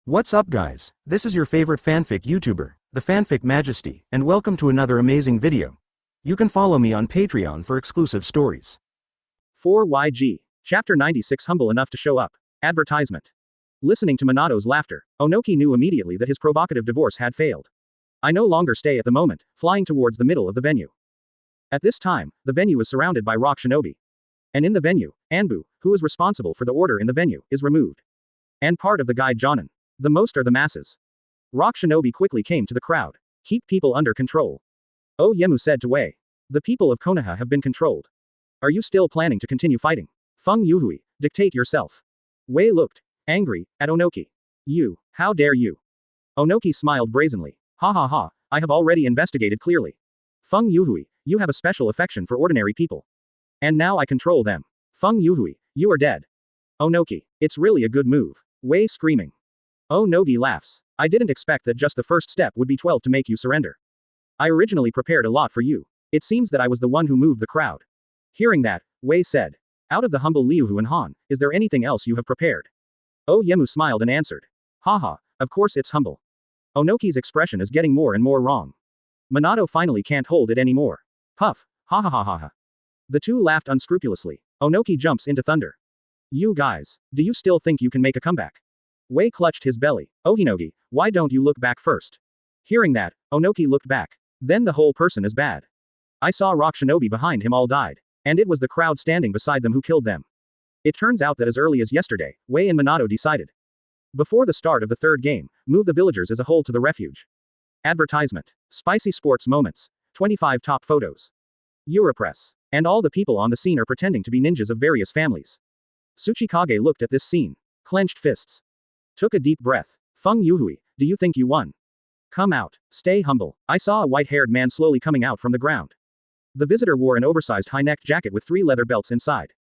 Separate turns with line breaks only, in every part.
What's up guys, this is your favorite fanfic YouTuber, the Fanfic Majesty, and welcome to another amazing video. You can follow me on Patreon for exclusive stories.
4YG. Chapter 96 Humble enough to show up. Advertisement. Listening to Minato's laughter, Onoki knew immediately that his provocative divorce had failed. I no longer stay at the moment, flying towards the middle of the venue. At this time, the venue is surrounded by rock shinobi. And in the venue, Anbu, who is responsible for the order in the venue, is removed. And part of the guide Jonin. The most are the masses. Rock shinobi quickly came to the crowd. Keep people under control. Oh Yemu said to Wei. The people of Konoha have been controlled. Are you still planning to continue fighting? Feng Youhui, dictate yourself. Wei looked, angry, at Onoki. You, how dare you? Onoki smiled brazenly. Ha ha ha, I have already investigated clearly. Feng Youhui, you have a special affection for ordinary people. And now I control them. Feng Youhui, you are dead. Onoki, it's really a good move. Wei screaming. Onogi laughs. I didn't expect that just the first step would be 12 to make you surrender. I originally prepared a lot for you. It seems that I was the one who moved the crowd. Hearing that, Wei said. Out of the humble Liuhu and Han, is there anything else you have prepared? Oh Yemu smiled and answered. Haha, of course it's humble. Onoki's expression is getting more and more wrong. Minato finally can't hold it anymore. Puff, ha ha ha ha ha. The two laughed unscrupulously. Onoki jumps into thunder. You guys, do you still think you can make a comeback? Wei clutched his belly. Ohinogi, why don't you look back first? Hearing that, Onoki looked back. Then the whole person is bad. I saw rock shinobi behind him all died. And it was the crowd standing beside them who killed them. It turns out that as early as yesterday, Wei and Minato decided. Before the start of the third game, move the villagers as a whole to the refuge. Advertisement. Spicy sports moments. 25 top photos. Europress. And all the people on the scene are pretending to be ninjas of various families. Tsuchikage looked at this scene. Clenched fists. Took a deep breath. Feng Youhui, do you think you won? Come out. Stay humble. I saw a white-haired man slowly coming out from the ground. The visitor wore an oversized high-necked jacket with 3 leather belts inside.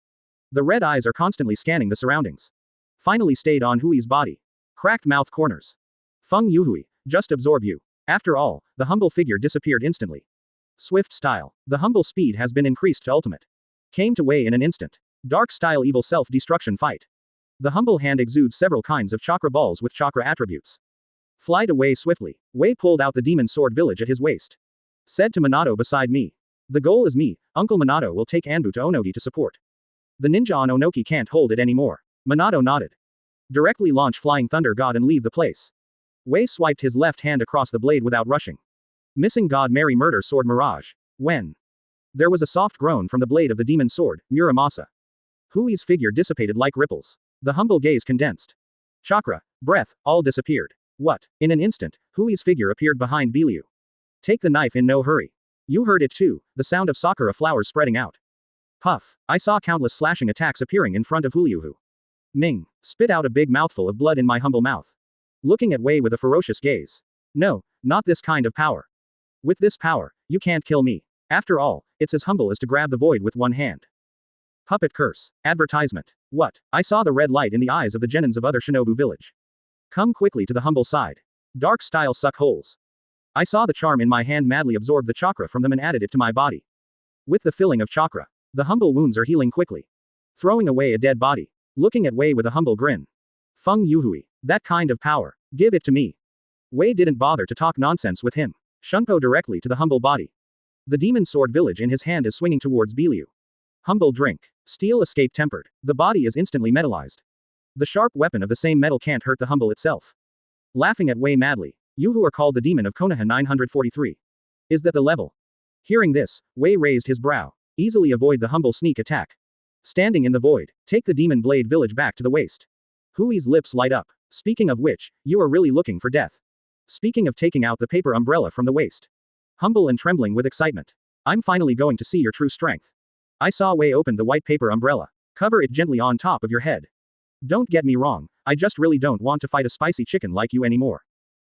The red eyes are constantly scanning the surroundings. Finally stayed on Hui's body. Cracked mouth corners. Feng Youhui, just absorb you. After all, the humble figure disappeared instantly. Swift style. The humble speed has been increased to ultimate. Came to Wei in an instant. Dark style evil self-destruction fight. The humble hand exudes several kinds of chakra balls with chakra attributes. Flied away swiftly. Wei pulled out the demon sword village at his waist. Said to Minato beside me. The goal is me, Uncle Minato will take Anbu to Onogi to support. The ninja on Onoki can't hold it anymore. Minato nodded. Directly launch Flying Thunder God and leave the place. Wei swiped his left hand across the blade without rushing. Missing God Mary Murder Sword Mirage. When? There was a soft groan from the blade of the demon sword, Muramasa. Hui's figure dissipated like ripples. The humble gaze condensed. Chakra, breath, all disappeared. What? In an instant, Hui's figure appeared behind Biliu. Take the knife in no hurry. You heard it too, the sound of sakura flowers spreading out. Puff. I saw countless slashing attacks appearing in front of Huliuhu. Ming. Spit out a big mouthful of blood in my humble mouth. Looking at Wei with a ferocious gaze. No, not this kind of power. With this power, you can't kill me. After all, it's as humble as to grab the void with one hand. Puppet curse. Advertisement. What? I saw the red light in the eyes of the genins of other Shinobu village. Come quickly to the humble side. Dark style suck holes. I saw the charm in my hand madly absorb the chakra from them and added it to my body. With the filling of chakra, the humble wounds are healing quickly. Throwing away a dead body. Looking at Wei with a humble grin. Feng Youhui. That kind of power. Give it to me. Wei didn't bother to talk nonsense with him. Shunpo directly to the humble body. The demon sword village in his hand is swinging towards Biliu. Humble drink. Steel escape tempered. The body is instantly metallized. The sharp weapon of the same metal can't hurt the humble itself. Laughing at Wei madly. You who are called the demon of Konoha 943. Is that the level? Hearing this, Wei raised his brow. Easily avoid the humble sneak attack. Standing in the void, take the demon blade village back to the waist. Hui's lips light up. Speaking of which, you are really looking for death. Speaking of taking out the paper umbrella from the waist. Humble and trembling with excitement. I'm finally going to see your true strength. I saw Wei open the white paper umbrella. Cover it gently on top of your head. Don't get me wrong, I just really don't want to fight a spicy chicken like you anymore.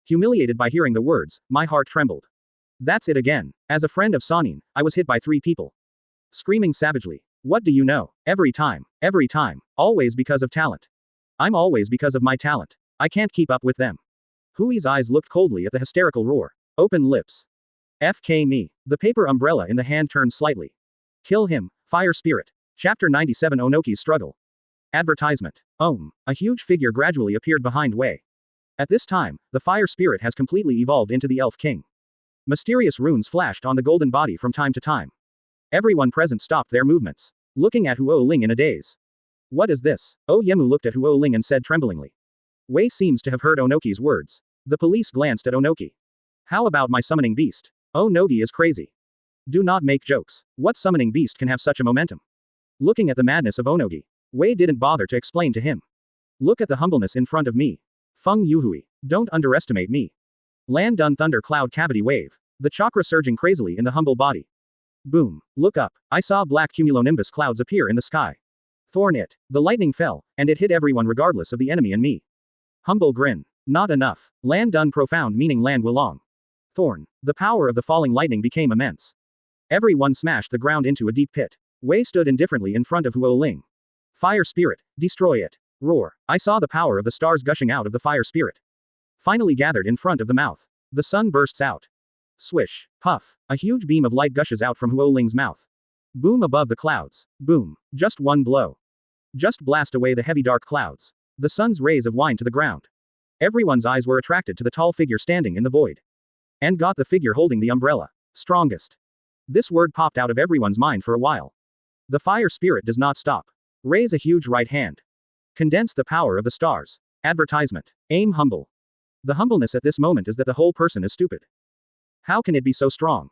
Humiliated by hearing the words, my heart trembled. That's it again. As a friend of Sanin, I was hit by 3 people. Screaming savagely. What do you know? Every time, always because of talent. I'm always because of my talent. I can't keep up with them. Hui's eyes looked coldly at the hysterical roar. Open lips. FK me. The paper umbrella in the hand turned slightly. Kill him, fire spirit. Chapter 97 Onoki's struggle. Advertisement. A huge figure gradually appeared behind Wei. At this time, the fire spirit has completely evolved into the Elf King. Mysterious runes flashed on the golden body from time to time. Everyone present stopped their movements, looking at Huo Ling in a daze. What is this? Oyemu looked at Huo Ling and said tremblingly. Wei seems to have heard Onoki's words. The police glanced at Onoki. How about my summoning beast? Onoki is crazy. Do not make jokes. What summoning beast can have such a momentum? Looking at the madness of Onoki, Wei didn't bother to explain to him. Look at the humbleness in front of me. Feng Youhui, don't underestimate me. Land done thunder cloud cavity wave. The chakra surging crazily in the humble body. Boom. Look up. I saw black cumulonimbus clouds appear in the sky. Thorn it. The lightning fell, and it hit everyone regardless of the enemy and me. Humble grin. Not enough. Land done profound meaning land Wulong. Thorn. The power of the falling lightning became immense. Everyone smashed the ground into a deep pit. Wei stood indifferently in front of Huo Ling. Fire spirit, destroy it. Roar. I saw the power of the stars gushing out of the fire spirit. Finally gathered in front of the mouth. The sun bursts out. Swish. Puff. A huge beam of light gushes out from Huo Ling's mouth. Boom above the clouds. Boom. Just one blow. Just blast away the heavy dark clouds. The sun's rays of wine to the ground. Everyone's eyes were attracted to the tall figure standing in the void. And got the figure holding the umbrella. Strongest. This word popped out of everyone's mind for a while. The fire spirit does not stop. Raise a huge right hand. Condense the power of the stars. Advertisement. Aim humble. The humbleness at this moment is that the whole person is stupid. How can it be so strong?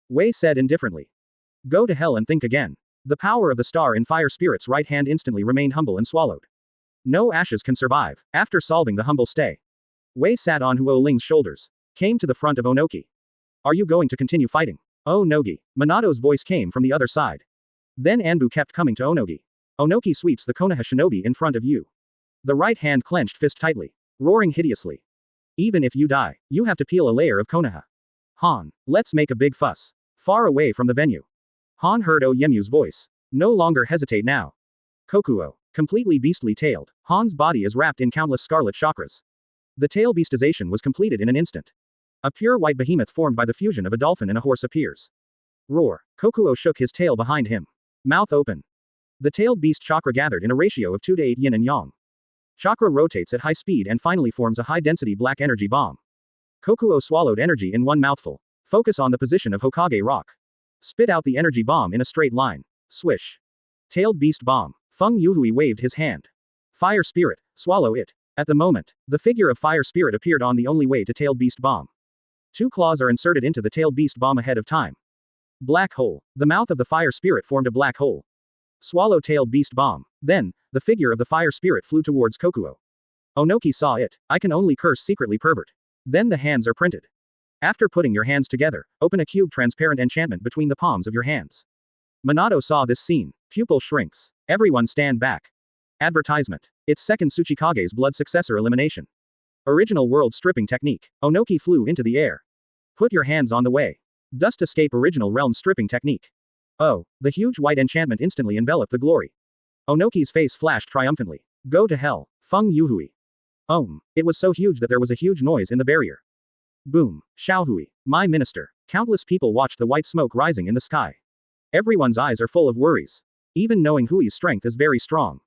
Wei said indifferently. Go to hell and think again. The power of the star in fire spirit's right hand instantly remained humble and swallowed. No ashes can survive. After solving the humble stay, Wei sat on Huo Ling's shoulders. Came to the front of Onoki. Are you going to continue fighting? Oh Nogi. Minato's voice came from the other side. Then Anbu kept coming to Onogi. Onoki sweeps the Konoha shinobi in front of you. The right hand clenched fist tightly, roaring hideously. Even if you die, you have to peel a layer of Konoha. Han, let's make a big fuss. Far away from the venue. Han heard Oyemu's voice. No longer hesitate now. Kokuo, completely beastly tailed, Han's body is wrapped in countless scarlet chakras. The tail beastization was completed in an instant. A pure white behemoth formed by the fusion of a dolphin and a horse appears. Roar. Kokuo shook his tail behind him. Mouth open. The tailed beast chakra gathered in a ratio of 2 to 8 yin and yang. Chakra rotates at high speed and finally forms a high-density black energy bomb. Kokuo swallowed energy in one mouthful. Focus on the position of Hokage rock. Spit out the energy bomb in a straight line. Swish. Tailed beast bomb. Feng Youhui waved his hand. Fire spirit, swallow it. At the moment, the figure of fire spirit appeared on the only way to tailed beast bomb. 2 claws are inserted into the tailed beast bomb ahead of time. Black hole. The mouth of the fire spirit formed a black hole. Swallow tailed beast bomb. Then, the figure of the fire spirit flew towards Kokuo. Onoki saw it. I can only curse secretly pervert. Then the hands are printed. After putting your hands together, open a cube transparent enchantment between the palms of your hands. Minato saw this scene. Pupil shrinks. Everyone stand back. Advertisement. It's second Tsuchikage's blood successor elimination. Original world stripping technique. Onoki flew into the air. Put your hands on the way. Dust escape original realm stripping technique. Oh, the huge white enchantment instantly enveloped the glory. Onoki's face flashed triumphantly. Go to hell, Feng Youhui. It was so huge that there was a huge noise in the barrier. Boom. Xiaohui, my minister. Countless people watched the white smoke rising in the sky. Everyone's eyes are full of worries. Even knowing Hui's strength is very strong.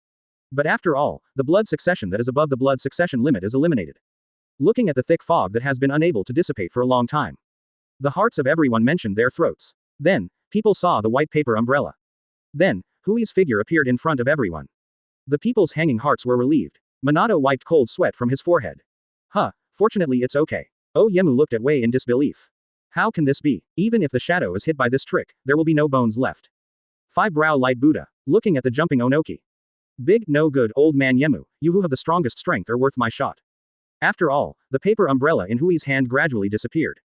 But after all, the blood succession that is above the blood succession limit is eliminated. Looking at the thick fog that has been unable to dissipate for a long time. The hearts of everyone mentioned their throats. Then, people saw the white paper umbrella. Then, Hui's figure appeared in front of everyone. The people's hanging hearts were relieved. Minato wiped cold sweat from his forehead. Fortunately it's okay. Oyemu looked at Wei in disbelief. How can this be? Even if the shadow is hit by this trick, there will be no bones left. Five-brow light Buddha, looking at the jumping Onoki. Big, no good old man Yemu, you who have the strongest strength are worth my shot. After all, the paper umbrella in Hui's hand gradually disappeared.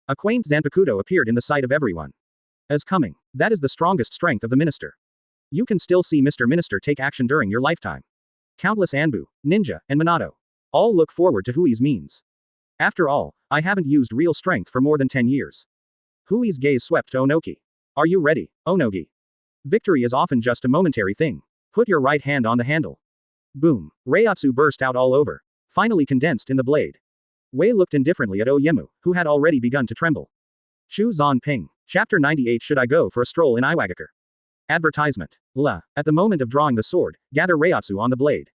A quaint Zanpakuto appeared in the sight of everyone. As coming, that is the strongest strength of the minister. You can still see Mr. Minister take action during your lifetime. Countless Anbu, Ninja, and Minato. All look forward to Hui's means. After all, I haven't used real strength for more than 10 years. Hui's gaze swept to Onoki. Are you ready, Onogi? Victory is often just a momentary thing. Put your right hand on the handle. Boom. Reiatsu burst out all over. Finally condensed in the blade. Wei looked indifferently at Oyemu, who had already begun to tremble. Chu Zan Ping. Chapter 98. Should I go for a stroll in Iwagakure? Advertisement. At the moment of drawing the sword, gather Reiatsu on the blade.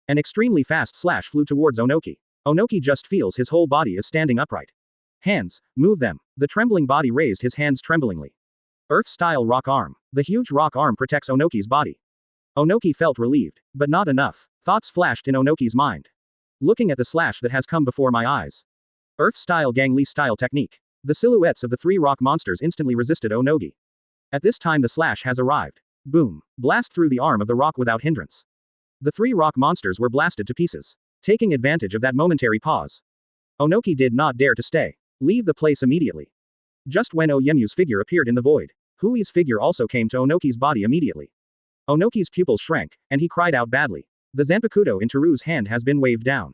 An extremely fast slash flew towards Onoki. Onoki just feels his whole body is standing upright. Hands, move them. The trembling body raised his hands tremblingly. Earth-style rock arm. The huge rock arm protects Onoki's body. Onoki felt relieved, but not enough. Thoughts flashed in Onoki's mind. Looking at the slash that has come before my eyes. Earth-style Gangli-style technique. The silhouettes of the three rock monsters instantly resisted Onogi. At this time the slash has arrived. Boom. Blast through the arm of the rock without hindrance. The three rock monsters were blasted to pieces. Taking advantage of that momentary pause. Onoki did not dare to stay. Leave the place immediately. Just when Oyemu's figure appeared in the void, Hui's figure also came to Onoki's body immediately. Onoki's pupils shrank, and he cried out badly. The Zanpakuto in Teru's hand has been waved down.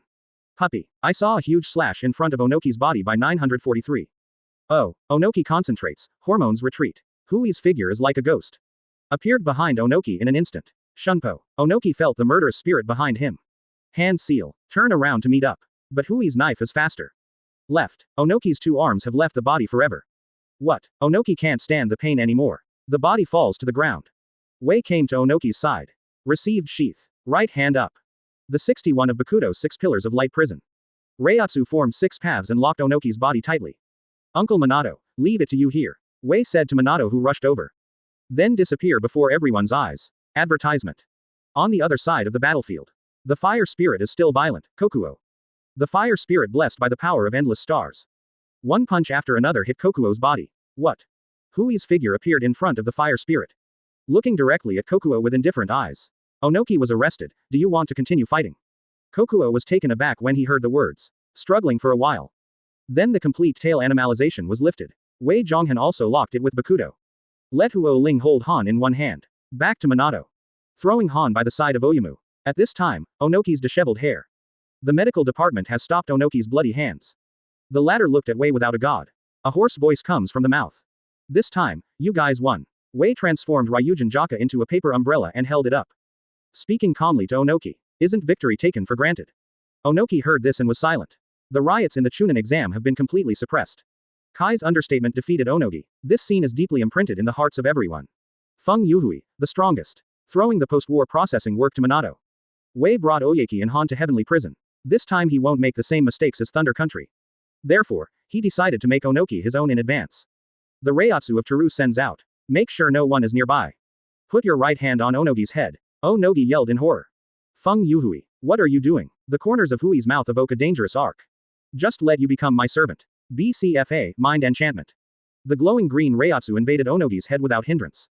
Puppy. I saw a huge slash in front of Onoki's body by 943. Oh, Onoki concentrates, hormones retreat. Hui's figure is like a ghost. Appeared behind Onoki in an instant. Shunpo. Onoki felt the murderous spirit behind him. Hand seal. Turn around to meet up. But Hui's knife is faster. Left. Onoki's two arms have left the body forever. What? Onoki can't stand the pain anymore. The body falls to the ground. Wei came to Onoki's side. Received sheath. Right hand up. The 61 of Bakuto's 6 pillars of light prison. Reiatsu formed 6 paths and locked Onoki's body tightly. Uncle Minato, leave it to you here. Wei said to Minato, who rushed over. Then disappear before everyone's eyes. Advertisement. On the other side of the battlefield. The fire spirit is still violent, Kokuo. The fire spirit blessed by the power of endless stars. One punch after another hit Kokuo's body. What? Hui's figure appeared in front of the fire spirit. Looking directly at Kokuo with indifferent eyes. Onoki was arrested. Do you want to continue fighting? Kokuo was taken aback when he heard the words. Struggling for a while. Then the complete tail animalization was lifted. Wei Zhonghan also locked it with Bakuto. Let Huo Ling hold Han in one hand. Back to Minato. Throwing Han by the side of Oyemu. At this time, Onoki's disheveled hair. The medical department has stopped Onoki's bloody hands. The latter looked at Wei without a god. A hoarse voice comes from the mouth. This time, you guys won. Wei transformed Ryujin Jaka into a paper umbrella and held it up. Speaking calmly to Onoki. Isn't victory taken for granted? Onoki heard this and was silent. The riots in the Chunin exam have been completely suppressed. Kai's understatement defeated Onogi. This scene is deeply imprinted in the hearts of everyone. Feng Youhui, the strongest. Throwing the post-war processing work to Minato. Wei brought Oyeki and Han to Heavenly Prison. This time he won't make the same mistakes as Thunder Country. Therefore, he decided to make Onoki his own in advance. The Reiatsu of Teru sends out. Make sure no one is nearby. Put your right hand on Onogi's head. Onogi yelled in horror. Feng Youhui, what are you doing? The corners of Hui's mouth evoke a dangerous arc. Just let you become my servant. BCFA, mind enchantment. The glowing green Reiatsu invaded Onogi's head without hindrance.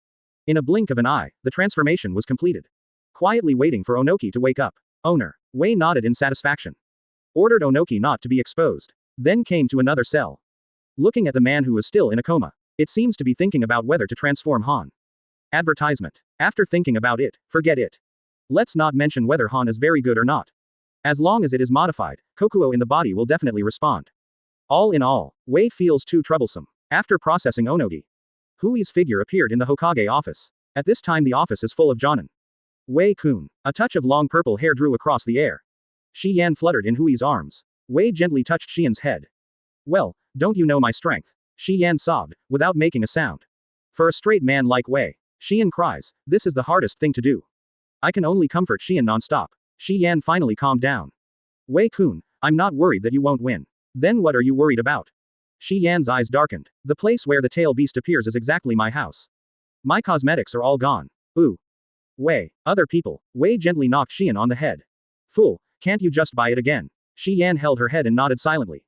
In a blink of an eye, the transformation was completed. Quietly waiting for Onoki to wake up. Owner. Wei nodded in satisfaction. Ordered Onoki not to be exposed. Then came to another cell. Looking at the man who was still in a coma. It seems to be thinking about whether to transform Han. Advertisement. After thinking about it, forget it. Let's not mention whether Han is very good or not. As long as it is modified, Kokuo in the body will definitely respond. All in all, Wei feels too troublesome. After processing Onogi. Hui's figure appeared in the Hokage office. At this time the office is full of Jonin. Wei-kun. A touch of long purple hair drew across the air. Shi Yan fluttered in Hui's arms. Wei gently touched Xian's head. Well, don't you know my strength? Shi Yan sobbed, without making a sound. For a straight man like Wei, Xian cries, this is the hardest thing to do. I can only comfort Xian non-stop. Shi Yan finally calmed down. Wei-kun, I'm not worried that you won't win. Then what are you worried about? Shi Yan's eyes darkened. The place where the tail beast appears is exactly my house. My cosmetics are all gone. Ooh. Wei, other people. Wei gently knocked Xian on the head. Fool, can't you just buy it again? Shi Yan held her head and nodded silently.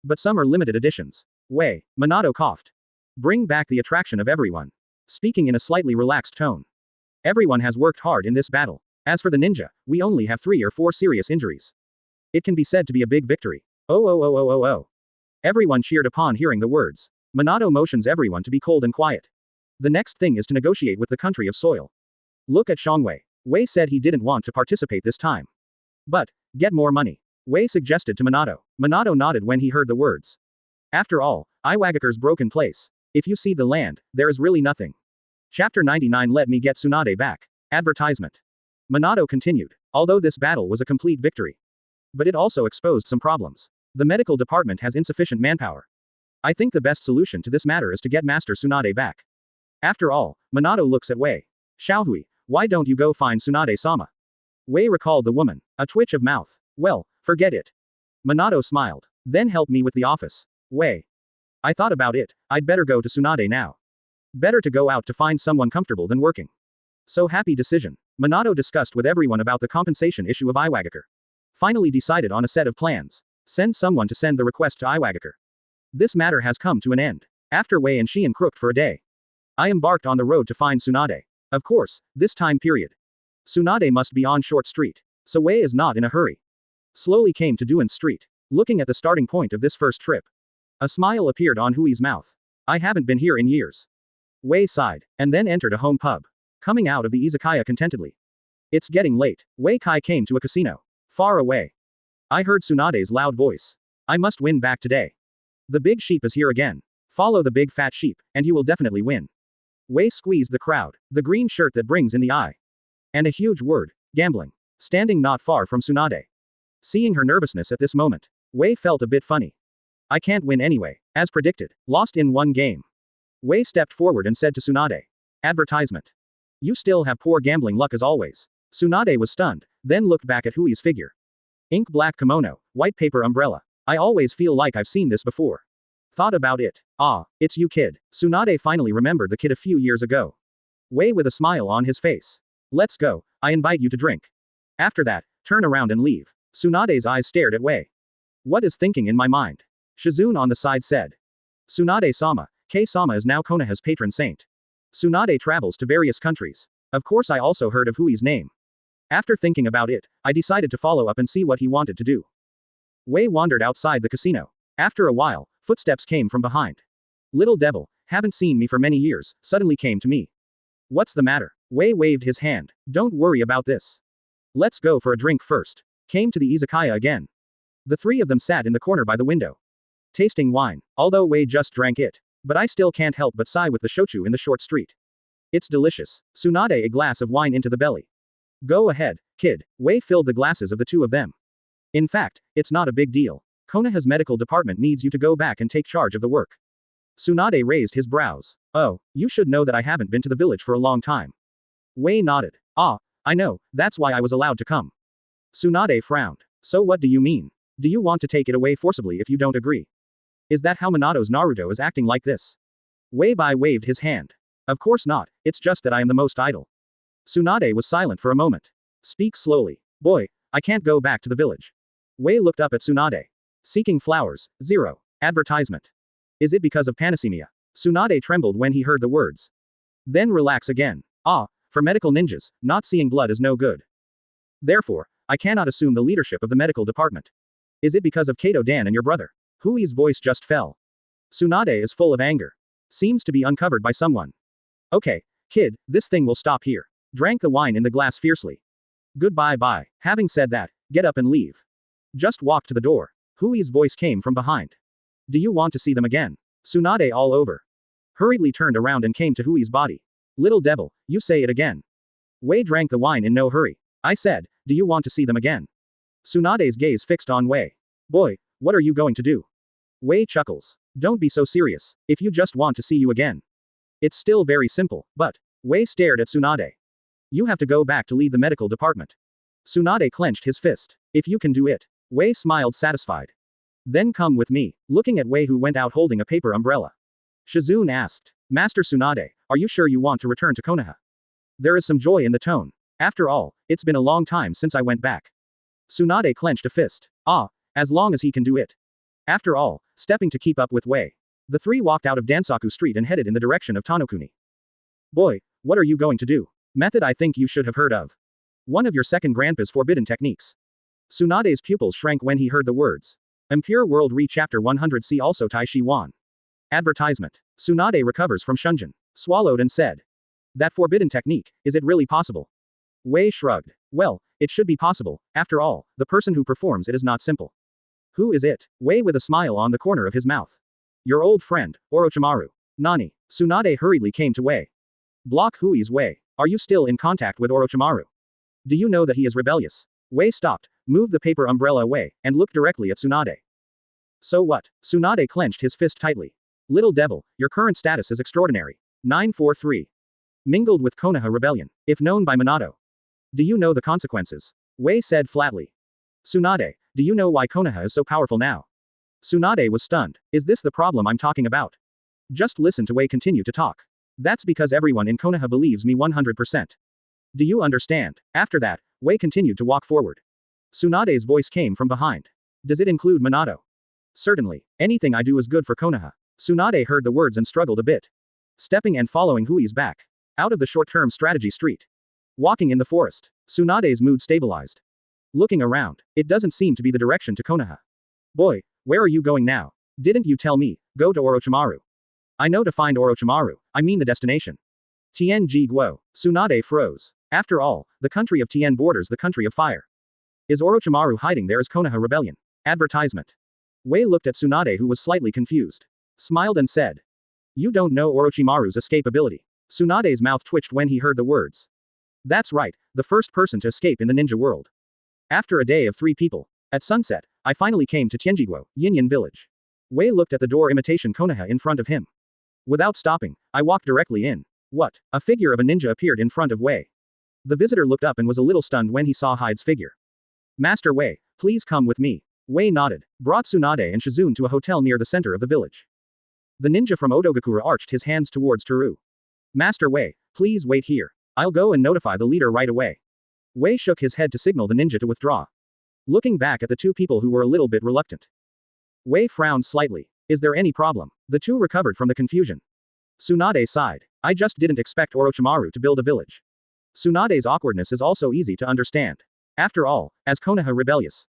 But some are limited editions. Wei, Minato coughed. Bring back the attraction of everyone. Speaking in a slightly relaxed tone. Everyone has worked hard in this battle. As for the ninja, we only have 3 or 4 serious injuries. It can be said to be a big victory. Oh. Everyone cheered upon hearing the words. Minato motions everyone to be cold and quiet. The next thing is to negotiate with the country of soil. Look at Xiongwei. Wei said he didn't want to participate this time. But, get more money. Wei suggested to Minato. Minato nodded when he heard the words. After all, Iwagakure's broken place. If you see the land, there is really nothing. Chapter 99. Let me get Tsunade back. Advertisement. Minato continued. Although this battle was a complete victory. But it also exposed some problems. The medical department has insufficient manpower. I think the best solution to this matter is to get Master Tsunade back. After all, Minato looks at Wei. Xiaohui, why don't you go find Tsunade-sama? Wei recalled the woman. A twitch of mouth. Well, forget it. Minato smiled. Then help me with the office. Wei. I thought about it, I'd better go to Tsunade now. Better to go out to find someone comfortable than working. So happy decision. Minato discussed with everyone about the compensation issue of Iwagakure. Finally decided on a set of plans. Send someone to send the request to Iwagakure. This matter has come to an end. After Wei and Xian crooked for a day, I embarked on the road to find Tsunade. Of course, this time period. Tsunade must be on Short Street. So Wei is not in a hurry. Slowly came to Duan Street. Looking at the starting point of this first trip. A smile appeared on Hui's mouth. I haven't been here in years. Wei sighed, and then entered a home pub. Coming out of the izakaya contentedly. It's getting late. Wei Kai came to a casino. Far away. I heard Tsunade's loud voice. I must win back today. The big sheep is here again. Follow the big fat sheep, and you will definitely win. Wei squeezed the crowd. The green shirt that brings in the eye. And a huge word. Gambling. Standing not far from Tsunade. Seeing her nervousness at this moment. Wei felt a bit funny. I can't win anyway. As predicted. Lost in one game. Wei stepped forward and said to Tsunade. Advertisement. You still have poor gambling luck as always. Tsunade was stunned, then looked back at Hui's figure. Ink black kimono, white paper umbrella. I always feel like I've seen this before. Thought about it. Ah, it's you kid. Tsunade finally remembered the kid a few years ago. Wei with a smile on his face. Let's go, I invite you to drink. After that, turn around and leave. Tsunade's eyes stared at Wei. What is thinking in my mind? Shizune on the side said. Tsunade-sama, Kei-sama is now Konoha's patron saint. Tsunade travels to various countries. Of course I also heard of Hui's name. After thinking about it, I decided to follow up and see what he wanted to do. Wei wandered outside the casino. After a while, footsteps came from behind. Little devil, haven't seen me for many years, suddenly came to me. What's the matter? Wei waved his hand. Don't worry about this. Let's go for a drink first. Came to the izakaya again. The three of them sat in the corner by the window. Tasting wine, although Wei just drank it. But I still can't help but sigh with the shochu in the short street. It's delicious. Tsunade a glass of wine into the belly. Go ahead, kid. Wei filled the glasses of the two of them. In fact, it's not a big deal. Konoha's medical department needs you to go back and take charge of the work. Tsunade raised his brows. Oh, you should know that I haven't been to the village for a long time. Wei nodded. Ah, I know, that's why I was allowed to come. Tsunade frowned. So what do you mean? Do you want to take it away forcibly if you don't agree? Is that how Minato's Naruto is acting like this? Wei Bai waved his hand. Of course not, it's just that I am the most idle. Tsunade was silent for a moment. Speak slowly. Boy, I can't go back to the village. Wei looked up at Tsunade. Seeking flowers, 0. Advertisement. Is it because of panacemia? Tsunade trembled when he heard the words. Then relax again. Ah, for medical ninjas, not seeing blood is no good. Therefore, I cannot assume the leadership of the medical department. Is it because of Kato Dan and your brother? Hui's voice just fell. Tsunade is full of anger. Seems to be uncovered by someone. Okay, kid, this thing will stop here. Drank the wine in the glass fiercely. Goodbye bye. Having said that, get up and leave. Just walk to the door. Hui's voice came from behind. Do you want to see them again? Tsunade all over. Hurriedly turned around and came to Hui's body. Little devil, you say it again. Wei drank the wine in no hurry. I said, do you want to see them again? Tsunade's gaze fixed on Wei. Boy, what are you going to do? Wei chuckles. Don't be so serious, if you just want to see you again. It's still very simple, but. Wei stared at Tsunade. You have to go back to lead the medical department. Tsunade clenched his fist. If you can do it. Wei smiled satisfied. Then come with me, looking at Wei who went out holding a paper umbrella. Shizune asked. Master Tsunade, are you sure you want to return to Konoha? There is some joy in the tone. After all, it's been a long time since I went back. Tsunade clenched a fist. Ah, as long as he can do it. After all, stepping to keep up with Wei. The three walked out of Dansaku Street and headed in the direction of Tanokuni. Boy, what are you going to do? Method I think you should have heard of. One of your second grandpa's forbidden techniques. Tsunade's pupils shrank when he heard the words. Impure World Re Chapter 100 See also Tai Shi Wan. Advertisement. Tsunade recovers from Shunjin. Swallowed and said. That forbidden technique, is it really possible? Wei shrugged. Well, it should be possible, after all, the person who performs it is not simple. Who is it? Wei with a smile on the corner of his mouth. Your old friend, Orochimaru. Nani. Tsunade hurriedly came to Wei. Block Hui's Wei. Are you still in contact with Orochimaru? Do you know that he is rebellious? Wei stopped, moved the paper umbrella away, and looked directly at Tsunade. So what? Tsunade clenched his fist tightly. Little devil, your current status is extraordinary. 943. Mingled with Konoha rebellion, if known by Minato. Do you know the consequences? Wei said flatly. Tsunade, Do you know why Konoha is so powerful now? Tsunade was stunned. Is this the problem I'm talking about? Just listen to Wei continue to talk. That's because everyone in Konoha believes me 100%. Do you understand? After that, Wei continued to walk forward. Tsunade's voice came from behind. Does it include Minato? Certainly. Anything I do is good for Konoha. Tsunade heard the words and struggled a bit. Stepping and following Hui's back. Out of the short-term strategy street. Walking in the forest. Tsunade's mood stabilized. Looking around, it doesn't seem to be the direction to Konoha. Boy, where are you going now? Didn't you tell me, go to Orochimaru? I know to find Orochimaru, I mean the destination. Tianji Guo. Tsunade froze. After all, the country of Tien borders the country of fire. Is Orochimaru hiding there as Konoha rebellion? Advertisement. Wei looked at Tsunade who was slightly confused. Smiled and said. You don't know Orochimaru's escape ability. Tsunade's mouth twitched when he heard the words. That's right, the first person to escape in the ninja world. After a day of 3 people. At sunset, I finally came to Tianjiguo, Yinyan village. Wei looked at the door imitation Konoha in front of him. Without stopping, I walked directly in. What? A figure of a ninja appeared in front of Wei. The visitor looked up and was a little stunned when he saw Hyde's figure. Master Wei, please come with me. Wei nodded, brought Tsunade and Shizune to a hotel near the center of the village. The ninja from Odogakura arched his hands towards Toru. Master Wei, please wait here. I'll go and notify the leader right away. Wei shook his head to signal the ninja to withdraw. Looking back at the 2 people who were a little bit reluctant. Wei frowned slightly. Is there any problem? The 2 recovered from the confusion. Tsunade sighed. I just didn't expect Orochimaru to build a village. Tsunade's awkwardness is also easy to understand. After all, as Konoha rebellious.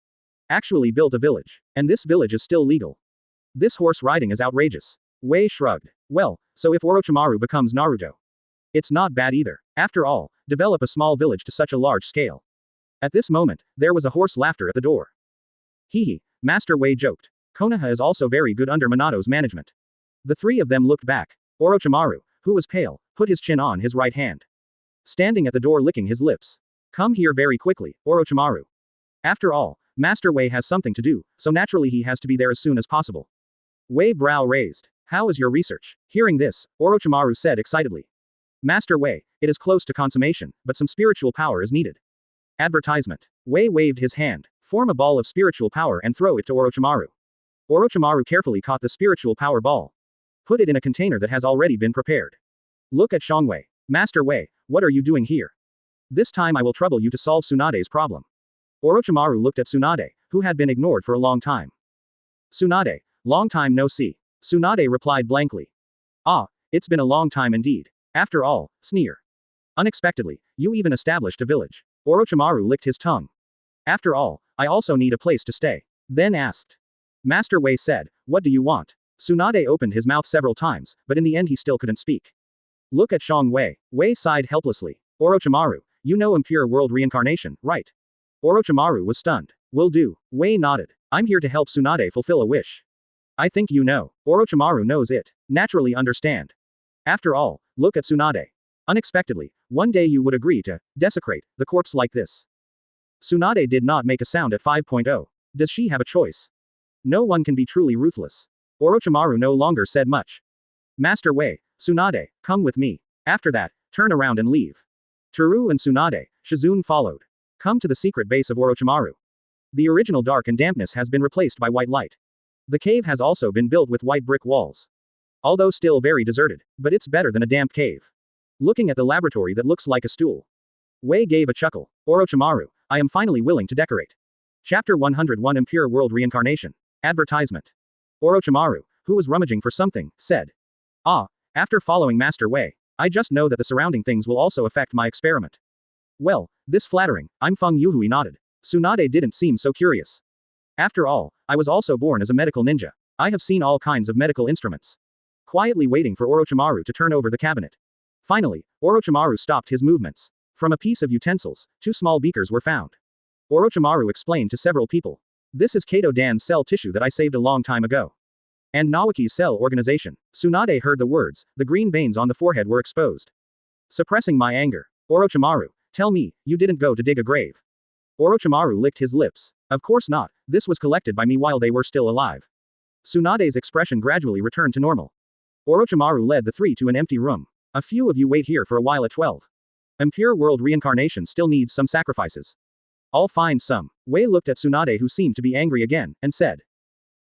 Actually built a village. And this village is still legal. This horse riding is outrageous. Wei shrugged. Well, so if Orochimaru becomes Naruto. It's not bad either. After all, develop a small village to such a large scale. At this moment, there was a hoarse laughter at the door. Hee, Master Wei joked. Konoha is also very good under Minato's management. The 3 of them looked back. Orochimaru, who was pale, put his chin on his right hand. Standing at the door licking his lips. Come here very quickly, Orochimaru. After all, Master Wei has something to do, so naturally he has to be there as soon as possible. Wei brow raised. How is your research? Hearing this, Orochimaru said excitedly. Master Wei, it is close to consummation, but some spiritual power is needed. Advertisement. Wei waved his hand. Form a ball of spiritual power and throw it to Orochimaru. Orochimaru carefully caught the spiritual power ball. Put it in a container that has already been prepared. Look at Xiongwei. Master Wei, what are you doing here? This time I will trouble you to solve Tsunade's problem. Orochimaru looked at Tsunade, who had been ignored for a long time. Tsunade, long time no see. Tsunade replied blankly. Ah, it's been a long time indeed. After all, sneer. Unexpectedly, you even established a village. Orochimaru licked his tongue. After all, I also need a place to stay. Then asked. Master Wei said, what do you want? Tsunade opened his mouth several times, but in the end he still couldn't speak. Look at Xiongwei. Wei sighed helplessly. Orochimaru, you know impure world reincarnation, right? Orochimaru was stunned. Will do. Wei nodded. I'm here to help Tsunade fulfill a wish. I think you know. Orochimaru knows it. Naturally understand. After all, look at Tsunade. Unexpectedly, one day you would agree to desecrate the corpse like this. Tsunade did not make a sound at 5.0. Does she have a choice? No one can be truly ruthless. Orochimaru no longer said much. Master Wei, Tsunade, come with me. After that, turn around and leave. Toru and Tsunade, Shizune followed. Come to the secret base of Orochimaru. The original dark and dampness has been replaced by white light. The cave has also been built with white brick walls. Although still very deserted, but it's better than a damp cave. Looking at the laboratory that looks like a stool. Wei gave a chuckle. Orochimaru, I am finally willing to decorate. Chapter 101 Impure World Reincarnation. Advertisement. Orochimaru, who was rummaging for something, said. Ah, after following Master Wei, I just know that the surrounding things will also affect my experiment. Well, this flattering, I'm Feng Youhui nodded. Tsunade didn't seem so curious. After all, I was also born as a medical ninja. I have seen all kinds of medical instruments. Quietly waiting for Orochimaru to turn over the cabinet. Finally, Orochimaru stopped his movements. From a piece of utensils, 2 small beakers were found. Orochimaru explained to several people. This is Kato Dan's cell tissue that I saved a long time ago. And Naoki's cell organization. Tsunade heard the words, the green veins on the forehead were exposed. Suppressing my anger. Orochimaru, tell me, you didn't go to dig a grave. Orochimaru licked his lips. Of course not, this was collected by me while they were still alive. Tsunade's expression gradually returned to normal. Orochimaru led the 3 to an empty room. A few of you wait here for a while at 12. Impure world reincarnation still needs some sacrifices. I'll find some. Wei looked at Tsunade, who seemed to be angry again, and said,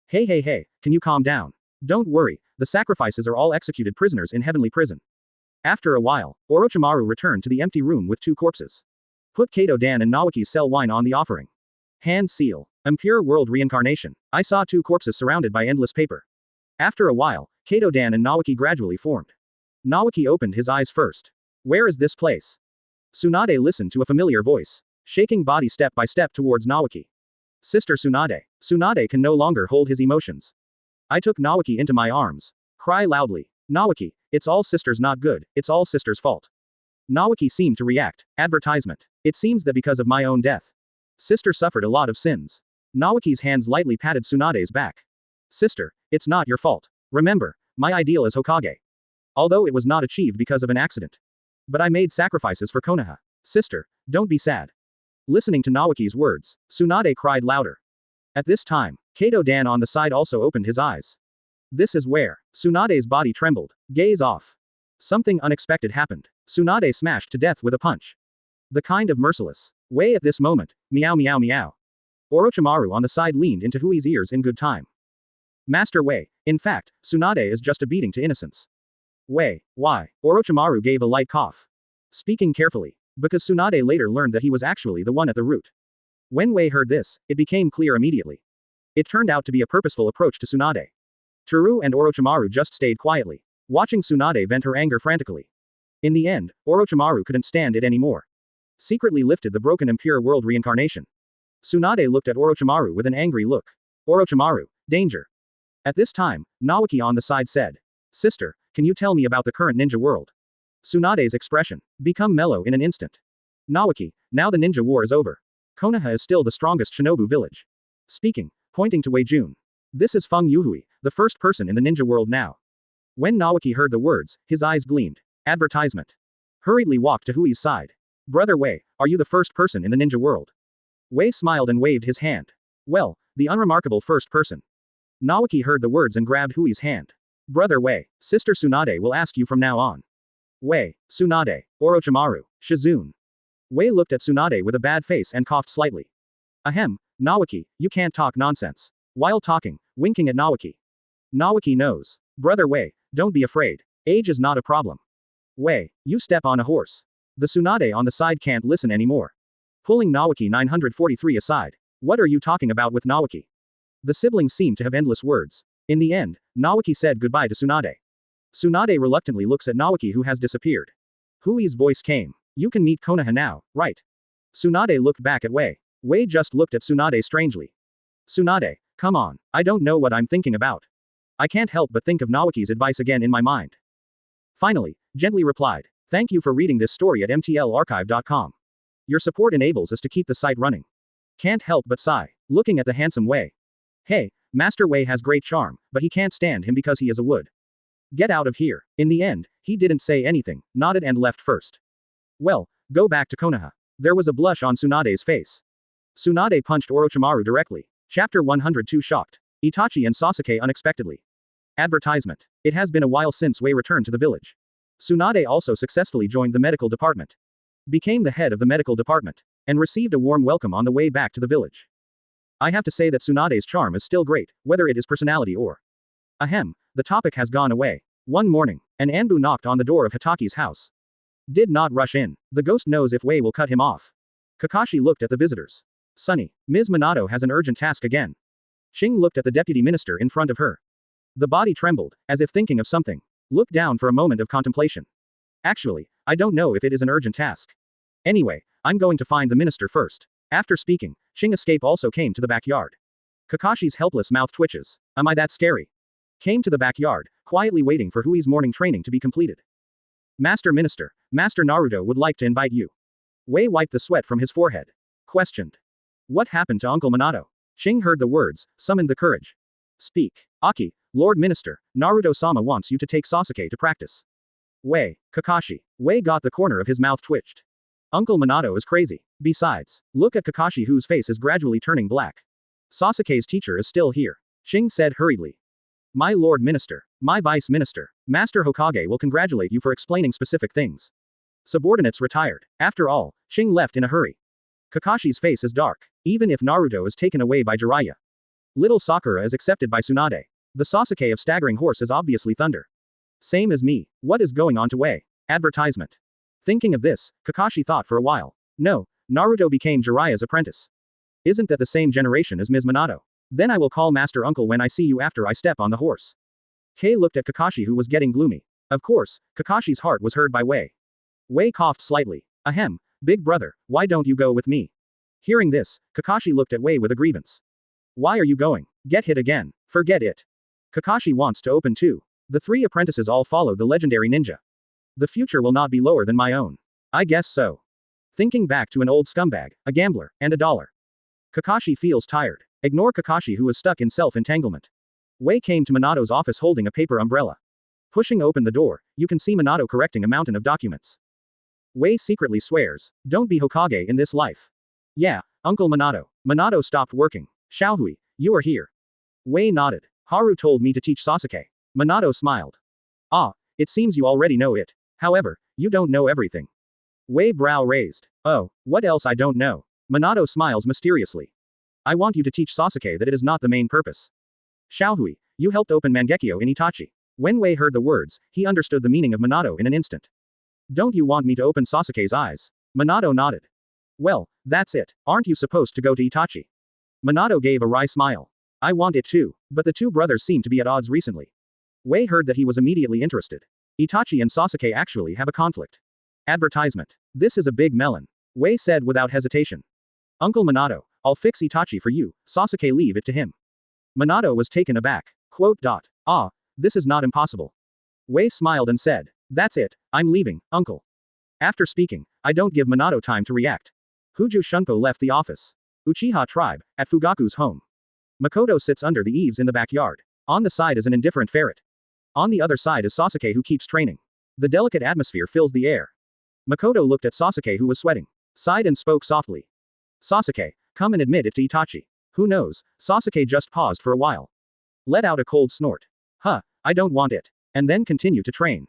Hey, can you calm down? Don't worry, the sacrifices are all executed prisoners in heavenly prison. After a while, Orochimaru returned to the empty room with 2 corpses. Put Kato Dan and Naoki's cell wine on the offering. Hand seal. Impure world reincarnation. I saw 2 corpses surrounded by endless paper. After a while, Kato Dan and Naoki gradually formed. Naoki opened his eyes first. Where is this place? Tsunade listened to a familiar voice, shaking body step by step towards Naoki. Sister Tsunade. Tsunade can no longer hold his emotions. I took Naoki into my arms. Cry loudly. Naoki, it's all sister's not good, it's all sister's fault. Naoki seemed to react. Advertisement. It seems that because of my own death, sister suffered a lot of sins. Naoki's hands lightly patted Tsunade's back. Sister, it's not your fault. Remember, my ideal is Hokage. Although it was not achieved because of an accident. But I made sacrifices for Konoha. Sister, don't be sad. Listening to Naoki's words, Tsunade cried louder. At this time, Kato Dan on the side also opened his eyes. This is where. Tsunade's body trembled. Gaze off. Something unexpected happened. Tsunade smashed to death with a punch. The kind of merciless way at this moment. Meow meow meow. Orochimaru on the side leaned into Hui's ears in good time. Master Wei, in fact, Tsunade is just a beating to innocence. Wei, why? Orochimaru gave a light cough. Speaking carefully, because Tsunade later learned that he was actually the one at the root. When Wei heard this, it became clear immediately. It turned out to be a purposeful approach to Tsunade. Toru and Orochimaru just stayed quietly, watching Tsunade vent her anger frantically. In the end, Orochimaru couldn't stand it anymore. Secretly lifted the broken impure world reincarnation. Tsunade looked at Orochimaru with an angry look. Orochimaru, danger. At this time, Naoki on the side said, Sister, can you tell me about the current ninja world? Tsunade's expression become mellow in an instant. Naoki, now the ninja war is over. Konoha is still the strongest shinobu village. Speaking, pointing to Wei Jun. This is Feng Youhui, the first person in the ninja world now. When Naoki heard the words, his eyes gleamed. Advertisement. Hurriedly walked to Hui's side. Brother Wei, are you the first person in the ninja world? Wei smiled and waved his hand. Well, the unremarkable first person. Naoki heard the words and grabbed Hui's hand. Brother Wei, Sister Tsunade will ask you from now on. Wei, Tsunade, Orochimaru, Shizune. Wei looked at Tsunade with a bad face and coughed slightly. Ahem, Naoki, you can't talk nonsense. While talking, winking at Naoki. Naoki knows. Brother Wei, don't be afraid. Age is not a problem. Wei, you step on a horse. The Tsunade on the side can't listen anymore. Pulling Naoki 943 aside. What are you talking about with Naoki? The siblings seem to have endless words. In the end, Naoki said goodbye to Tsunade. Tsunade reluctantly looks at Naoki, who has disappeared. Hui's voice came. You can meet Konoha now, right? Tsunade looked back at Wei. Wei just looked at Tsunade strangely. Tsunade, come on, I don't know what I'm thinking about. I can't help but think of Naoki's advice again in my mind. Finally, gently replied. Thank you for reading this story at mtlarchive.com. Your support enables us to keep the site running. Can't help but sigh, looking at the handsome Wei. Hey, Master Wei has great charm, but he can't stand him because he is a wood. Get out of here. In the end, he didn't say anything, nodded and left first. Well, go back to Konoha. There was a blush on Tsunade's face. Tsunade punched Orochimaru directly. Chapter 102 Shocked. Itachi and Sasuke unexpectedly. Advertisement. It has been a while since Wei returned to the village. Tsunade also successfully joined the medical department. Became the head of the medical department. And received a warm welcome on the way back to the village. I have to say that Tsunade's charm is still great, whether it is personality or. Ahem, the topic has gone away. One morning, an Anbu knocked on the door of Hitachi's house. Did not rush in. The ghost knows if Wei will cut him off. Kakashi looked at the visitors. Sonny, Ms. Minato has an urgent task again. Xing looked at the deputy minister in front of her. The body trembled, as if thinking of something. Looked down for a moment of contemplation. Actually, I don't know if it is an urgent task. Anyway, I'm going to find the minister first. After speaking, Xing escape also came to the backyard. Kakashi's helpless mouth twitches. Am I that scary? Came to the backyard, quietly waiting for Hui's morning training to be completed. Master Minister, Master Naruto would like to invite you. Wei wiped the sweat from his forehead. Questioned. What happened to Uncle Minato? Xing heard the words, summoned the courage. Speak. Aki, Lord Minister, Naruto-sama wants you to take Sasuke to practice. Wei, Kakashi. Wei got the corner of his mouth twitched. Uncle Minato is crazy. Besides, look at Kakashi, whose face is gradually turning black. Sasuke's teacher is still here. Xing said hurriedly. My Lord Minister, my Vice Minister, Master Hokage will congratulate you for explaining specific things. Subordinates retired. After all, Xing left in a hurry. Kakashi's face is dark. Even if Naruto is taken away by Jiraiya. Little Sakura is accepted by Tsunade. The Sasuke of Staggering Horse is obviously Thunder. Same as me. What is going on to Wei? Advertisement. Thinking of this, Kakashi thought for a while. No, Naruto became Jiraiya's apprentice. Isn't that the same generation as Ms. Minato? Then I will call Master Uncle when I see you after I step on the horse. Kei looked at Kakashi who was getting gloomy. Of course, Kakashi's heart was heard by Wei. Wei coughed slightly. Ahem, big brother, why don't you go with me? Hearing this, Kakashi looked at Wei with a grievance. Why are you going? Get hit again. Forget it. Kakashi wants to open too. The three apprentices all followed the legendary ninja. The future will not be lower than my own. I guess so. Thinking back to an old scumbag, a gambler, and a dollar. Kakashi feels tired. Ignore Kakashi who is stuck in self-entanglement. Wei came to Minato's office holding a paper umbrella. Pushing open the door, you can see Minato correcting a mountain of documents. Wei secretly swears, don't be Hokage in this life. Yeah, Uncle Minato. Minato stopped working. Xiaohui, you are here. Wei nodded. Haru told me to teach Sasuke. Minato smiled. Ah, it seems you already know it. However, you don't know everything. Wei brow raised. Oh, what else I don't know? Minato smiles mysteriously. I want you to teach Sasuke that it is not the main purpose. Xiaohui, you helped open Mangekyo in Itachi. When Wei heard the words, he understood the meaning of Minato in an instant. Don't you want me to open Sasuke's eyes? Minato nodded. Well, that's it. Aren't you supposed to go to Itachi? Minato gave a wry smile. I want it too, but the two brothers seem to be at odds recently. Wei heard that he was immediately interested. Itachi and Sasuke actually have a conflict. Advertisement. This is a big melon. Wei said without hesitation. Uncle Minato, I'll fix Itachi for you, Sasuke leave it to him. Minato was taken aback. Ah, this is not impossible. Wei smiled and said, that's it, I'm leaving, uncle. After speaking, I don't give Minato time to react. Huju Shunko left the office. Uchiha tribe, at Fugaku's home. Makoto sits under the eaves in the backyard. On the side is an indifferent ferret. On the other side is Sasuke who keeps training. The delicate atmosphere fills the air. Makoto looked at Sasuke who was sweating. Sighed and spoke softly. Sasuke, come and admit it to Itachi. Who knows, Sasuke just paused for a while. Let out a cold snort. Huh, I don't want it. And then continue to train.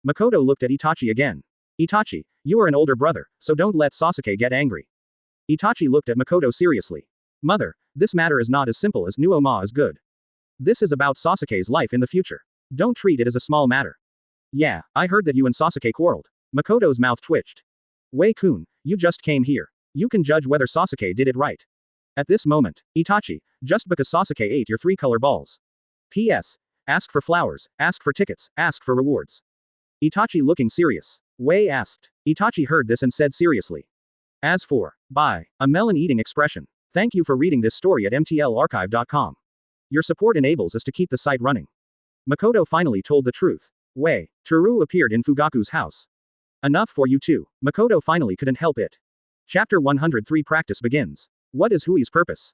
Makoto looked at Itachi again. Itachi, you are an older brother, so don't let Sasuke get angry. Itachi looked at Makoto seriously. Mother, this matter is not as simple as Nuo-ma is good. This is about Sasuke's life in the future. Don't treat it as a small matter. Yeah, I heard that you and Sasuke quarreled. Makoto's mouth twitched. Wei-kun, you just came here. You can judge whether Sasuke did it right. At this moment, Itachi, just because Sasuke ate your 3-color balls. P.S. Ask for flowers, ask for tickets, ask for rewards. Itachi looking serious. Wei asked. Itachi heard this and said seriously. As for, bye, a melon-eating expression. Thank you for reading this story at mtlarchive.com. Your support enables us to keep the site running. Makoto finally told the truth. Wei, Toru appeared in Fugaku's house. Enough for you two. Makoto finally couldn't help it. Chapter 103 Practice begins. What is Hui's purpose?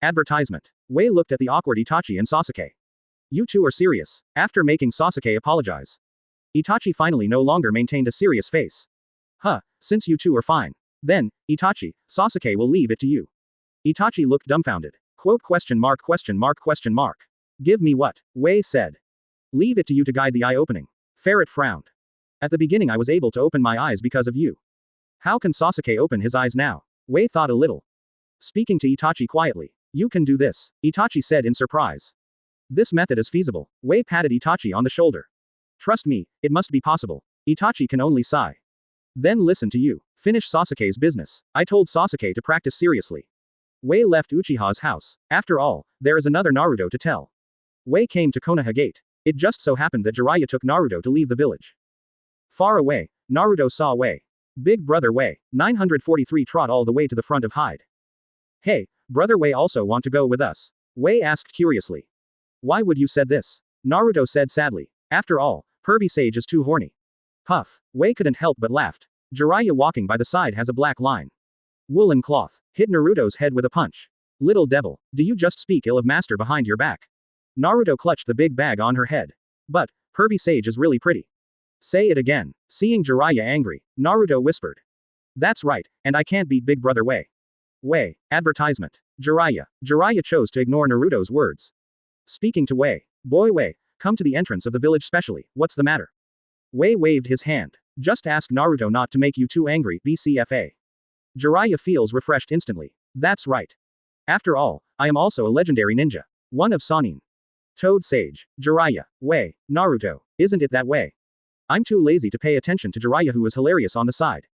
Advertisement. Wei looked at the awkward Itachi and Sasuke. You two are serious. After making Sasuke apologize. Itachi finally no longer maintained a serious face. Huh, since you two are fine. Then, Itachi, Sasuke will leave it to you. Itachi looked dumbfounded. Question mark. Give me what? Wei said. Leave it to you to guide the eye opening. Ferret frowned. At the beginning I was able to open my eyes because of you. How can Sasuke open his eyes now? Wei thought a little. Speaking to Itachi quietly. You can do this, Itachi said in surprise. This method is feasible. Wei patted Itachi on the shoulder. Trust me, it must be possible. Itachi can only sigh. Then listen to you. Finish Sasuke's business. I told Sasuke to practice seriously. Wei left Uchiha's house. After all, there is another Naruto to tell. Wei came to Konoha Gate. It just so happened that Jiraiya took Naruto to leave the village. Far away, Naruto saw Wei. Big brother Wei, 943 trot all the way to the front of hide. Hey, brother Wei also want to go with us? Wei asked curiously. Why would you said this? Naruto said sadly. After all, Pervy Sage is too horny. Puff. Wei couldn't help but laughed. Jiraiya walking by the side has a black line. Woolen cloth. Hit Naruto's head with a punch. Little devil, do you just speak ill of master behind your back? Naruto clutched the big bag on her head. But, Pervy Sage is really pretty. Say it again. Seeing Jiraiya angry, Naruto whispered. That's right, and I can't beat big brother Wei. Wei. Advertisement. Jiraiya. Jiraiya chose to ignore Naruto's words. Speaking to Wei. Boy Wei, come to the entrance of the village specially, what's the matter? Wei waved his hand. Just ask Naruto not to make you too angry, BCFA. Jiraiya feels refreshed instantly. That's right. After all, I am also a legendary ninja. One of Sanin. Toad Sage, Jiraiya, Wei, Naruto, isn't it that way? I'm too lazy to pay attention to Jiraiya, who was hilarious on the side.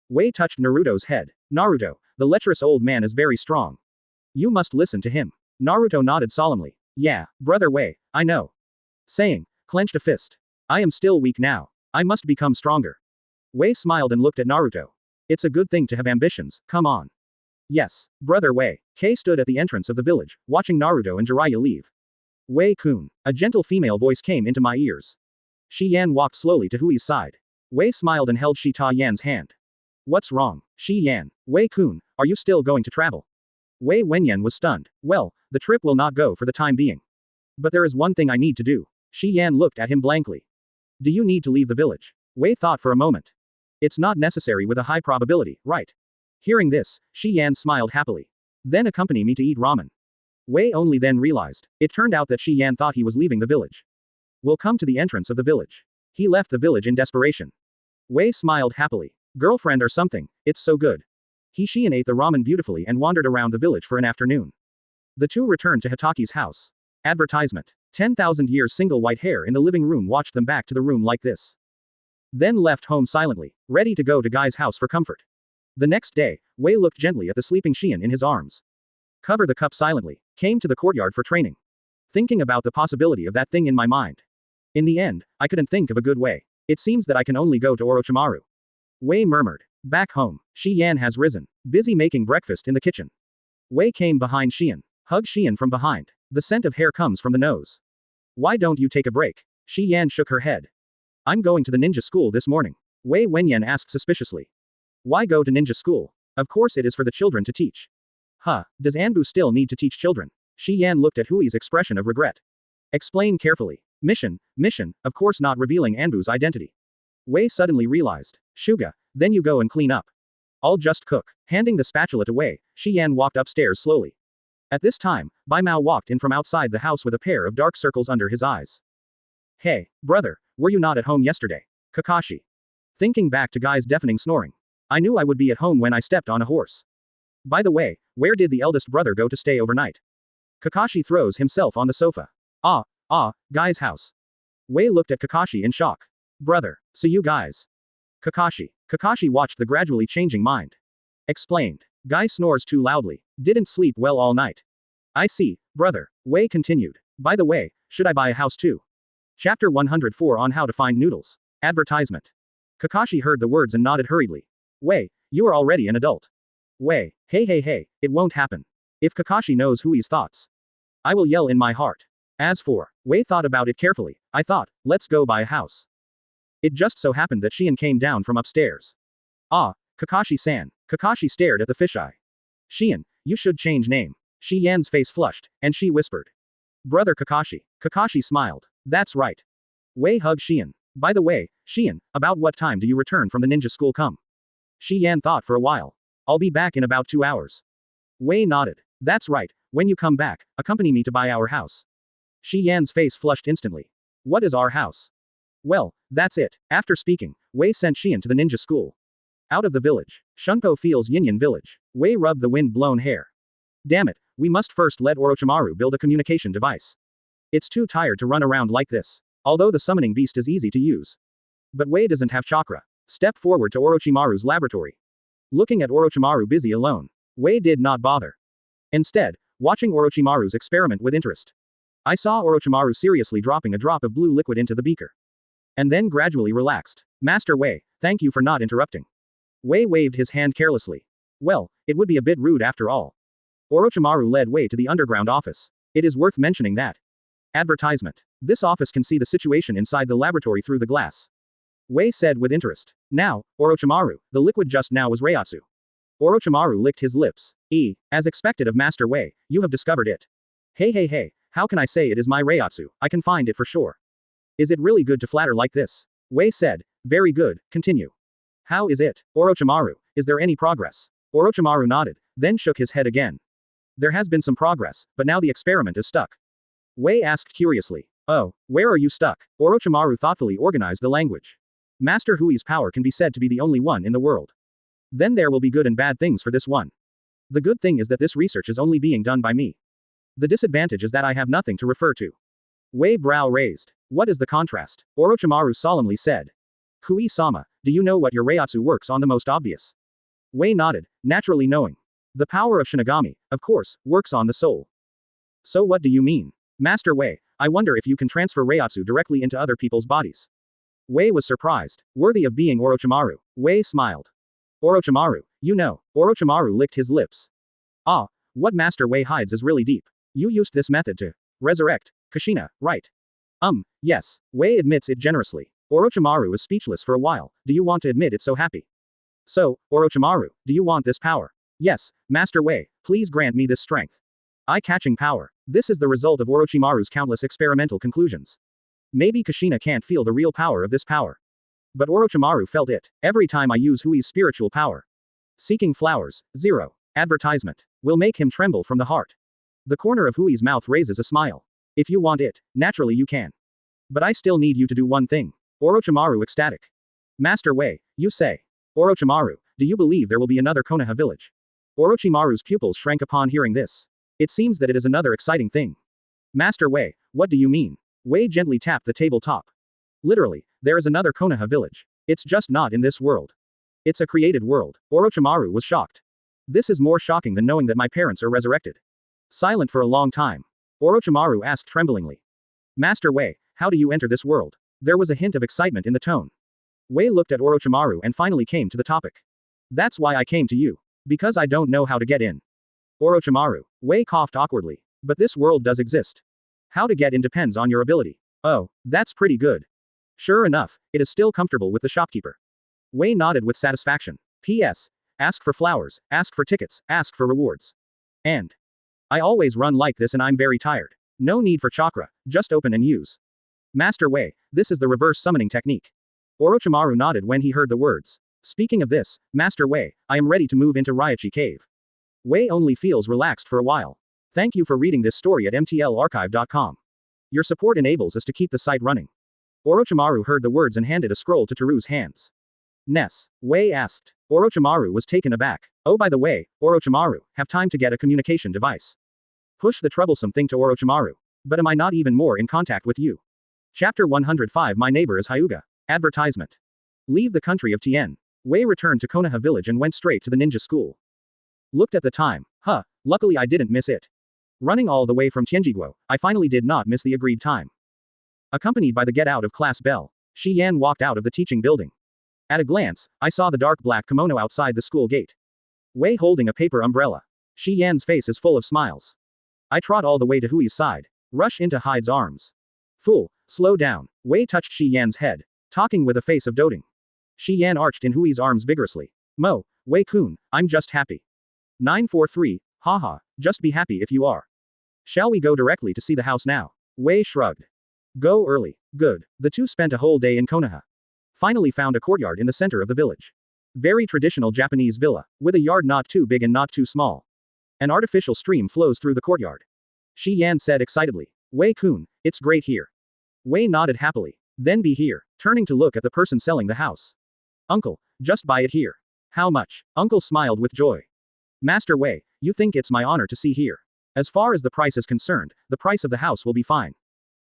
Wei touched Naruto's head. Naruto, the lecherous old man is very strong. You must listen to him. Naruto nodded solemnly. Yeah, brother Wei, I know. Saying, clenched a fist. I am still weak now. I must become stronger. Wei smiled and looked at Naruto. It's a good thing to have ambitions, come on. Yes, brother Wei. Kei stood at the entrance of the village, watching Naruto and Jiraiya leave. Wei-kun, a gentle female voice came into my ears. Shi Yan walked slowly to Hui's side. Wei smiled and held Shi Ta Yan's hand. What's wrong, Shi Yan? Wei-kun, are you still going to travel? Wei Wenyan was stunned. Well, the trip will not go for the time being. But there is one thing I need to do. Shi Yan looked at him blankly. Do you need to leave the village? Wei thought for a moment. It's not necessary with a high probability, right? Hearing this, Shi Yan smiled happily. Then accompany me to eat ramen. Wei only then realized. It turned out that Shi Yan thought he was leaving the village. We'll come to the entrance of the village. He left the village in desperation. Wei smiled happily. Girlfriend or something, it's so good. He Shian ate the ramen beautifully and wandered around the village for an afternoon. The two returned to Hitaki's house. Advertisement. 10,000 years single white hair in the living room watched them back to the room like this. Then left home silently, ready to go to Guy's house for comfort. The next day, Wei looked gently at the sleeping Shian in his arms. Cover the cup silently, came to the courtyard for training. Thinking about the possibility of that thing in my mind. In the end, I couldn't think of a good way. It seems that I can only go to Orochimaru. Wei murmured. Back home, Shi Yan has risen, busy making breakfast in the kitchen. Wei came behind Shian. Hugged Shian from behind. The scent of hair comes from the nose. Why don't you take a break? Shi Yan shook her head. I'm going to the ninja school this morning. Wei Wenyan asked suspiciously. Why go to ninja school? Of course it is for the children to teach. Huh, does Anbu still need to teach children? Shi Yan looked at Hui's expression of regret. Explain carefully. Mission, of course not revealing Anbu's identity. Wei suddenly realized. Shuga, then you go and clean up. I'll just cook. Handing the spatula to Wei, Shi Yan walked upstairs slowly. At this time, Bai Mao walked in from outside the house with a pair of dark circles under his eyes. Hey, brother, were you not at home yesterday? Kakashi. Thinking back to Guy's deafening snoring. I knew I would be at home when I stepped on a horse. By the way, where did the eldest brother go to stay overnight? Kakashi throws himself on the sofa. Guy's house. Wei looked at Kakashi in shock. Brother, so you guys. Kakashi watched the gradually changing mind. Explained. Guy snores too loudly. Didn't sleep well all night. I see, brother. Wei continued. By the way, should I buy a house too? Chapter 104 on how to find noodles. Advertisement. Kakashi heard the words and nodded hurriedly. Wei, you are already an adult. Wei, hey, it won't happen. If Kakashi knows Hui's thoughts, I will yell in my heart. As for, Wei thought about it carefully. I thought, let's go buy a house. It just so happened that Shian came down from upstairs. Kakashi-san. Kakashi stared at the fisheye. Shian, you should change name. Shi Yan's face flushed, and she whispered. Brother Kakashi. Kakashi smiled. That's right. Wei hugged Shian. By the way, Shian, about what time do you return from the ninja school come? Shi Yan thought for a while. I'll be back in about 2 hours. Wei nodded. That's right, when you come back, accompany me to buy our house. Shi Yan's face flushed instantly. What is our house? Well, that's it. After speaking, Wei sent Shian to the ninja school. Out of the village. Shunpo feels Yinyan village. Wei rubbed the wind-blown hair. Damn it, we must first let Orochimaru build a communication device. It's too tired to run around like this. Although the summoning beast is easy to use. But Wei doesn't have chakra. Step forward to Orochimaru's laboratory. Looking at Orochimaru busy alone, Wei did not bother. Instead, watching Orochimaru's experiment with interest. I saw Orochimaru seriously dropping a drop of blue liquid into the beaker. And then gradually relaxed. Master Wei, thank you for not interrupting. Wei waved his hand carelessly. Well, it would be a bit rude after all. Orochimaru led Wei to the underground office. It is worth mentioning that. Advertisement. This office can see the situation inside the laboratory through the glass. Wei said with interest. Now, Orochimaru, the liquid just now was Reiatsu. Orochimaru licked his lips. As expected of Master Wei, you have discovered it. Hey, how can I say it is my Reiatsu? I can find it for sure. Is it really good to flatter like this? Wei said. Very good, continue. How is it, Orochimaru? Is there any progress? Orochimaru nodded, then shook his head again. There has been some progress, but now the experiment is stuck. Wei asked curiously. Oh, where are you stuck? Orochimaru thoughtfully organized the language. Master Hui's power can be said to be the only one in the world. Then there will be good and bad things for this one. The good thing is that this research is only being done by me. The disadvantage is that I have nothing to refer to. Wei brow raised. What is the contrast? Orochimaru solemnly said. Kui-sama, do you know what your Reiatsu works on the most obvious? Wei nodded, naturally knowing. The power of Shinigami, of course, works on the soul. So what do you mean? Master Wei, I wonder if you can transfer Reiatsu directly into other people's bodies. Wei was surprised. Worthy of being Orochimaru. Wei smiled. Orochimaru, you know. Orochimaru licked his lips. Ah, what Master Wei hides is really deep. You used this method to resurrect Kushina, right? Yes. Wei admits it generously. Orochimaru was speechless for a while. Do you want to admit it so happy? So, Orochimaru, do you want this power? Yes, Master Wei, please grant me this strength. Eye-catching power. This is the result of Orochimaru's countless experimental conclusions. Maybe Kushina can't feel the real power of this power. But Orochimaru felt it. Every time I use Hui's spiritual power. Seeking flowers, 0. Advertisement. Will make him tremble from the heart. The corner of Hui's mouth raises a smile. If you want it, naturally you can. But I still need you to do one thing. Orochimaru ecstatic. Master Wei, you say. Orochimaru, do you believe there will be another Konoha village? Orochimaru's pupils shrank upon hearing this. It seems that it is another exciting thing. Master Wei, what do you mean? Wei gently tapped the tabletop. Literally, there is another Konoha village. It's just not in this world. It's a created world. Orochimaru was shocked. This is more shocking than knowing that my parents are resurrected. Silent for a long time. Orochimaru asked tremblingly. Master Wei, how do you enter this world? There was a hint of excitement in the tone. Wei looked at Orochimaru and finally came to the topic. That's why I came to you. Because I don't know how to get in. Orochimaru. Wei coughed awkwardly. But this world does exist. How to get in depends on your ability. Oh, that's pretty good. Sure enough, it is still comfortable with the shopkeeper. Wei nodded with satisfaction. P.S. Ask for flowers, ask for tickets, ask for rewards. And I always run like this and I'm very tired. No need for chakra, just open and use. Master Wei, this is the reverse summoning technique. Orochimaru nodded when he heard the words. Speaking of this, Master Wei, I am ready to move into Reiatsu Cave. Wei only feels relaxed for a while. Thank you for reading this story at mtlarchive.com. Your support enables us to keep the site running. Orochimaru heard the words and handed a scroll to Teru's hands. Ness. Wei asked. Orochimaru was taken aback. Oh, by the way, Orochimaru, have time to get a communication device. Push the troublesome thing to Orochimaru. But am I not even more in contact with you? Chapter 105 My neighbor is Hyuga. Advertisement. Leave the country of Tien. Wei returned to Konoha village and went straight to the ninja school. Looked at the time. Luckily I didn't miss it. Running all the way from Tianjiguo, I finally did not miss the agreed time. Accompanied by the get out of class bell, Shi Yan walked out of the teaching building. At a glance, I saw the dark black kimono outside the school gate. Wei holding a paper umbrella. Shi Yan's face is full of smiles. I trot all the way to Hui's side. Rush into Hyde's arms. Fool, slow down. Wei touched Shi Yan's head. Talking with a face of doting. Shi Yan arched in Hui's arms vigorously. Wei-kun, I'm just happy. 943, haha, just be happy if you are. Shall we go directly to see the house now? Wei shrugged. Go early. Good. The two spent a whole day in Konoha. Finally found a courtyard in the center of the village. Very traditional Japanese villa, with a yard not too big and not too small. An artificial stream flows through the courtyard. Shi Yan said excitedly. Wei-kun, it's great here. Wei nodded happily. Then be here, turning to look at the person selling the house. Uncle, just buy it here. How much? Uncle smiled with joy. Master Wei, you think it's my honor to see here. As far as the price is concerned, the price of the house will be fine.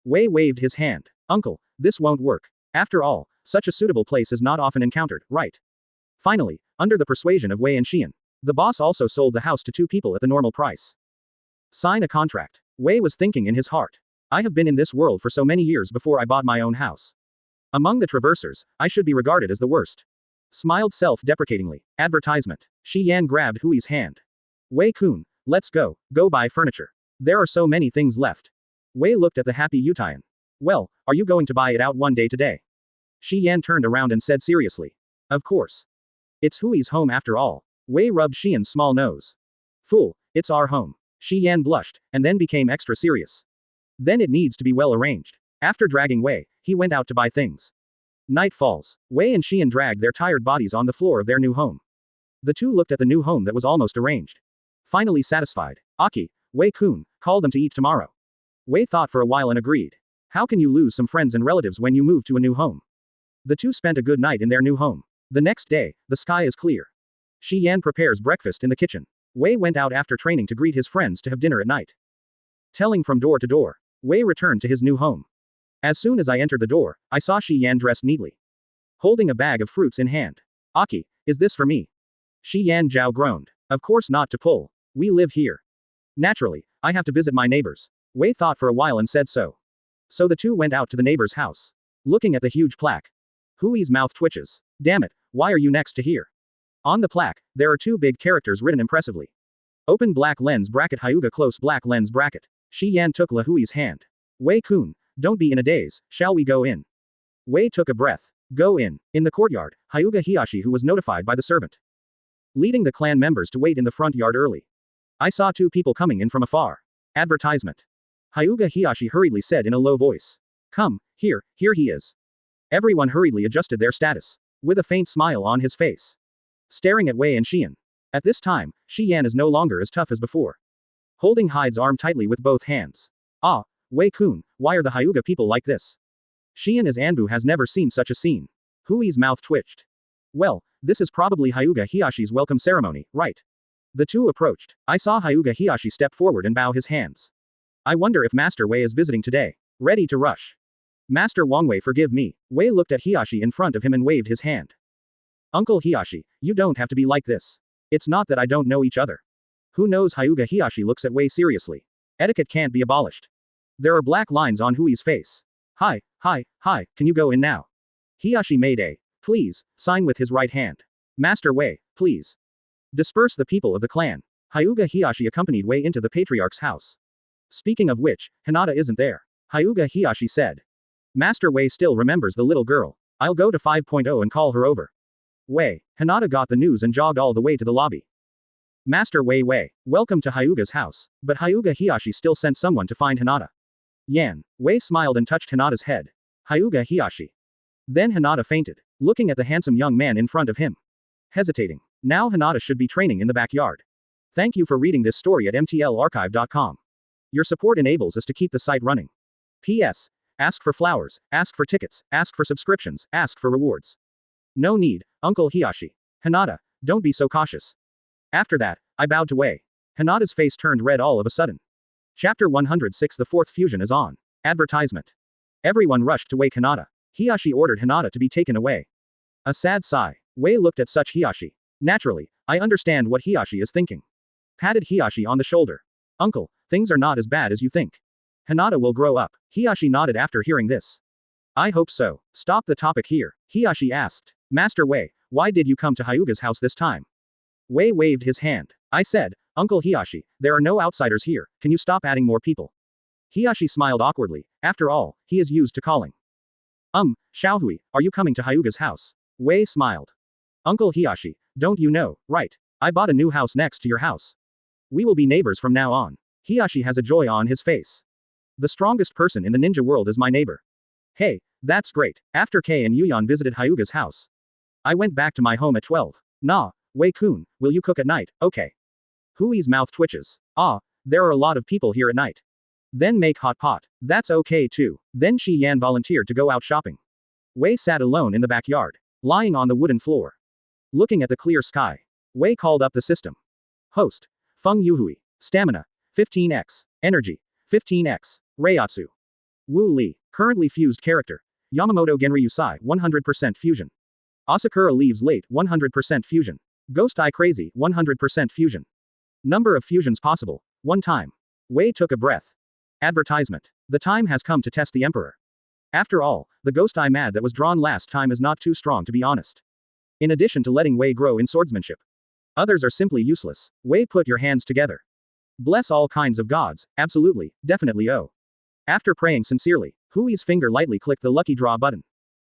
Wei waved his hand. Uncle, this won't work. After all, such a suitable place is not often encountered, right? Finally, under the persuasion of Wei and Xian, the boss also sold the house to two people at the normal price. Sign a contract. Wei was thinking in his heart. I have been in this world for so many years before I bought my own house. Among the traversers, I should be regarded as the worst. Smiled self-deprecatingly. Advertisement. Shi Yan grabbed Hui's hand. Wei-kun, let's go buy furniture. There are so many things left. Wei looked at the happy Yutian. Well, are you going to buy it out one day today? Shi Yan turned around and said seriously. Of course. It's Hui's home after all. Wei rubbed Xian's small nose. Fool, it's our home. Shi Yan blushed, and then became extra serious. Then it needs to be well arranged. After dragging Wei, he went out to buy things. Night falls. Wei and Xian dragged their tired bodies on the floor of their new home. The two looked at the new home that was almost arranged. Finally satisfied. Aki, Wei-kun, call them to eat tomorrow. Wei thought for a while and agreed. How can you lose some friends and relatives when you move to a new home? The two spent a good night in their new home. The next day, the sky is clear. Shi Yan prepares breakfast in the kitchen. Wei went out after training to greet his friends to have dinner at night. Telling from door to door, Wei returned to his new home. As soon as I entered the door, I saw Shi Yan dressed neatly, holding a bag of fruits in hand. Aki, is this for me? Shi Yan Zhao groaned. Of course not to pull. We live here. Naturally, I have to visit my neighbors. Wei thought for a while and said so. So the two went out to the neighbor's house. Looking at the huge plaque. Hui's mouth twitches. Damn it, why are you next to here? On the plaque, there are two big characters written impressively. Open black lens bracket Hyuga close black lens bracket. Shi Yan took La Hui's hand. Wei-kun, don't be in a daze, shall we go in? Wei took a breath. Go in. In the courtyard, Hyuga Hiyashi who was notified by the servant, leading the clan members to wait in the front yard early. I saw two people coming in from afar. Advertisement. Hyuga Hiyashi hurriedly said in a low voice. Come, here he is. Everyone hurriedly adjusted their status, with a faint smile on his face, staring at Wei and Xian. At this time, Shi Yan is no longer as tough as before, holding Hyde's arm tightly with both hands. Ah, Wei-kun, why are the Hyuga people like this? Xian as Anbu has never seen such a scene. Hui's mouth twitched. Well, this is probably Hyuga Hiyashi's welcome ceremony, right? The two approached. I saw Hyuga Hiyashi step forward and bow his hands. I wonder if Master Wei is visiting today. Ready to rush. Master Wangwei, forgive me. Wei looked at Hiyashi in front of him and waved his hand. Uncle Hiyashi, you don't have to be like this. It's not that I don't know each other. Who knows? Hyuga Hiyashi looks at Wei seriously. Etiquette can't be abolished. There are black lines on Hui's face. Hi, can you go in now? Hiyashi made a, please, sign with his right hand. Master Wei, please. Disperse the people of the clan. Hyuga Hiyashi accompanied Wei into the patriarch's house. Speaking of which, Hinata isn't there. Hyuga Hiyashi said. Master Wei still remembers the little girl. I'll go to 5.0 and call her over. Wei. Hinata got the news and jogged all the way to the lobby. Master Wei, welcome to Hyuga's house. But Hyuga Hiyashi still sent someone to find Hinata. Yan. Wei smiled and touched Hinata's head. Hyuga Hiyashi. Then Hinata fainted, looking at the handsome young man in front of him. Hesitating. Now Hinata should be training in the backyard. Thank you for reading this story at mtlarchive.com. Your support enables us to keep the site running. P.S. Ask for flowers, ask for tickets, ask for subscriptions, ask for rewards. No need, Uncle Hiyashi. Hinata, don't be so cautious. After that, I bowed to Wei. Hinata's face turned red all of a sudden. Chapter 106. The fourth fusion is on. Advertisement. Everyone rushed to wake Hinata. Hiyashi ordered Hinata to be taken away. A sad sigh. Wei looked at such Hiyashi. Naturally, I understand what Hiyashi is thinking. Patted Hiyashi on the shoulder. Uncle, things are not as bad as you think. Hinata will grow up. Hiyashi nodded after hearing this. I hope so. Stop the topic here. Hiyashi asked. Master Wei, why did you come to Hyuga's house this time? Wei waved his hand. I said, Uncle Hiyashi, there are no outsiders here, can you stop adding more people? Hiyashi smiled awkwardly. After all, he is used to calling. Xiaohui, are you coming to Hyuga's house? Wei smiled. Uncle Hiyashi, don't you know, right? I bought a new house next to your house. We will be neighbors from now on. Hiyashi has a joy on his face. The strongest person in the ninja world is my neighbor. Hey, that's great. After Kei and Yuyan visited Hyuga's house, I went back to my home at 12. Nah, Wei-kun, will you cook at night? Okay. Hui's mouth twitches. Ah, there are a lot of people here at night. Then make hot pot. That's okay too. Then Shi Yan volunteered to go out shopping. Wei sat alone in the backyard, lying on the wooden floor, looking at the clear sky. Wei called up the system. Host. Feng Youhui. Stamina. 15x. Energy. 15x. Reiatsu. Wu Li. Currently fused character. Yamamoto Genryūsai 100% fusion. Asakura leaves late 100% fusion. Ghost Eye Crazy 100% fusion. Number of fusions possible. 1 time. Wei took a breath. Advertisement. The time has come to test the Emperor. After all, the Ghost Eye Mad that was drawn last time is not too strong to be honest. In addition to letting Wei grow in swordsmanship, others are simply useless. Wei, put your hands together. Bless all kinds of gods, absolutely, definitely oh. After praying sincerely, Hui's finger lightly clicked the lucky draw button.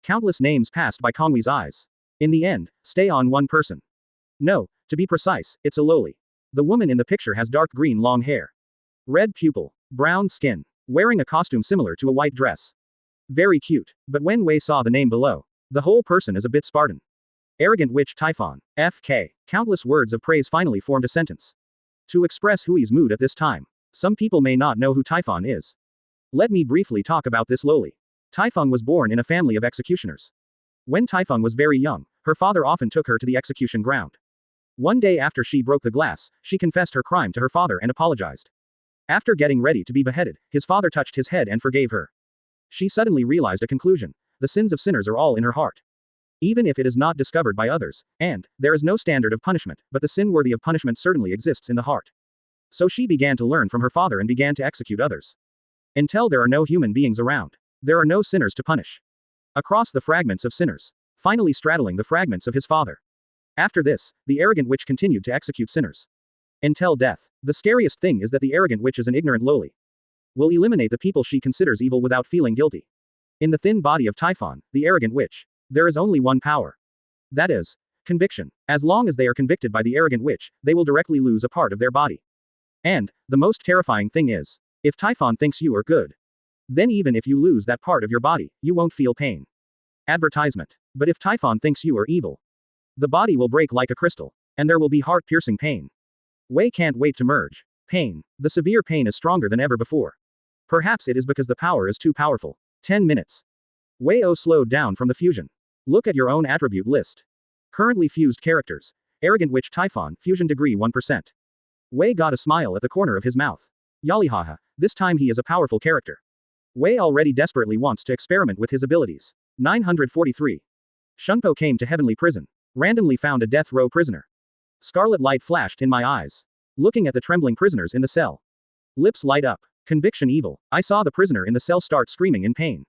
Countless names passed by Kongwi's eyes. In the end, stay on one person. No, to be precise, it's a lowly. The woman in the picture has dark green long hair, red pupil, brown skin, wearing a costume similar to a white dress. Very cute, but when Wei saw the name below, the whole person is a bit Spartan. Arrogant witch Typhon. FK. Countless words of praise finally formed a sentence to express Hui's mood at this time. Some people may not know who Typhon is. Let me briefly talk about this lowly. Typhon was born in a family of executioners. When Typhon was very young, her father often took her to the execution ground. One day after she broke the glass, she confessed her crime to her father and apologized. After getting ready to be beheaded, his father touched his head and forgave her. She suddenly realized a conclusion. The sins of sinners are all in her heart. Even if it is not discovered by others, and there is no standard of punishment, but the sin worthy of punishment certainly exists in the heart. So she began to learn from her father and began to execute others. Until there are no human beings around, there are no sinners to punish. Across the fragments of sinners, finally straddling the fragments of his father. After this, the arrogant witch continued to execute sinners. Until death. The scariest thing is that the arrogant witch is an ignorant lowly. Will eliminate the people she considers evil without feeling guilty. In the thin body of Typhon, the arrogant witch, there is only one power. That is, conviction. As long as they are convicted by the arrogant witch, they will directly lose a part of their body. And, the most terrifying thing is, if Typhon thinks you are good, then even if you lose that part of your body, you won't feel pain. Advertisement. But if Typhon thinks you are evil, the body will break like a crystal, and there will be heart-piercing pain. Wei can't wait to merge. Pain. The severe pain is stronger than ever before. Perhaps it is because the power is too powerful. 10 minutes. Wei O slowed down from the fusion. Look at your own attribute list. Currently fused characters. Arrogant Witch Typhon, fusion degree 1%. Wei got a smile at the corner of his mouth. Yalihaha, this time he is a powerful character. Wei already desperately wants to experiment with his abilities. 943. Shunpo came to Heavenly Prison. Randomly found a death row prisoner. Scarlet light flashed in my eyes. Looking at the trembling prisoners in the cell. Lips light up. Conviction evil. I saw the prisoner in the cell start screaming in pain.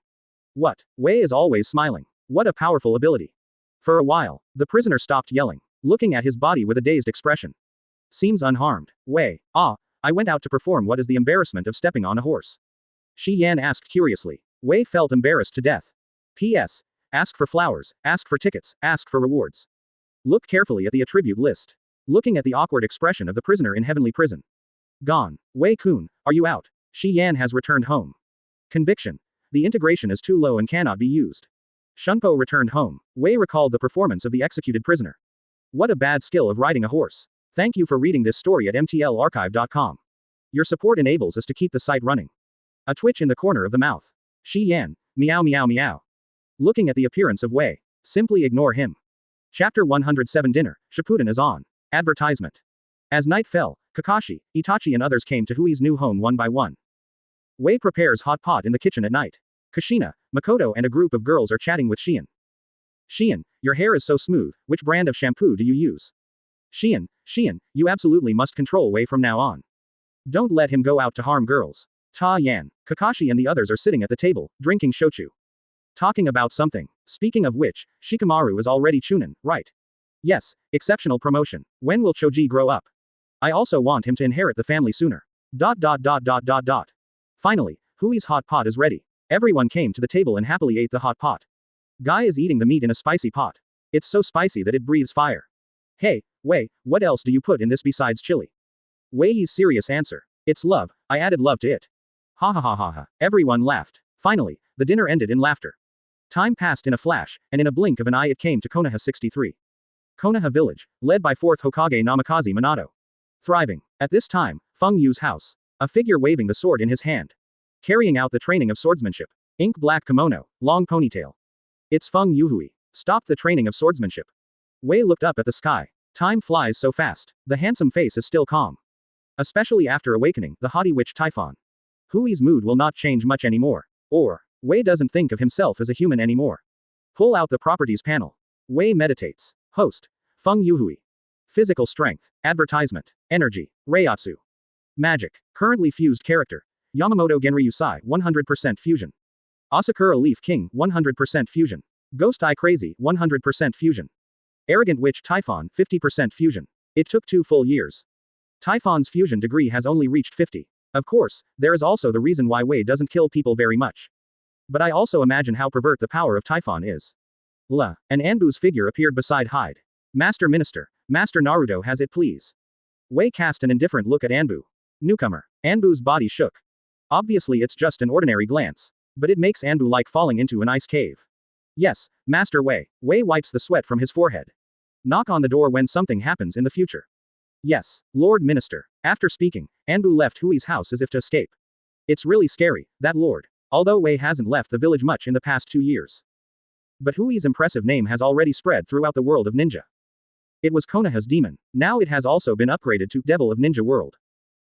What? Wei is always smiling. What a powerful ability. For a while, the prisoner stopped yelling, looking at his body with a dazed expression. Seems unharmed. Wei, I went out to perform what is the embarrassment of stepping on a horse. Shi Yan asked curiously. Wei felt embarrassed to death. P.S. Ask for flowers, ask for tickets, ask for rewards. Look carefully at the attribute list. Looking at the awkward expression of the prisoner in heavenly prison. Gone. Wei-kun, are you out? Shi Yan has returned home. Conviction. The integration is too low and cannot be used. Shunpo returned home. Wei recalled the performance of the executed prisoner. What a bad skill of riding a horse. Thank you for reading this story at mtlarchive.com. Your support enables us to keep the site running. A twitch in the corner of the mouth. Shi Yan, meow meow meow. Looking at the appearance of Wei. Simply ignore him. Chapter 107 Dinner, Shippuden is on. Advertisement. As night fell, Kakashi, Itachi and others came to Hui's new home one by one. Wei prepares hot pot in the kitchen at night. Kushina, Makoto and a group of girls are chatting with Shion. Shion, your hair is so smooth, which brand of shampoo do you use? Shion, you absolutely must control Wei from now on. Don't let him go out to harm girls. Ta Yan, Kakashi and the others are sitting at the table, drinking shochu. Talking about something. Speaking of which, Shikamaru is already Chunin, right? Yes, exceptional promotion. When will Choji grow up? I also want him to inherit the family sooner. ... Finally, Hui's hot pot is ready. Everyone came to the table and happily ate the hot pot. Guy is eating the meat in a spicy pot. It's so spicy that it breathes fire. Hey, Wei, what else do you put in this besides chili? Wei's serious answer. It's love, I added love to it. Ha ha ha ha ha. Everyone laughed. Finally, the dinner ended in laughter. Time passed in a flash, and in a blink of an eye it came to Konoha 63. Konoha village, led by 4th Hokage Namikaze Minato. Thriving. At this time, Feng You's house. A figure waving the sword in his hand. Carrying out the training of swordsmanship. Ink black kimono, long ponytail. It's Feng Youhui. Stopped the training of swordsmanship. Wei looked up at the sky. Time flies so fast. The handsome face is still calm. Especially after awakening the haughty witch Typhon. Hui's mood will not change much anymore. Or, Wei doesn't think of himself as a human anymore. Pull out the properties panel. Wei meditates. Host. Feng Youhui. Physical strength. Advertisement. Energy. Reiatsu. Magic. Currently fused character. Yamamoto Genryūsai 100% fusion. Asakura Leaf King 100% fusion. Ghost Eye Crazy 100% fusion. Arrogant Witch Typhon 50% fusion. It took 2 full years. Typhon's fusion degree has only reached 50. Of course, there is also the reason why Wei doesn't kill people very much. But I also imagine how pervert the power of Typhon is. An Anbu's figure appeared beside Hyde. Master Minister, Master Naruto has it please. Wei cast an indifferent look at Anbu. Newcomer. Anbu's body shook. Obviously it's just an ordinary glance. But it makes Anbu like falling into an ice cave. Yes, Master Wei. Wei wipes the sweat from his forehead. Knock on the door when something happens in the future. Yes, Lord Minister. After speaking, Anbu left Hui's house as if to escape. It's really scary, that lord. Although Wei hasn't left the village much in the past 2 years. But Hui's impressive name has already spread throughout the world of ninja. It was Konoha's demon. Now it has also been upgraded to Devil of Ninja World.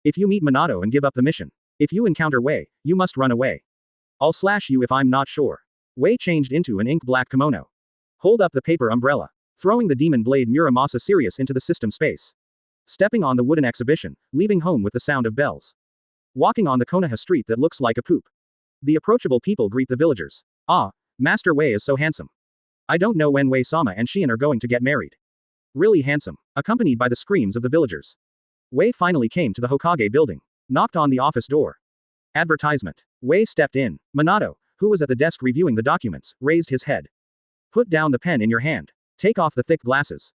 If you meet Minato and give up the mission. If you encounter Wei, you must run away. I'll slash you if I'm not sure. Wei changed into an ink-black kimono. Hold up the paper umbrella. Throwing the demon blade Muramasa Sirius into the system space. Stepping on the wooden exhibition, leaving home with the sound of bells. Walking on the Konoha street that looks like a poop. The approachable people greet the villagers. Ah, Master Wei is so handsome. I don't know when Wei-sama and Shion are going to get married. Really handsome. Accompanied by the screams of the villagers. Wei finally came to the Hokage building. Knocked on the office door. Advertisement. Wei stepped in. Minato, who was at the desk reviewing the documents, raised his head. Put down the pen in your hand. Take off the thick glasses.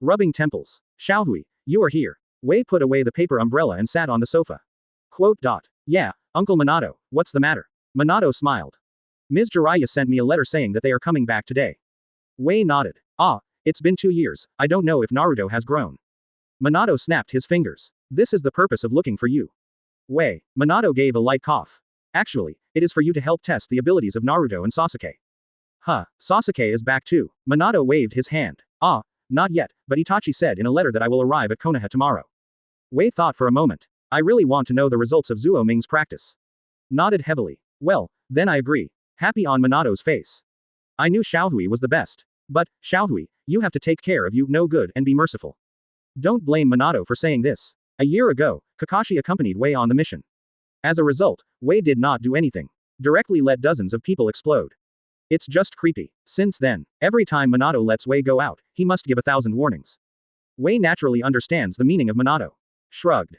Rubbing temples. Xiaohui, you are here. Wei put away the paper umbrella and sat on the sofa. Quote. Yeah, Uncle Minato, what's the matter? Minato smiled. Ms. Jiraiya sent me a letter saying that they are coming back today. Wei nodded. Ah, it's been 2 years, I don't know if Naruto has grown. Minato snapped his fingers. This is the purpose of looking for you. Wei, Minato gave a light cough. Actually, it is for you to help test the abilities of Naruto and Sasuke. Huh, Sasuke is back too. Minato waved his hand. Ah, not yet, but Itachi said in a letter that I will arrive at Konoha tomorrow. Wei thought for a moment. I really want to know the results of Zuo Ming's practice. Nodded heavily. Well, then I agree. Happy on Minato's face. I knew Xiaohui was the best. But, Xiaohui, you have to take care of you no good and be merciful. Don't blame Minato for saying this. A year ago, Kakashi accompanied Wei on the mission. As a result, Wei did not do anything. Directly let dozens of people explode. It's just creepy. Since then, every time Minato lets Wei go out, he must give 1,000 warnings. Wei naturally understands the meaning of Minato. Shrugged.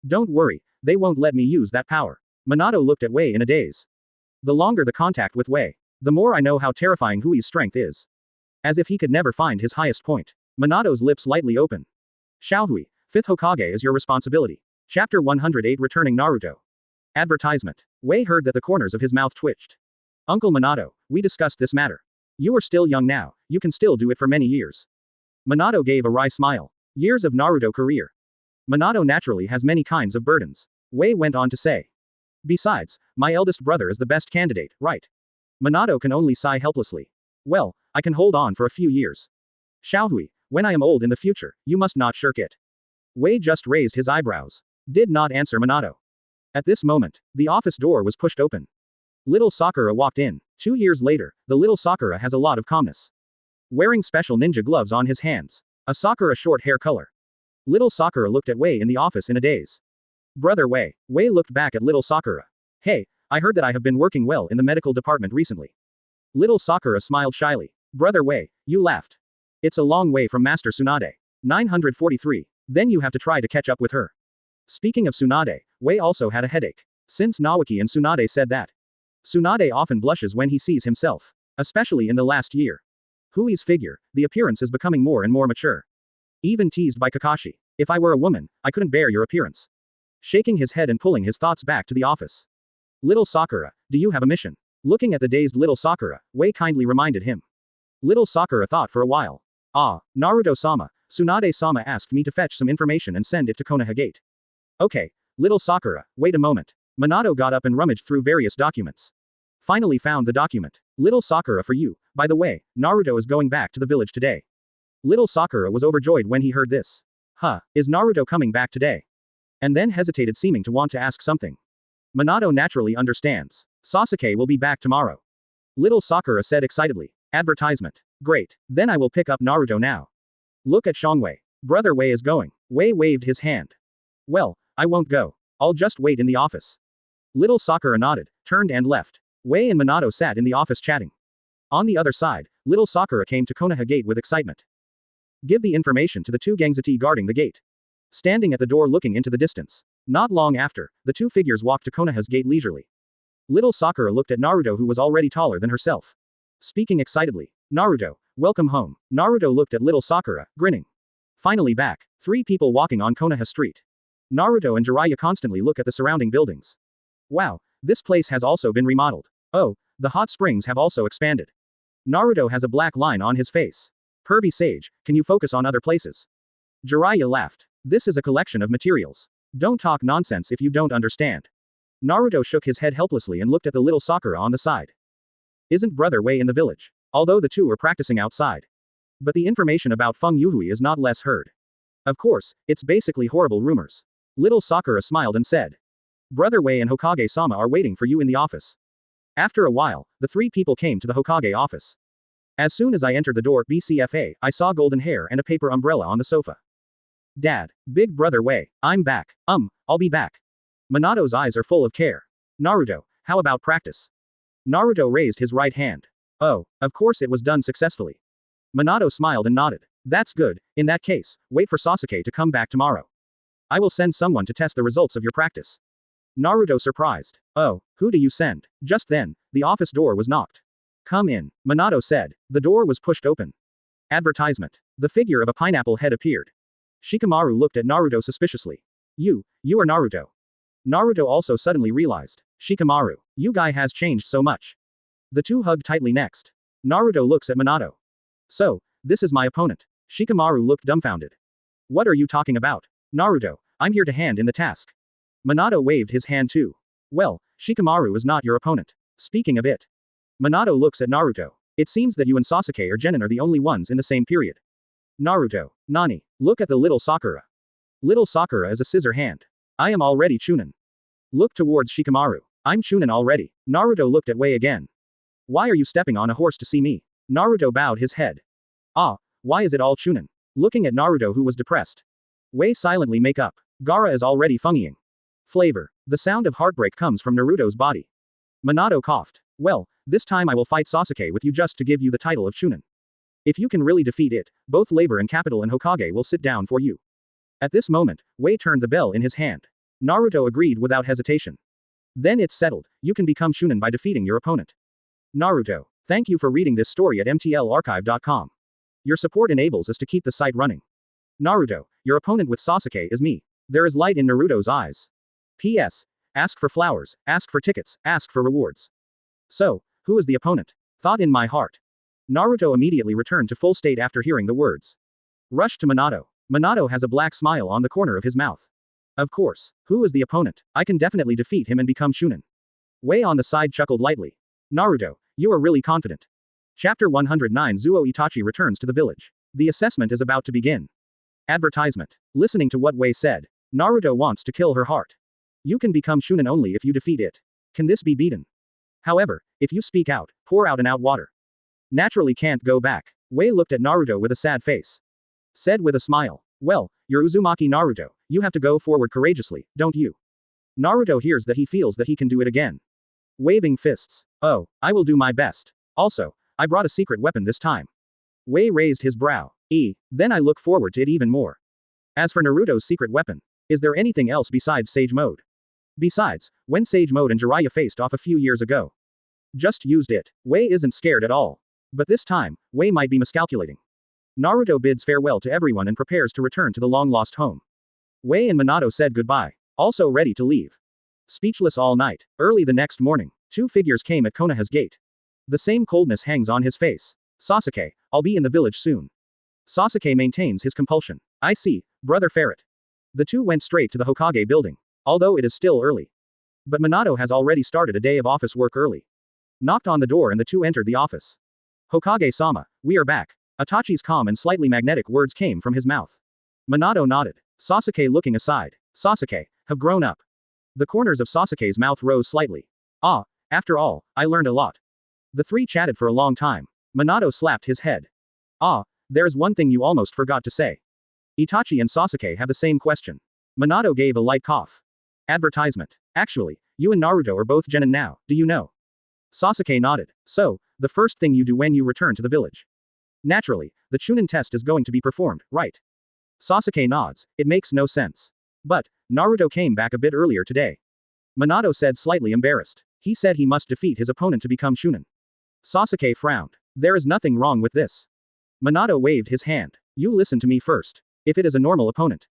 Don't worry, they won't let me use that power. Minato looked at Wei in a daze. The longer the contact with Wei, the more I know how terrifying Hui's strength is. As if he could never find his highest point. Minato's lips lightly open. Xiaohui, 5th Hokage is your responsibility. Chapter 108 Returning Naruto. Advertisement. Wei heard that the corners of his mouth twitched. Uncle Minato, we discussed this matter. You are still young now, you can still do it for many years. Minato gave a wry smile. Years of Naruto career. Minato naturally has many kinds of burdens. Wei went on to say. Besides, my eldest brother is the best candidate, right? Minato can only sigh helplessly. Well, I can hold on for a few years. Xiaohui, when I am old in the future, you must not shirk it. Wei just raised his eyebrows. Did not answer Minato. At this moment, the office door was pushed open. Little Sakura walked in. 2 years later, the little Sakura has a lot of calmness. Wearing special ninja gloves on his hands. A Sakura short hair color. Little Sakura looked at Wei in the office in a daze. Brother Wei. Wei looked back at little Sakura. Hey, I heard that I have been working well in the medical department recently. Little Sakura smiled shyly. Brother Wei, you laughed. It's a long way from Master Tsunade. 943. Then you have to try to catch up with her. Speaking of Tsunade, Wei also had a headache. Since Naoki and Tsunade said that. Tsunade often blushes when he sees himself. Especially in the last year. Hui's figure, the appearance is becoming more and more mature. Even teased by Kakashi. If I were a woman, I couldn't bear your appearance. Shaking his head and pulling his thoughts back to the office. Little Sakura, do you have a mission? Looking at the dazed little Sakura, Wei kindly reminded him. Little Sakura thought for a while. Ah, Naruto-sama, Tsunade-sama asked me to fetch some information and send it to Konoha Gate. Okay, little Sakura, wait a moment. Minato got up and rummaged through various documents. Finally found the document. Little Sakura for you. By the way, Naruto is going back to the village today. Little Sakura was overjoyed when he heard this. Huh, is Naruto coming back today? And then hesitated, seeming to want to ask something. Minato naturally understands. Sasuke will be back tomorrow. Little Sakura said excitedly. Advertisement. Great, then I will pick up Naruto now. Look at Xiongwei. Brother Wei is going. Wei waved his hand. Well, I won't go. I'll just wait in the office. Little Sakura nodded, turned and left. Wei and Minato sat in the office chatting. On the other side, little Sakura came to Konoha Gate with excitement. Give the information to the 2 Gangzati guarding the gate. Standing at the door looking into the distance. Not long after, the 2 figures walked to Konoha's gate leisurely. Little Sakura looked at Naruto, who was already taller than herself. Speaking excitedly. Naruto, welcome home. Naruto looked at little Sakura, grinning. Finally back. 3 people walking on Konoha Street. Naruto and Jiraiya constantly look at the surrounding buildings. Wow, this place has also been remodeled. Oh, the hot springs have also expanded. Naruto has a black line on his face. Pervy Sage, can you focus on other places? Jiraiya laughed. This is a collection of materials. Don't talk nonsense if you don't understand. Naruto shook his head helplessly and looked at the little Sakura on the side. Isn't Brother Wei in the village? Although the 2 are practicing outside. But the information about Feng Youhui is not less heard. Of course, it's basically horrible rumors. Little Sakura smiled and said. Brother Wei and Hokage-sama are waiting for you in the office. After a while, the three people came to the Hokage office. As soon as I entered the door, BCFA, I saw golden hair and a paper umbrella on the sofa. Dad, Big Brother Wei, I'm back. I'll be back. Minato's eyes are full of care. Naruto, how about practice? Naruto raised his right hand. Oh, of course it was done successfully. Minato smiled and nodded. That's good. In that case, wait for Sasuke to come back tomorrow. I will send someone to test the results of your practice. Naruto surprised. Oh, who do you send? Just then, the office door was knocked. Come in, Minato said. The door was pushed open. Advertisement. The figure of a pineapple head appeared. Shikamaru looked at Naruto suspiciously. You are Naruto. Naruto also suddenly realized. Shikamaru, you guy has changed so much. The two hugged tightly next. Naruto looks at Minato. So, this is my opponent. Shikamaru looked dumbfounded. What are you talking about? Naruto, I'm here to hand in the task. Minato waved his hand too. Well, Shikamaru is not your opponent. Speaking of it. Minato looks at Naruto. It seems that you and Sasuke or Genin are the only ones in the same period. Naruto, Nani, look at the little Sakura. Little Sakura is a scissor hand. I am already Chunin. Look towards Shikamaru. I'm Chunin already. Naruto looked at Wei again. Why are you stepping on a horse to see me? Naruto bowed his head. Ah, why is it all Chunin? Looking at Naruto who was depressed. Wei silently make up. Gaara is already funging. Flavor. The sound of heartbreak comes from Naruto's body. Minato coughed. Well, this time I will fight Sasuke with you just to give you the title of Chunin. If you can really defeat it, both Labor and Capital and Hokage will sit down for you. At this moment, Wei turned the bell in his hand. Naruto agreed without hesitation. Then it's settled, you can become Chunin by defeating your opponent. Naruto, thank you for reading this story at mtlarchive.com. Your support enables us to keep the site running. Naruto, your opponent with Sasuke is me. There is light in Naruto's eyes. P.S. Ask for flowers, ask for tickets, ask for rewards. So, who is the opponent? Thought in my heart. Naruto immediately returned to full state after hearing the words. Rushed to Minato. Minato has a black smile on the corner of his mouth. Of course, who is the opponent? I can definitely defeat him and become Chunin. Wei on the side chuckled lightly. Naruto, you are really confident. Chapter 109 Zuo Itachi returns to the village. The assessment is about to begin. Advertisement. Listening to what Wei said, Naruto wants to kill her heart. You can become Chunin only if you defeat it. Can this be beaten? However, if you speak out, pour out and out water. Naturally can't go back. Wei looked at Naruto with a sad face. Said with a smile. Well, you're Uzumaki Naruto, you have to go forward courageously, don't you? Naruto hears that he feels that he can do it again. Waving fists. Oh, I will do my best. Also, I brought a secret weapon this time. Wei raised his brow. Then I look forward to it even more. As for Naruto's secret weapon, is there anything else besides Sage Mode? Besides, when Sage Mode and Jiraiya faced off a few years ago. Just used it. Wei isn't scared at all. But this time, Wei might be miscalculating. Naruto bids farewell to everyone and prepares to return to the long-lost home. Wei and Minato said goodbye. Also ready to leave. Speechless all night. Early the next morning, two figures came at Konoha's gate. The same coldness hangs on his face. Sasuke, I'll be in the village soon. Sasuke maintains his compulsion. I see, brother Ferret. The two went straight to the Hokage building. Although it is still early. But Minato has already started a day of office work early. Knocked on the door and the two entered the office. Hokage-sama, we are back. Itachi's calm and slightly magnetic words came from his mouth. Minato nodded. Sasuke looking aside. Sasuke, have grown up. The corners of Sasuke's mouth rose slightly. Ah, after all, I learned a lot. The three chatted for a long time. Minato slapped his head. Ah, there's one thing you almost forgot to say. Itachi and Sasuke have the same question. Minato gave a light cough. Advertisement. Actually, you and Naruto are both Genin now, do you know? Sasuke nodded. So, the first thing you do when you return to the village. Naturally, the Chunin test is going to be performed, right? Sasuke nods, it makes no sense. But, Naruto came back a bit earlier today. Minato said slightly embarrassed. He said he must defeat his opponent to become Chunin. Sasuke frowned. There is nothing wrong with this. Minato waved his hand. You listen to me first. If it is a normal opponent,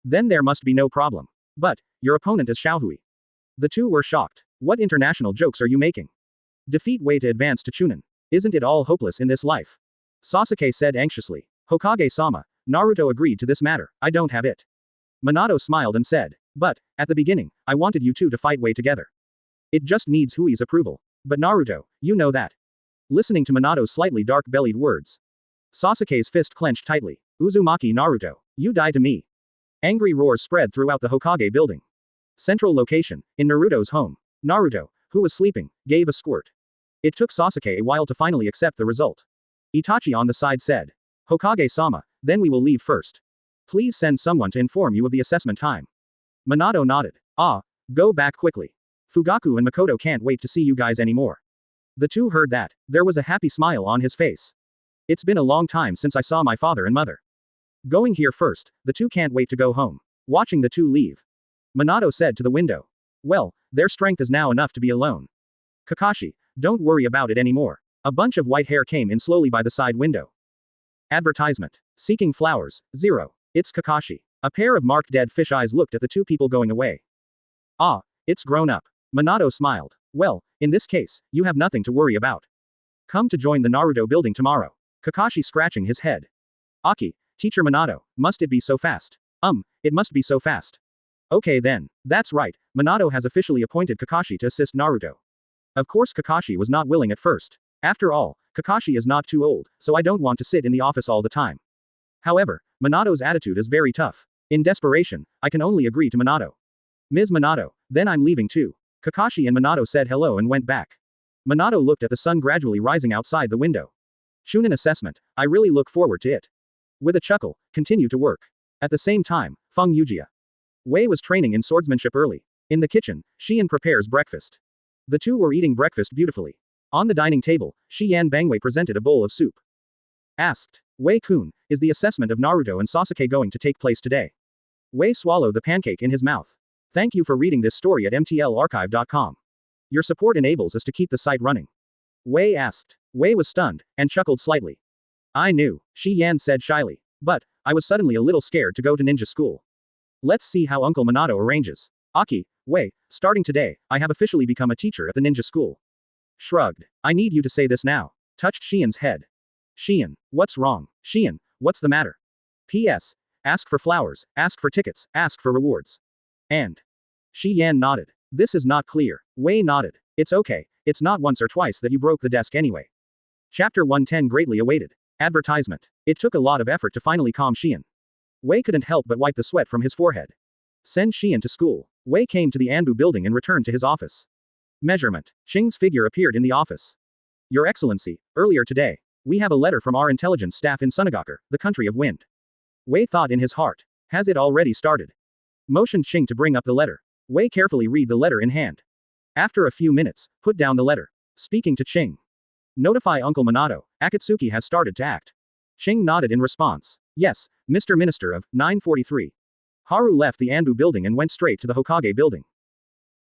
then there must be no problem. But, your opponent is Xiaohui. The two were shocked. What international jokes are you making? Defeat Wei to advance to Chunin. Isn't it all hopeless in this life? Sasuke said anxiously. Hokage-sama, Naruto agreed to this matter, I don't have it. Minato smiled and said. But, at the beginning, I wanted you two to fight Wei together. It just needs Hui's approval. But Naruto, you know that. Listening to Minato's slightly dark-bellied words. Sasuke's fist clenched tightly. Uzumaki Naruto, you die to me. Angry roars spread throughout the Hokage building. Central location, in Naruto's home. Naruto, who was sleeping, gave a squirt. It took Sasuke a while to finally accept the result. Itachi on the side said. Hokage-sama, then we will leave first. Please send someone to inform you of the assessment time. Minato nodded. Ah, go back quickly. Fugaku and Makoto can't wait to see you guys anymore. The two heard that. There was a happy smile on his face. It's been a long time since I saw my father and mother. Going here first, the two can't wait to go home. Watching the two leave. Minato said to the window. Well, their strength is now enough to be alone. Kakashi, don't worry about it anymore. A bunch of white hair came in slowly by the side window. Advertisement. Seeking flowers, 0. It's Kakashi. A pair of marked dead fish eyes looked at the two people going away. Ah, it's grown up. Minato smiled. Well, in this case, you have nothing to worry about. Come to join the Naruto building tomorrow. Kakashi scratching his head. Aki, Teacher Minato, must it be so fast? It must be so fast. Okay then, that's right, Minato has officially appointed Kakashi to assist Naruto. Of course Kakashi was not willing at first. After all, Kakashi is not too old, so I don't want to sit in the office all the time. However, Minato's attitude is very tough. In desperation, I can only agree to Minato. Ms. Minato, then I'm leaving too. Kakashi and Minato said hello and went back. Minato looked at the sun gradually rising outside the window. Chunin assessment, I really look forward to it. With a chuckle, continue to work. At the same time, Feng Youhui. Wei was training in swordsmanship early. In the kitchen, Xian prepares breakfast. The two were eating breakfast beautifully. On the dining table, Xian Bangwei presented a bowl of soup. Asked, Wei-kun, is the assessment of Naruto and Sasuke going to take place today? Wei swallowed the pancake in his mouth. Thank you for reading this story at mtlarchive.com. Your support enables us to keep the site running. Wei asked. Wei was stunned, and chuckled slightly. I knew, Xian said shyly. But, I was suddenly a little scared to go to ninja school. Let's see how Uncle Minato arranges. Aki, Wei, starting today, I have officially become a teacher at the ninja school. Shrugged. I need you to say this now. Touched Xian's head. Xian, what's wrong? Xian, what's the matter? P.S. Ask for flowers, ask for tickets, ask for rewards. And. Xian nodded. This is not clear. Wei nodded. It's okay, it's not once or twice that you broke the desk anyway. Chapter 110 greatly awaited. Advertisement. It took a lot of effort to finally calm Xian. Wei couldn't help but wipe the sweat from his forehead. Send Xian to school. Wei came to the Anbu building and returned to his office. Measurement. Qing's figure appeared in the office. Your Excellency, earlier today, we have a letter from our intelligence staff in Sunagaku, the country of wind. Wei thought in his heart. Has it already started? Motioned Qing to bring up the letter. Wei carefully read the letter in hand. After a few minutes, put down the letter. Speaking to Qing. Notify Uncle Minato, Akatsuki has started to act. Qing nodded in response. Yes, Mr. Minister of 943. Haru left the Anbu building and went straight to the Hokage building.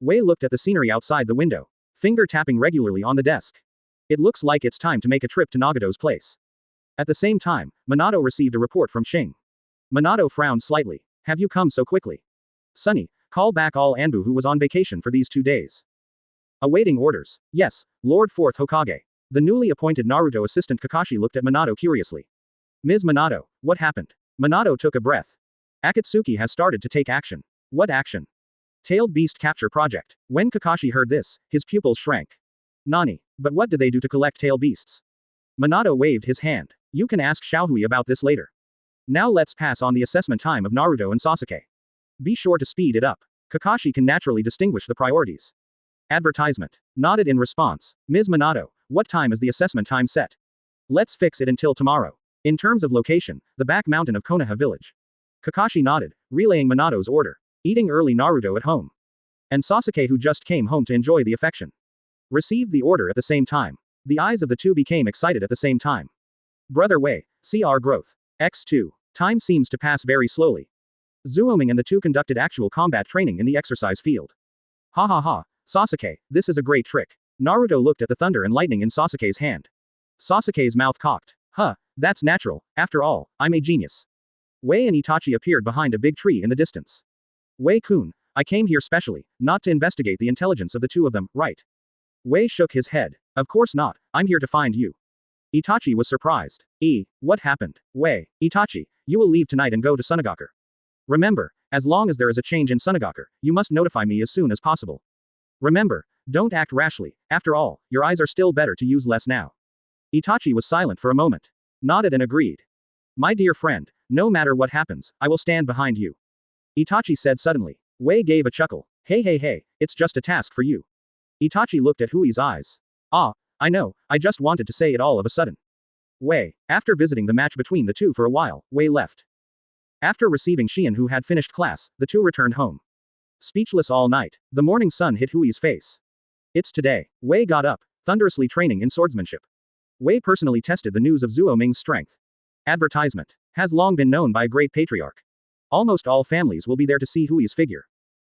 Wei looked at the scenery outside the window, finger tapping regularly on the desk. It looks like it's time to make a trip to Nagato's place. At the same time, Minato received a report from Qing. Minato frowned slightly. Have you come so quickly? Sonny, call back all Anbu who was on vacation for these 2 days. Awaiting orders. Yes, Lord 4th Hokage. The newly appointed Naruto assistant Kakashi looked at Minato curiously. Ms. Minato, what happened? Minato took a breath. Akatsuki has started to take action. What action? Tailed Beast Capture Project. When Kakashi heard this, his pupils shrank. Nani, but what do they do to collect tail beasts? Minato waved his hand. You can ask Xiaohui about this later. Now let's pass on the assessment time of Naruto and Sasuke. Be sure to speed it up. Kakashi can naturally distinguish the priorities. Advertisement. Nodded in response. Ms. Minato, what time is the assessment time set? Let's fix it until tomorrow. In terms of location, the back mountain of Konoha village. Kakashi nodded, relaying Minato's order. Eating early Naruto at home. And Sasuke who just came home to enjoy the affection. Received the order at the same time. The eyes of the two became excited at the same time. Brother Wei, see our growth. X2. Time seems to pass very slowly. Zuoming and the two conducted actual combat training in the exercise field. Ha ha ha, Sasuke, this is a great trick. Naruto looked at the thunder and lightning in Sasuke's hand. Sasuke's mouth cocked. Huh, that's natural, after all, I'm a genius. Wei and Itachi appeared behind a big tree in the distance. Wei-kun, I came here specially, not to investigate the intelligence of the two of them, right? Wei shook his head. Of course not, I'm here to find you. Itachi was surprised. What happened? Wei, Itachi, you will leave tonight and go to Sunagaku. Remember, as long as there is a change in Sunagaku, you must notify me as soon as possible. Remember, don't act rashly, after all, your eyes are still better to use less now. Itachi was silent for a moment. Nodded and agreed. My dear friend, no matter what happens, I will stand behind you. Itachi said suddenly. Wei gave a chuckle. Hey, it's just a task for you. Itachi looked at Hui's eyes. Ah, I know, I just wanted to say it all of a sudden. Wei, after visiting the match between the two for a while, Wei left. After receiving Xian who had finished class, the two returned home. Speechless all night, the morning sun hit Hui's face. It's today. Wei got up, thunderously training in swordsmanship. Wei personally tested the news of Zuo Ming's strength. Advertisement. Has long been known by a great patriarch. Almost all families will be there to see Hui's figure.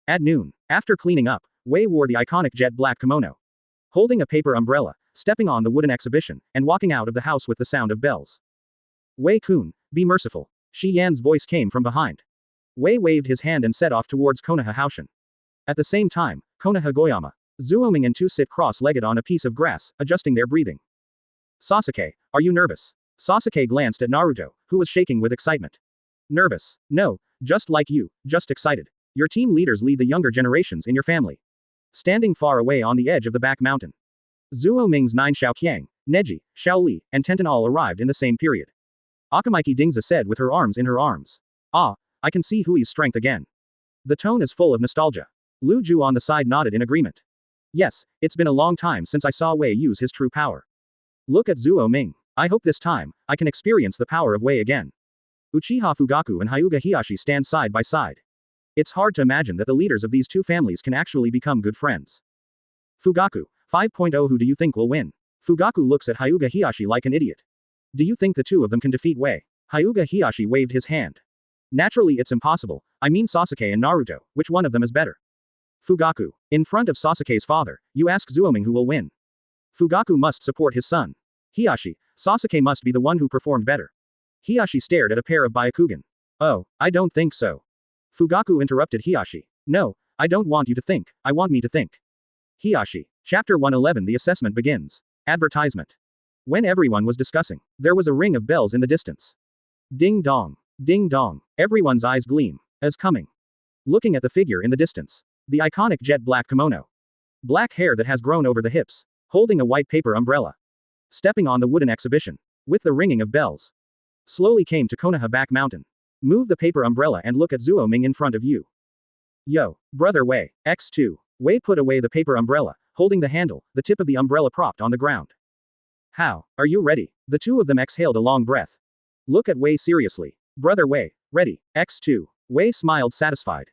At noon, after cleaning up, Wei wore the iconic jet black kimono. Holding a paper umbrella, stepping on the wooden exhibition, and walking out of the house with the sound of bells. Wei-kun, be merciful. Shi Yan's voice came from behind. Wei waved his hand and set off towards Konoha Haushin. At the same time, Konoha Goyama, Zuoming and two sit cross-legged on a piece of grass, adjusting their breathing. Sasuke, are you nervous? Sasuke glanced at Naruto, who was shaking with excitement. Nervous? No, just like you, just excited. Your team leaders lead the younger generations in your family. Standing far away on the edge of the back mountain. Zuo Ming's 9 Xiaoqiang, Neji, Xiaoli, and Tenten all arrived in the same period. Akamaiki Dingza said with her arms in her arms. Ah, I can see Hui's strength again. The tone is full of nostalgia. Lu Ju on the side nodded in agreement. Yes, it's been a long time since I saw Wei use his true power. Look at Zuo Ming. I hope this time, I can experience the power of Wei again. Uchiha Fugaku and Hyuga Hiashi stand side by side. It's hard to imagine that the leaders of these two families can actually become good friends. Fugaku, 5.0 Who do you think will win? Fugaku looks at Hyuga Hiashi like an idiot. Do you think the two of them can defeat Wei? Hyuga Hiashi waved his hand. Naturally it's impossible, I mean Sasuke and Naruto, which one of them is better? Fugaku, in front of Sasuke's father, you ask Zuoming who will win. Fugaku must support his son. Hiashi, Sasuke must be the one who performed better. Hiashi stared at a pair of Byakugan. Oh, I don't think so. Fugaku interrupted Hiashi. No, I don't want you to think, I want me to think. Hiashi. Chapter 111 The assessment begins. Advertisement. When everyone was discussing, there was a ring of bells in the distance. Ding dong. Ding dong. Everyone's eyes gleam. As coming. Looking at the figure in the distance. The iconic jet black kimono. Black hair that has grown over the hips. Holding a white paper umbrella. Stepping on the wooden exhibition. With the ringing of bells. Slowly came to Konoha back mountain. Move the paper umbrella and look at Zuo Ming in front of you. Yo, brother Wei, X2. Wei put away the paper umbrella, holding the handle, the tip of the umbrella propped on the ground. How, are you ready? The two of them exhaled a long breath. Look at Wei seriously. Brother Wei, ready, X2. Wei smiled satisfied.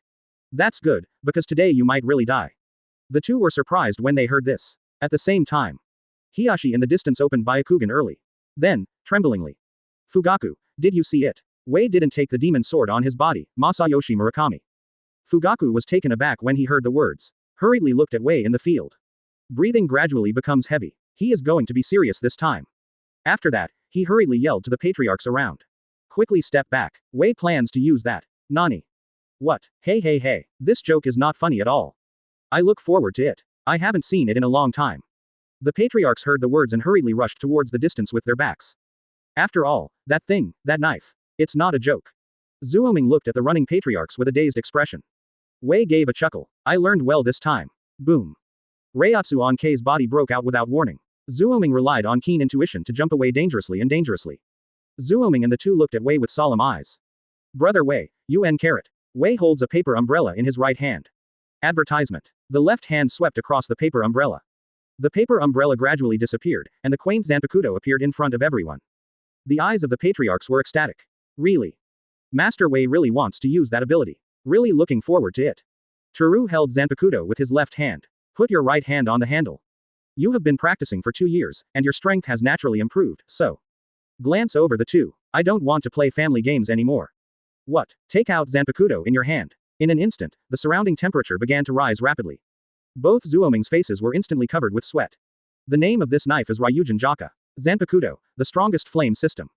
That's good, because today you might really die. The two were surprised when they heard this. At the same time. Hiashi in the distance opened Byakugan early. Then, tremblingly. Fugaku, did you see it? Wei didn't take the demon sword on his body, Masayoshi Murakami. Fugaku was taken aback when he heard the words. Hurriedly looked at Wei in the field. Breathing gradually becomes heavy. He is going to be serious this time. After that, he hurriedly yelled to the patriarchs around. Quickly step back. Wei plans to use that. Nani? What? Hey. This joke is not funny at all. I look forward to it. I haven't seen it in a long time. The patriarchs heard the words and hurriedly rushed towards the distance with their backs. After all, that thing, that knife. It's not a joke. Zuoming looked at the running patriarchs with a dazed expression. Wei gave a chuckle. I learned well this time. Boom. Reiatsu on K's body broke out without warning. Zuoming relied on keen intuition to jump away dangerously and dangerously. Zuoming and the two looked at Wei with solemn eyes. Brother Wei, UN carrot. Wei holds a paper umbrella in his right hand. Advertisement. The left hand swept across the paper umbrella. The paper umbrella gradually disappeared, and the quaint Zanpakuto appeared in front of everyone. The eyes of the patriarchs were ecstatic. Really? Master Wei really wants to use that ability. Really looking forward to it. Toru held Zanpakuto with his left hand. Put your right hand on the handle. You have been practicing for 2 years, and your strength has naturally improved, so. Glance over the two. I don't want to play family games anymore. What? Take out Zanpakuto in your hand. In an instant, the surrounding temperature began to rise rapidly. Both Zuoming's faces were instantly covered with sweat. The name of this knife is Ryujin Jaka. Zanpakuto, the strongest flame system.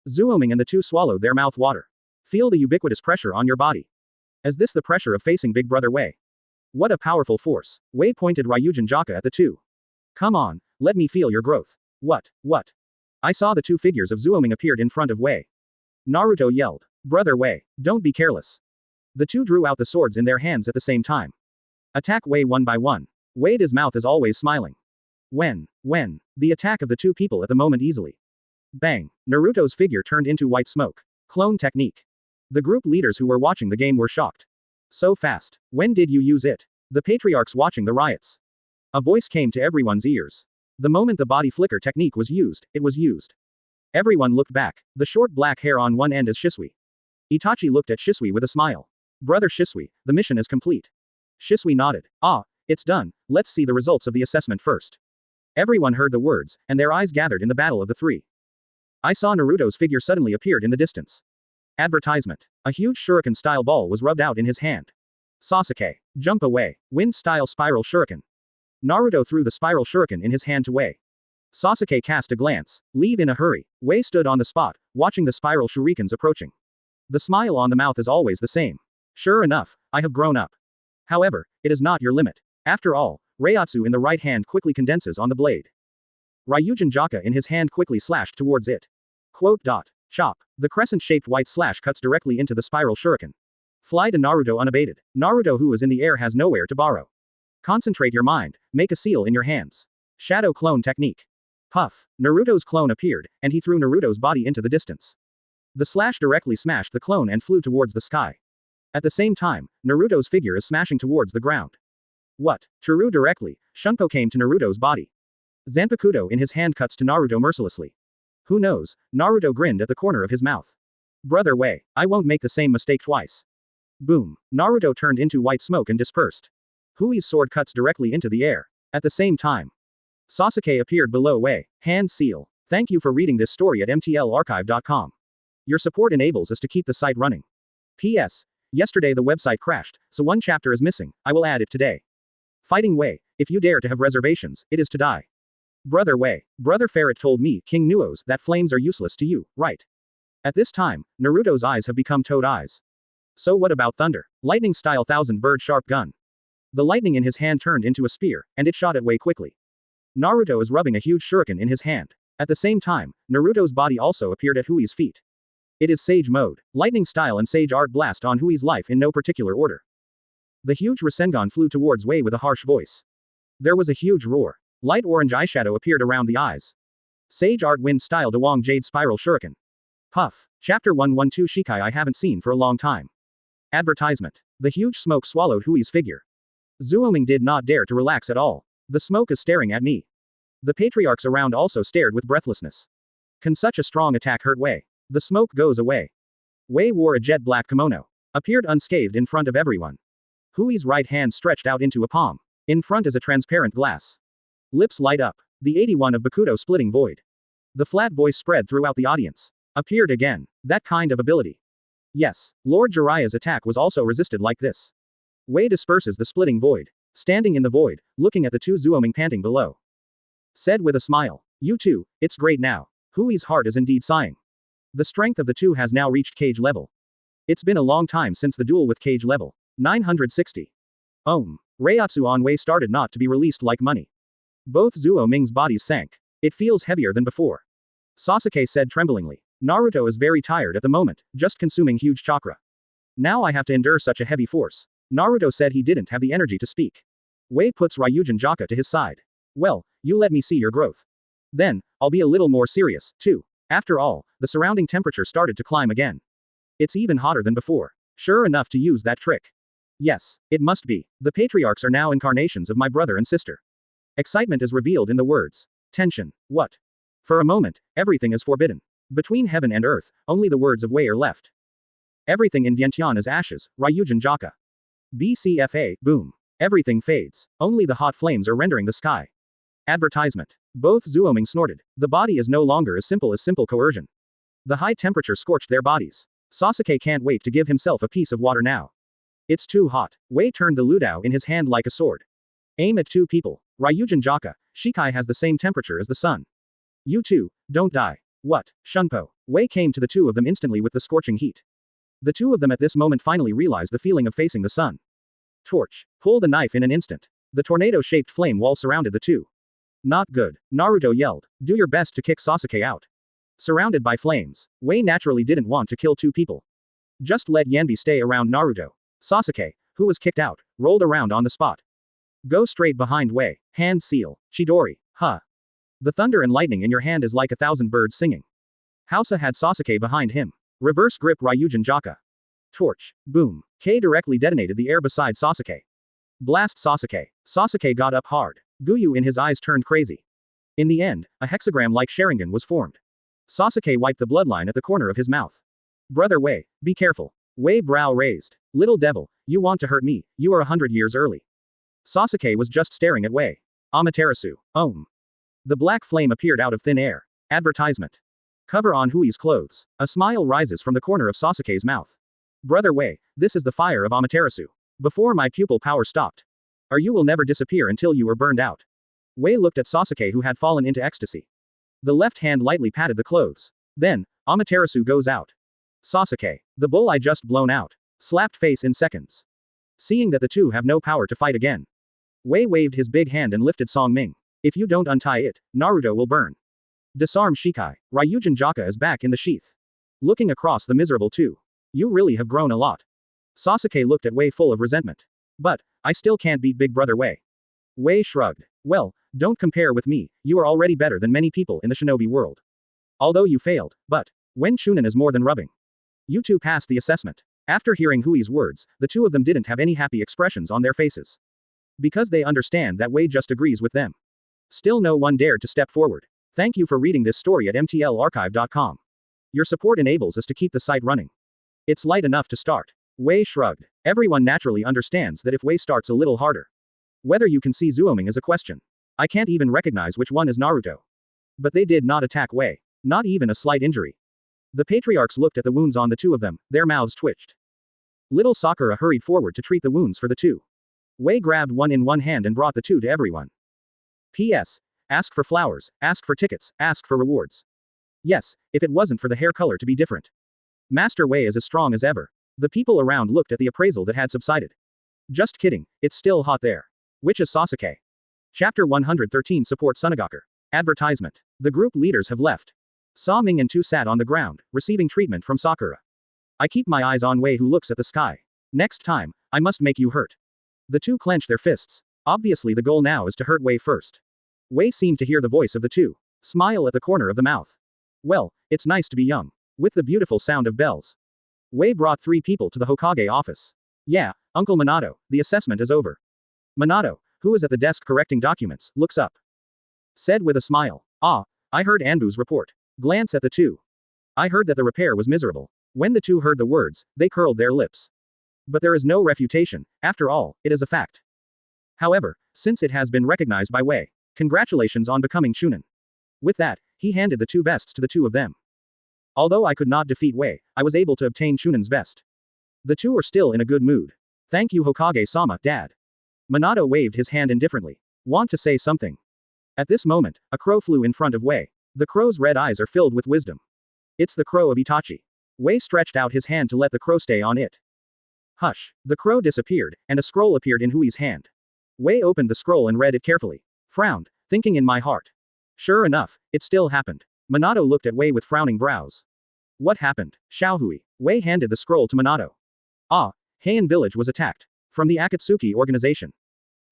Zuoming and the two swallowed their mouth water. Feel the ubiquitous pressure on your body. Is this the pressure of facing Big Brother Wei? What a powerful force. Wei pointed Ryujin Jaka at the two. Come on, let me feel your growth. What? I saw the two figures of Zuoming appeared in front of Wei. Naruto yelled. Brother Wei, don't be careless. The two drew out the swords in their hands at the same time. Attack Wei one by one. Wei's mouth is always smiling. When, the attack of the two people at the moment easily. Bang! Naruto's figure turned into white smoke. Clone technique. The group leaders who were watching the game were shocked. So fast. When did you use it? The patriarchs watching the riots. A voice came to everyone's ears. The moment the body flicker technique was used, it was used. Everyone looked back. The short black hair on one end is Shisui. Itachi looked at Shisui with a smile. Brother Shisui, the mission is complete. Shisui nodded. Ah, it's done, let's see the results of the assessment first. Everyone heard the words, and their eyes gathered in the battle of the three. I saw Naruto's figure suddenly appeared in the distance. Advertisement. A huge shuriken-style ball was rubbed out in his hand. Sasuke, jump away. Wind-style spiral shuriken. Naruto threw the spiral shuriken in his hand to Wei. Sasuke cast a glance. Leave in a hurry. Wei stood on the spot, watching the spiral shurikens approaching. The smile on the mouth is always the same. Sure enough, I have grown up. However, it is not your limit. After all, Reiatsu in the right hand quickly condenses on the blade. Ryujin Jaka in his hand quickly slashed towards it. Quote dot. Chop. The crescent-shaped white slash cuts directly into the spiral shuriken. Fly to Naruto unabated. Naruto who is in the air has nowhere to borrow. Concentrate your mind, make a seal in your hands. Shadow clone technique. Puff. Naruto's clone appeared, and he threw Naruto's body into the distance. The slash directly smashed the clone and flew towards the sky. At the same time, Naruto's figure is smashing towards the ground. What? Teru directly, Shunpo came to Naruto's body. Zanpakuto in his hand cuts to Naruto mercilessly. Who knows, Naruto grinned at the corner of his mouth. Brother Wei, I won't make the same mistake twice. Boom. Naruto turned into white smoke and dispersed. Hui's sword cuts directly into the air. At the same time, Sasuke appeared below Wei. Hand seal. Thank you for reading this story at mtlarchive.com. Your support enables us to keep the site running. P.S. Yesterday the website crashed, so one chapter is missing, I will add it today. Fighting Wei, if you dare to have reservations, it is to die. Brother Wei, Brother Ferret told me, King Nuos, that flames are useless to you, right? At this time, Naruto's eyes have become toad eyes. So what about thunder? Lightning-style thousand-bird sharp gun. The lightning in his hand turned into a spear, and it shot at Wei quickly. Naruto is rubbing a huge shuriken in his hand. At the same time, Naruto's body also appeared at Hui's feet. It is Sage Mode. Lightning style and Sage Art blast on Hui's life in no particular order. The huge Rasengan flew towards Wei with a harsh voice. There was a huge roar. Light orange eyeshadow appeared around the eyes. Sage Art Wind Style Dewang Jade Spiral Shuriken. Puff. Chapter 112 Shikai I haven't seen for a long time. Advertisement. The huge smoke swallowed Hui's figure. Zuoming did not dare to relax at all. The smoke is staring at me. The patriarchs around also stared with breathlessness. Can such a strong attack hurt Wei? The smoke goes away. Wei wore a jet black kimono. Appeared unscathed in front of everyone. Hui's right hand stretched out into a palm. In front is a transparent glass. Lips light up. The 81 of Bakuto splitting void. The flat voice spread throughout the audience. Appeared again. That kind of ability. Yes, Lord Jiraiya's attack was also resisted like this. Wei disperses the splitting void. Standing in the void, looking at the two Zuoming panting below. Said with a smile. You two, it's great now. Hui's heart is indeed sighing. The strength of the two has now reached cage level. It's been a long time since the duel with cage level. 960. Reiatsu on Wei started not to be released like money. Both Zuo Ming's bodies sank. It feels heavier than before. Sasuke said tremblingly. Naruto is very tired at the moment, just consuming huge chakra. Now I have to endure such a heavy force. Naruto said he didn't have the energy to speak. Wei puts Ryujin Jaka to his side. Well, you let me see your growth. Then, I'll be a little more serious, too. After all, the surrounding temperature started to climb again. It's even hotter than before. Sure enough to use that trick. Yes, it must be. The patriarchs are now incarnations of my brother and sister. Excitement is revealed in the words. Tension. What? For a moment, everything is forbidden. Between heaven and earth, only the words of Wei are left. Everything in Vientiane is ashes, Ryujin Jaka. BCFA, boom. Everything fades. Only the hot flames are rendering the sky. Advertisement. Both Zuoming snorted. The body is no longer as simple coercion. The high temperature scorched their bodies. Sasuke can't wait to give himself a piece of water now. It's too hot. Wei turned the ludao in his hand like a sword. Aim at two people. Ryujin Jaka, Shikai has the same temperature as the sun. You two, don't die. What? Shunpo. Wei came to the two of them instantly with the scorching heat. The two of them at this moment finally realized the feeling of facing the sun. Torch. Pull the knife in an instant. The tornado-shaped flame wall surrounded the two. Not good. Naruto yelled. Do your best to kick Sasuke out. Surrounded by flames, Wei naturally didn't want to kill two people. Just let Yanbi stay around Naruto. Sasuke, who was kicked out, rolled around on the spot. Go straight behind Wei. Hand seal. Chidori. Huh. The thunder and lightning in your hand is like 1,000 birds singing. Hausa had Sasuke behind him. Reverse grip Ryujin Jaka. Torch. Boom. K directly detonated the air beside Sasuke. Blast Sasuke. Sasuke got up hard. Guyu in his eyes turned crazy. In the end, a hexagram-like Sharingan was formed. Sasuke wiped the bloodline at the corner of his mouth. Brother Wei, be careful. Wei brow raised. Little devil, you want to hurt me, you are 100 years early. Sasuke was just staring at Wei. Amaterasu. The black flame appeared out of thin air. Advertisement. Cover on Hui's clothes. A smile rises from the corner of Sasuke's mouth. Brother Wei, this is the fire of Amaterasu. Before my pupil power stopped. Or you will never disappear until you are burned out. Wei looked at Sasuke who had fallen into ecstasy. The left hand lightly patted the clothes. Then, Amaterasu goes out. Sasuke. The bull I just blown out. Slapped face in seconds. Seeing that the two have no power to fight again. Wei waved his big hand and lifted Song Ming. If you don't untie it, Naruto will burn. Disarm Shikai. Ryujin Jaka is back in the sheath. Looking across the miserable two. You really have grown a lot. Sasuke looked at Wei full of resentment. But, I still can't beat Big Brother Wei. Wei shrugged. Well, don't compare with me, you are already better than many people in the shinobi world. Although you failed, but, when Chunin is more than rubbing. You two passed the assessment. After hearing Hui's words, the two of them didn't have any happy expressions on their faces. Because they understand that Wei just agrees with them. Still no one dared to step forward. Thank you for reading this story at mtlarchive.com. Your support enables us to keep the site running. It's light enough to start. Wei shrugged. Everyone naturally understands that if Wei starts a little harder. Whether you can see Zuoming is a question. I can't even recognize which one is Naruto. But they did not attack Wei. Not even a slight injury. The patriarchs looked at the wounds on the two of them, their mouths twitched. Little Sakura hurried forward to treat the wounds for the two. Wei grabbed one in one hand and brought the two to everyone. P.S. Ask for flowers, ask for tickets, ask for rewards. Yes, if it wasn't for the hair color to be different. Master Wei is as strong as ever. The people around looked at the appraisal that had subsided. Just kidding, it's still hot there. Which is Sasuke? Chapter 113 Support Sunagaker. Advertisement. The group leaders have left. Sa Ming and Tu sat on the ground, receiving treatment from Sakura. I keep my eyes on Wei who looks at the sky. Next time, I must make you hurt. The two clenched their fists. Obviously the goal now is to hurt Wei first. Wei seemed to hear the voice of the two. Smile at the corner of the mouth. Well, it's nice to be young. With the beautiful sound of bells. Wei brought 3 people to the Hokage office. Yeah, Uncle Minato, the assessment is over. Minato, who is at the desk correcting documents, looks up. Said with a smile. Ah, I heard Anbu's report. Glance at the two. I heard that the repair was miserable. When the two heard the words, they curled their lips. But there is no refutation, after all, it is a fact. However, since it has been recognized by Wei, congratulations on becoming Chunin. With that, he handed the 2 vests to the 2 of them. Although I could not defeat Wei, I was able to obtain Chunin's vest. The 2 are still in a good mood. Thank you Hokage-sama, Dad. Minato waved his hand indifferently. Want to say something? At this moment, a crow flew in front of Wei. The crow's red eyes are filled with wisdom. It's the crow of Itachi. Wei stretched out his hand to let the crow stay on it. Hush. The crow disappeared, and a scroll appeared in Hui's hand. Wei opened the scroll and read it carefully. Frowned, thinking in my heart. Sure enough, it still happened. Minato looked at Wei with frowning brows. What happened? Xiaohui. Wei handed the scroll to Minato. Ah, Heian village was attacked. From the Akatsuki organization.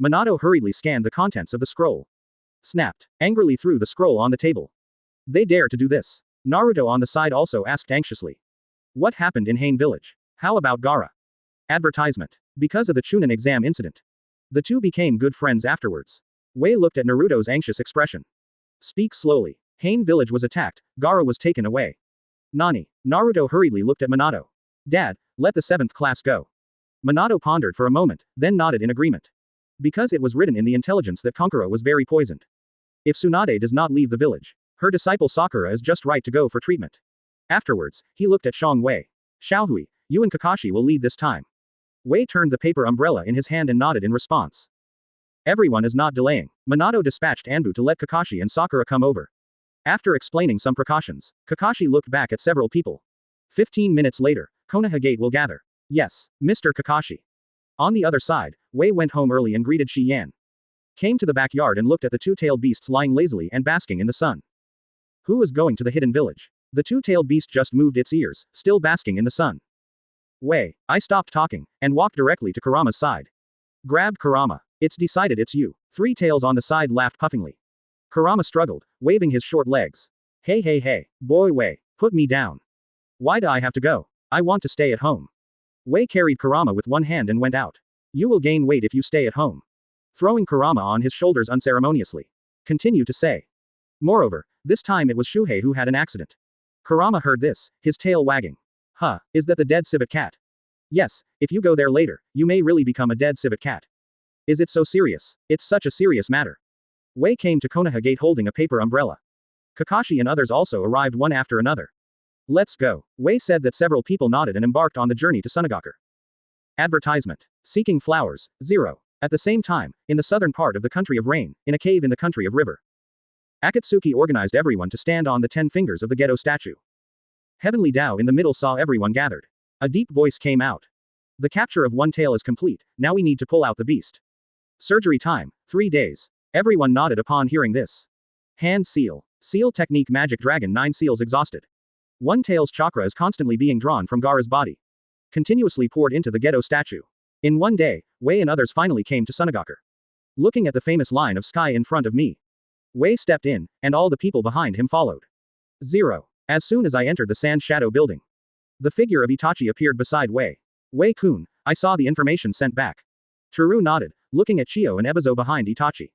Minato hurriedly scanned the contents of the scroll. Snapped, angrily threw the scroll on the table. They dare to do this. Naruto on the side also asked anxiously. What happened in Heian village? How about Gaara? Advertisement. Because of the Chunin exam incident. The two became good friends afterwards. Wei looked at Naruto's anxious expression. Speak slowly. Heian village was attacked, Gaara was taken away. Nani? Naruto hurriedly looked at Minato. Dad, let the 7th class go. Minato pondered for a moment, then nodded in agreement. Because it was written in the intelligence that Kankura was very poisoned. If Tsunade does not leave the village, her disciple Sakura is just right to go for treatment. Afterwards, he looked at Xiang Wei. Xiaohui, you and Kakashi will lead this time. Wei turned the paper umbrella in his hand and nodded in response. Everyone is not delaying. Minato dispatched Anbu to let Kakashi and Sakura come over. After explaining some precautions, Kakashi looked back at several people. 15 minutes later, Konoha Gate will gather. Yes, Mr. Kakashi. On the other side, Wei went home early and greeted Shi Yan. Came to the backyard and looked at the 2-tailed beasts lying lazily and basking in the sun. Who is going to the hidden village? The 2-tailed beast just moved its ears, still basking in the sun. Wei, I stopped talking, and walked directly to Kurama's side. Grabbed Kurama. It's decided it's you. 3 tails on the side laughed puffingly. Kurama struggled, waving his short legs. Hey hey hey, boy Wei. Put me down. Why do I have to go? I want to stay at home. Wei carried Kurama with one hand and went out. You will gain weight if you stay at home. Throwing Kurama on his shoulders unceremoniously. Continue to say. Moreover, this time it was Shuhei who had an accident. Kurama heard this, his tail wagging. Huh, is that the dead civet cat? Yes, if you go there later, you may really become a dead civet cat. Is it so serious? It's such a serious matter. Wei came to Konoha gate holding a paper umbrella. Kakashi and others also arrived one after another. Let's go. Wei said that several people nodded and embarked on the journey to Sunagaku. Advertisement. Seeking flowers, 0. At the same time, in the southern part of the country of rain, in a cave in the country of river. Akatsuki organized everyone to stand on the 10 fingers of the Gedo statue. Heavenly Tao in the middle saw everyone gathered. A deep voice came out. The capture of one tail is complete, now we need to pull out the beast. Surgery time, 3 days. Everyone nodded upon hearing this. Hand seal. Seal technique magic dragon 9 seals exhausted. One tail's chakra is constantly being drawn from Gaara's body. Continuously poured into the Gedo statue. In one day, Wei and others finally came to Sunagaku. Looking at the famous line of sky in front of me. Wei stepped in, and all the people behind him followed. 0. As soon as I entered the sand shadow building. The figure of Itachi appeared beside Wei. Wei-kun, I saw the information sent back. Toru nodded, looking at Chiyo and Ebizo behind Itachi.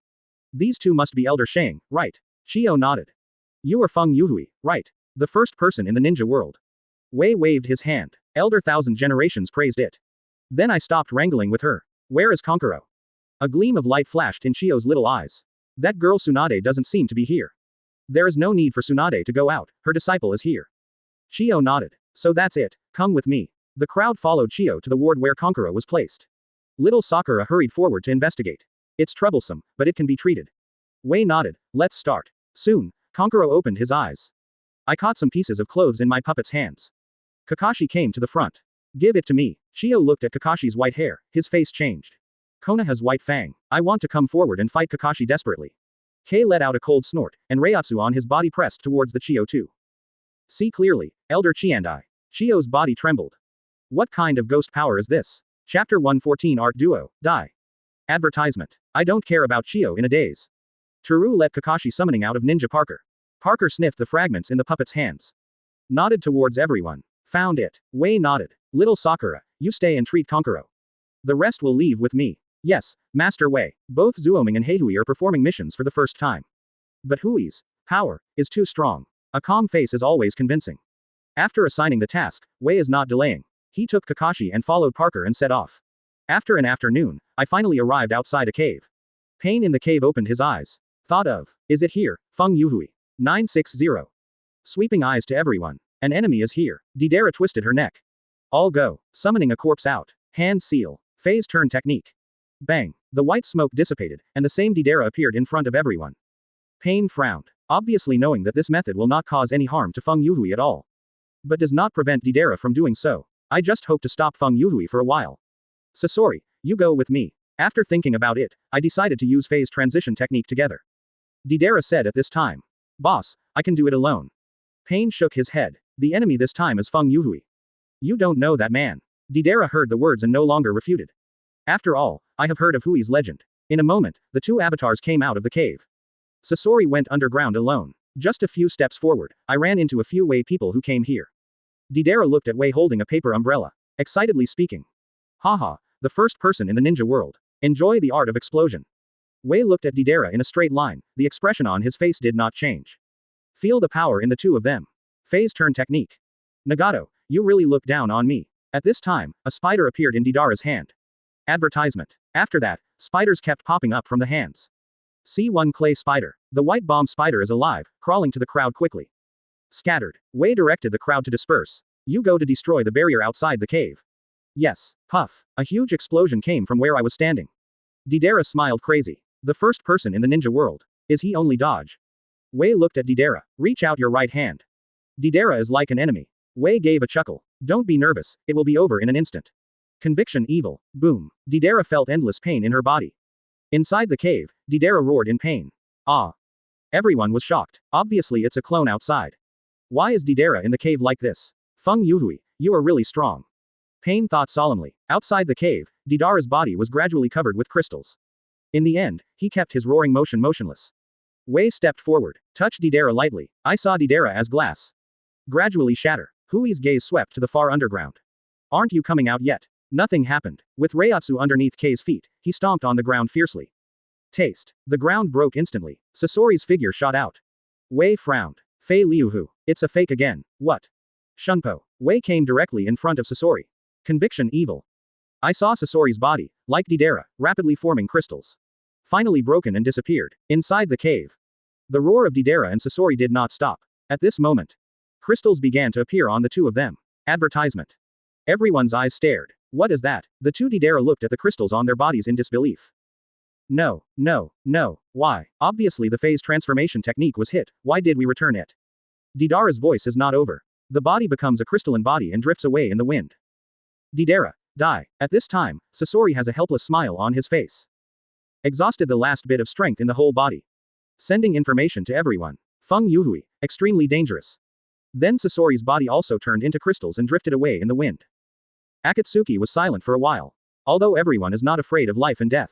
These two must be Elder Shang, right? Chiyo nodded. You are Feng Youhui, right? The first person in the ninja world. Wei waved his hand. Elder Thousand Generations praised it. Then I stopped wrangling with her. Where is Konkuro? A gleam of light flashed in Chiyo's little eyes. That girl Tsunade doesn't seem to be here. There is no need for Tsunade to go out, her disciple is here. Chiyo nodded. So that's it, come with me. The crowd followed Chiyo to the ward where Konkuro was placed. Little Sakura hurried forward to investigate. It's troublesome, but it can be treated. Wei nodded, let's start. Soon, Konkuro opened his eyes. I caught some pieces of clothes in my puppet's hands. Kakashi came to the front. Give it to me. Chiyo looked at Kakashi's white hair, his face changed. Konoha's white fang. I want to come forward and fight Kakashi desperately. Kei let out a cold snort, and Reiatsu on his body pressed towards the Chiyo too. See clearly, Elder Chiandai. Chiyo's body trembled. What kind of ghost power is this? Chapter 114 Art Duo, Die. Advertisement. I don't care about Chiyo in a daze. Toru let Kakashi summoning out of Ninja Parker. Parker sniffed the fragments in the puppet's hands. Nodded towards everyone. Found it. Wei nodded. Little Sakura, you stay and treat Konkuro. The rest will leave with me. Yes, Master Wei. Both Zuoming and Heihui are performing missions for the first time. But Hui's power is too strong. A calm face is always convincing. After assigning the task, Wei is not delaying. He took Kakashi and followed Parker and set off. After an afternoon, I finally arrived outside a cave. Pain in the cave opened his eyes. Thought of, is it here, Feng Youhui? 960. Sweeping eyes to everyone. An enemy is here. Deidara twisted her neck. All go. Summoning a corpse out. Hand seal. Phase turn technique. Bang. The white smoke dissipated, and the same Deidara appeared in front of everyone. Pain frowned, obviously knowing that this method will not cause any harm to Feng Youhui at all. But does not prevent Deidara from doing so. I just hope to stop Feng Youhui for a while. Sasori, you go with me. After thinking about it, I decided to use phase transition technique together. Deidara said at this time. Boss, I can do it alone. Pain shook his head. The enemy this time is Feng Youhui. You don't know that man. Deidara heard the words and no longer refuted. After all, I have heard of Hui's legend. In a moment, the two avatars came out of the cave. Sasori went underground alone. Just a few steps forward, I ran into a few Wei people who came here. Deidara looked at Wei holding a paper umbrella. Excitedly speaking. Haha, the first person in the ninja world. Enjoy the art of explosion. Wei looked at Deidara in a straight line, the expression on his face did not change. Feel the power in the two of them. Phase turn technique. Nagato, you really look down on me. At this time, a spider appeared in Deidara's hand. Advertisement. After that, spiders kept popping up from the hands. C1 clay spider. The white bomb spider is alive, crawling to the crowd quickly. Scattered. Wei directed the crowd to disperse. You go to destroy the barrier outside the cave. Yes. Puff. A huge explosion came from where I was standing. Deidara smiled crazy. The first person in the ninja world. Is he only dodge? Wei looked at Deidara. Reach out your right hand. Deidara is like an enemy. Wei gave a chuckle. Don't be nervous, it will be over in an instant. Conviction evil. Boom. Deidara felt endless pain in her body. Inside the cave, Deidara roared in pain. Ah. Everyone was shocked. Obviously it's a clone outside. Why is Deidara in the cave like this? Feng Youhui, you are really strong. Pain thought solemnly. Outside the cave, Deidara's body was gradually covered with crystals. In the end, he kept his roaring motion motionless. Wei stepped forward, touched Deidara lightly. I saw Deidara as glass. gradually shatter. Hui's gaze swept to the far underground. Aren't you coming out yet? Nothing happened. With Reiatsu underneath Kei's feet, he stomped on the ground fiercely. Taste. The ground broke instantly. Sasori's figure shot out. Wei frowned. Fei Liuhu. It's a fake again. What? Shunpo. Wei came directly in front of Sasori. Conviction evil. I saw Sasori's body, like Deidara, rapidly forming crystals. Finally broken and disappeared, inside the cave. The roar of Deidara and Sasori did not stop. At this moment, crystals began to appear on the two of them. Advertisement. Everyone's eyes stared. What is that? The two Deidara looked at the crystals on their bodies in disbelief. No, no, no, why? Obviously the phase transformation technique was hit, why did we return it? Deidara's voice is not over. The body becomes a crystalline body and drifts away in the wind. Deidara, die. At this time, Sasori has a helpless smile on his face. Exhausted the last bit of strength in the whole body. Sending information to everyone. Feng Youhui, extremely dangerous. Then Sasori's body also turned into crystals and drifted away in the wind. Akatsuki was silent for a while. Although everyone is not afraid of life and death.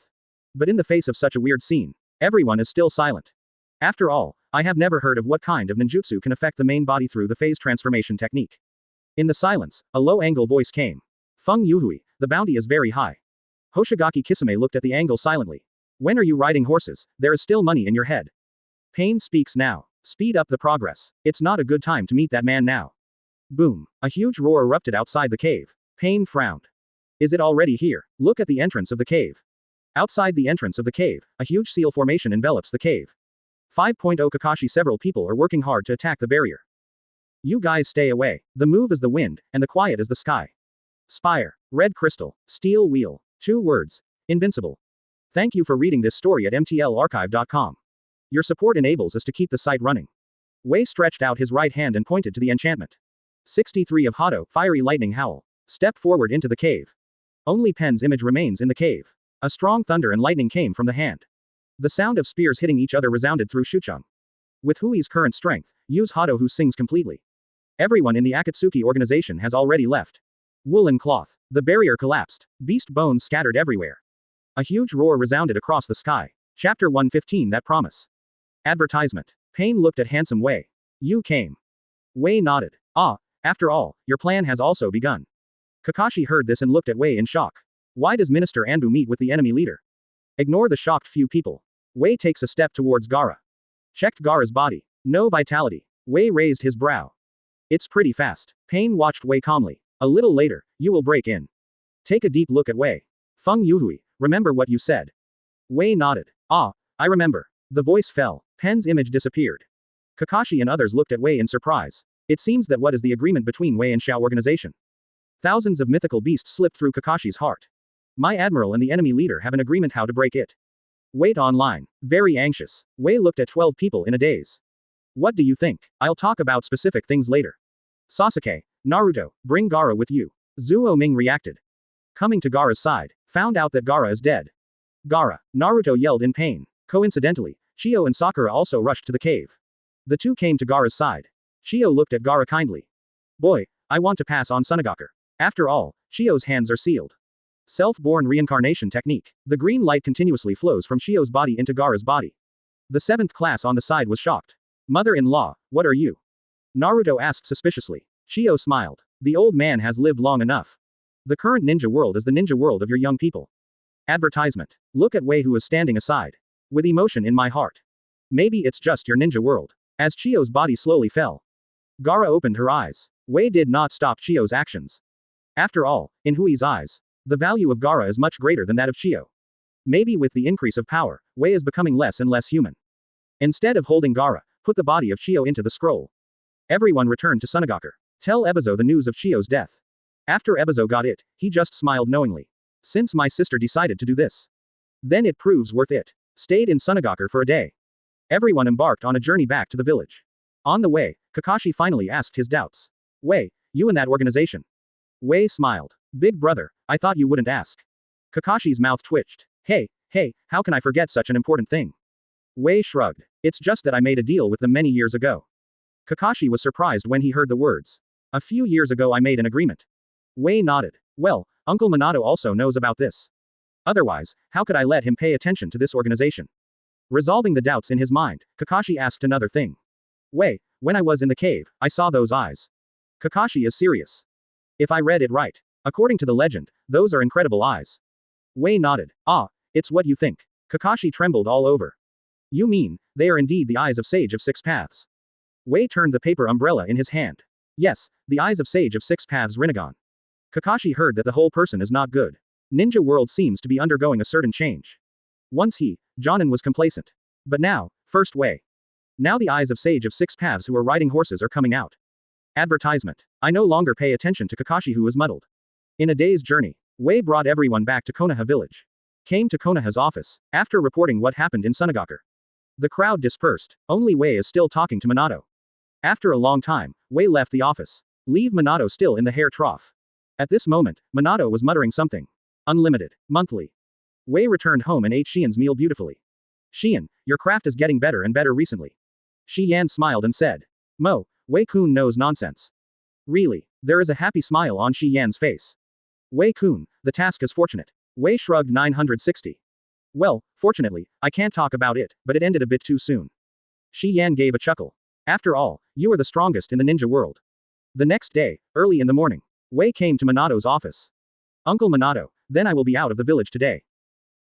But in the face of such a weird scene, everyone is still silent. After all, I have never heard of what kind of ninjutsu can affect the main body through the phase transformation technique. In the silence, a low-angle voice came. Feng Youhui, the bounty is very high. Hoshigaki Kisame looked at the angle silently. When are you riding horses? There is still money in your head. Pain speaks now. Speed up the progress. It's not a good time to meet that man now. Boom. A huge roar erupted outside the cave. Pain frowned. Is it already here? Look at the entrance of the cave. Outside the entrance of the cave, a huge seal formation envelops the cave. 5.0 Kakashi. Several people are working hard to attack the barrier. You guys stay away. The move is the wind, and the quiet is the sky. Spire. Red crystal. Steel wheel. 2 words. Invincible. Thank you for reading this story at mtlarchive.com. Your support enables us to keep the site running. Wei stretched out his right hand and pointed to the enchantment. 63 of Hado, fiery lightning howl. Step forward into the cave. Only Pen's image remains in the cave. A strong thunder and lightning came from the hand. The sound of spears hitting each other resounded through Shucheng. With Hui's current strength, use Hado who sings completely. Everyone in the Akatsuki organization has already left. Woolen cloth. The barrier collapsed. Beast bones scattered everywhere. A huge roar resounded across the sky. Chapter 115. That promise. Advertisement. Pain looked at handsome Wei. You came. Wei nodded. Ah, after all, your plan has also begun. Kakashi heard this and looked at Wei in shock. Why does Minister Anbu meet with the enemy leader? Ignore the shocked few people. Wei takes a step towards Gaara. Checked Gaara's body. No vitality. Wei raised his brow. It's pretty fast. Pain watched Wei calmly. A little later, you will break in. Take a deep look at Wei. Feng Youhui, remember what you said. Wei nodded. Ah, I remember. The voice fell. Pen's image disappeared. Kakashi and others looked at Wei in surprise. It seems that what is the agreement between Wei and Xiao organization? Thousands of mythical beasts slipped through Kakashi's heart. My admiral and the enemy leader have an agreement how to break it. Wait online. Very anxious. Wei looked at 12 people in a daze. What do you think? I'll talk about specific things later. Sasuke, Naruto, bring Gaara with you. Zuo Ming reacted. Coming to Gaara's side, found out that Gaara is dead. Gaara, Naruto yelled in pain. Coincidentally, Shio and Sakura also rushed to the cave. The two came to Gaara's side. Shio looked at Gaara kindly. Boy, I want to pass on Sunagaku. After all, Shio's hands are sealed. Self-born reincarnation technique. The green light continuously flows from Shio's body into Gaara's body. The 7th class on the side was shocked. Mother-in-law, what are you? Naruto asked suspiciously. Shio smiled. The old man has lived long enough. The current ninja world is the ninja world of your young people. Advertisement. Look at Wei who is standing aside. With emotion in my heart. Maybe it's just your ninja world. As Chio's body slowly fell. Gaara opened her eyes. Wei did not stop Chio's actions. After all, in Hui's eyes, the value of Gaara is much greater than that of Chio. Maybe with the increase of power, Wei is becoming less and less human. Instead of holding Gaara, put the body of Chio into the scroll. Everyone returned to Sunagaku. Tell Ebizo the news of Chio's death. After Ebizo got it, he just smiled knowingly. Since my sister decided to do this, then it proves worth it. Stayed in Sunagaku for a day. Everyone embarked on a journey back to the village. On the way, Kakashi finally asked his doubts. Wei, you in that organization? Wei smiled. Big brother, I thought you wouldn't ask. Kakashi's mouth twitched. Hey, how can I forget such an important thing? Wei shrugged. It's just that I made a deal with them many years ago. Kakashi was surprised when he heard the words. A few years ago I made an agreement. Wei nodded. Well, Uncle Minato also knows about this. Otherwise, how could I let him pay attention to this organization? Resolving the doubts in his mind, Kakashi asked another thing. Wei, when I was in the cave, I saw those eyes. Kakashi is serious. If I read it right. According to the legend, those are incredible eyes. Wei nodded. Ah, it's what you think. Kakashi trembled all over. You mean, they are indeed the eyes of Sage of Six Paths. Wei turned the paper umbrella in his hand. Yes, the eyes of Sage of Six Paths Rinnegan. Kakashi heard that the whole person is not good. Ninja world seems to be undergoing a certain change. Once Jonin was complacent. But now, first Wei. Now the eyes of Sage of Six Paths who are riding horses are coming out. Advertisement. I no longer pay attention to Kakashi who was muddled. In a day's journey, Wei brought everyone back to Konoha village. Came to Konoha's office, after reporting what happened in Sunagaku. The crowd dispersed, only Wei is still talking to Minato. After a long time, Wei left the office. Leave Minato still in the hair trough. At this moment, Minato was muttering something. Unlimited, monthly. Wei returned home and ate Xian's meal beautifully. Xian, your craft is getting better and better recently. Shi Yan smiled and said. Wei-kun knows nonsense. Really, there is a happy smile on Shi Yan's face. Wei-kun, the task is fortunate. Wei shrugged 960. Well, fortunately, I can't talk about it, but it ended a bit too soon. Shi Yan gave a chuckle. After all, you are the strongest in the ninja world. The next day, early in the morning, Wei came to Minato's office. Uncle Minato, then I will be out of the village today.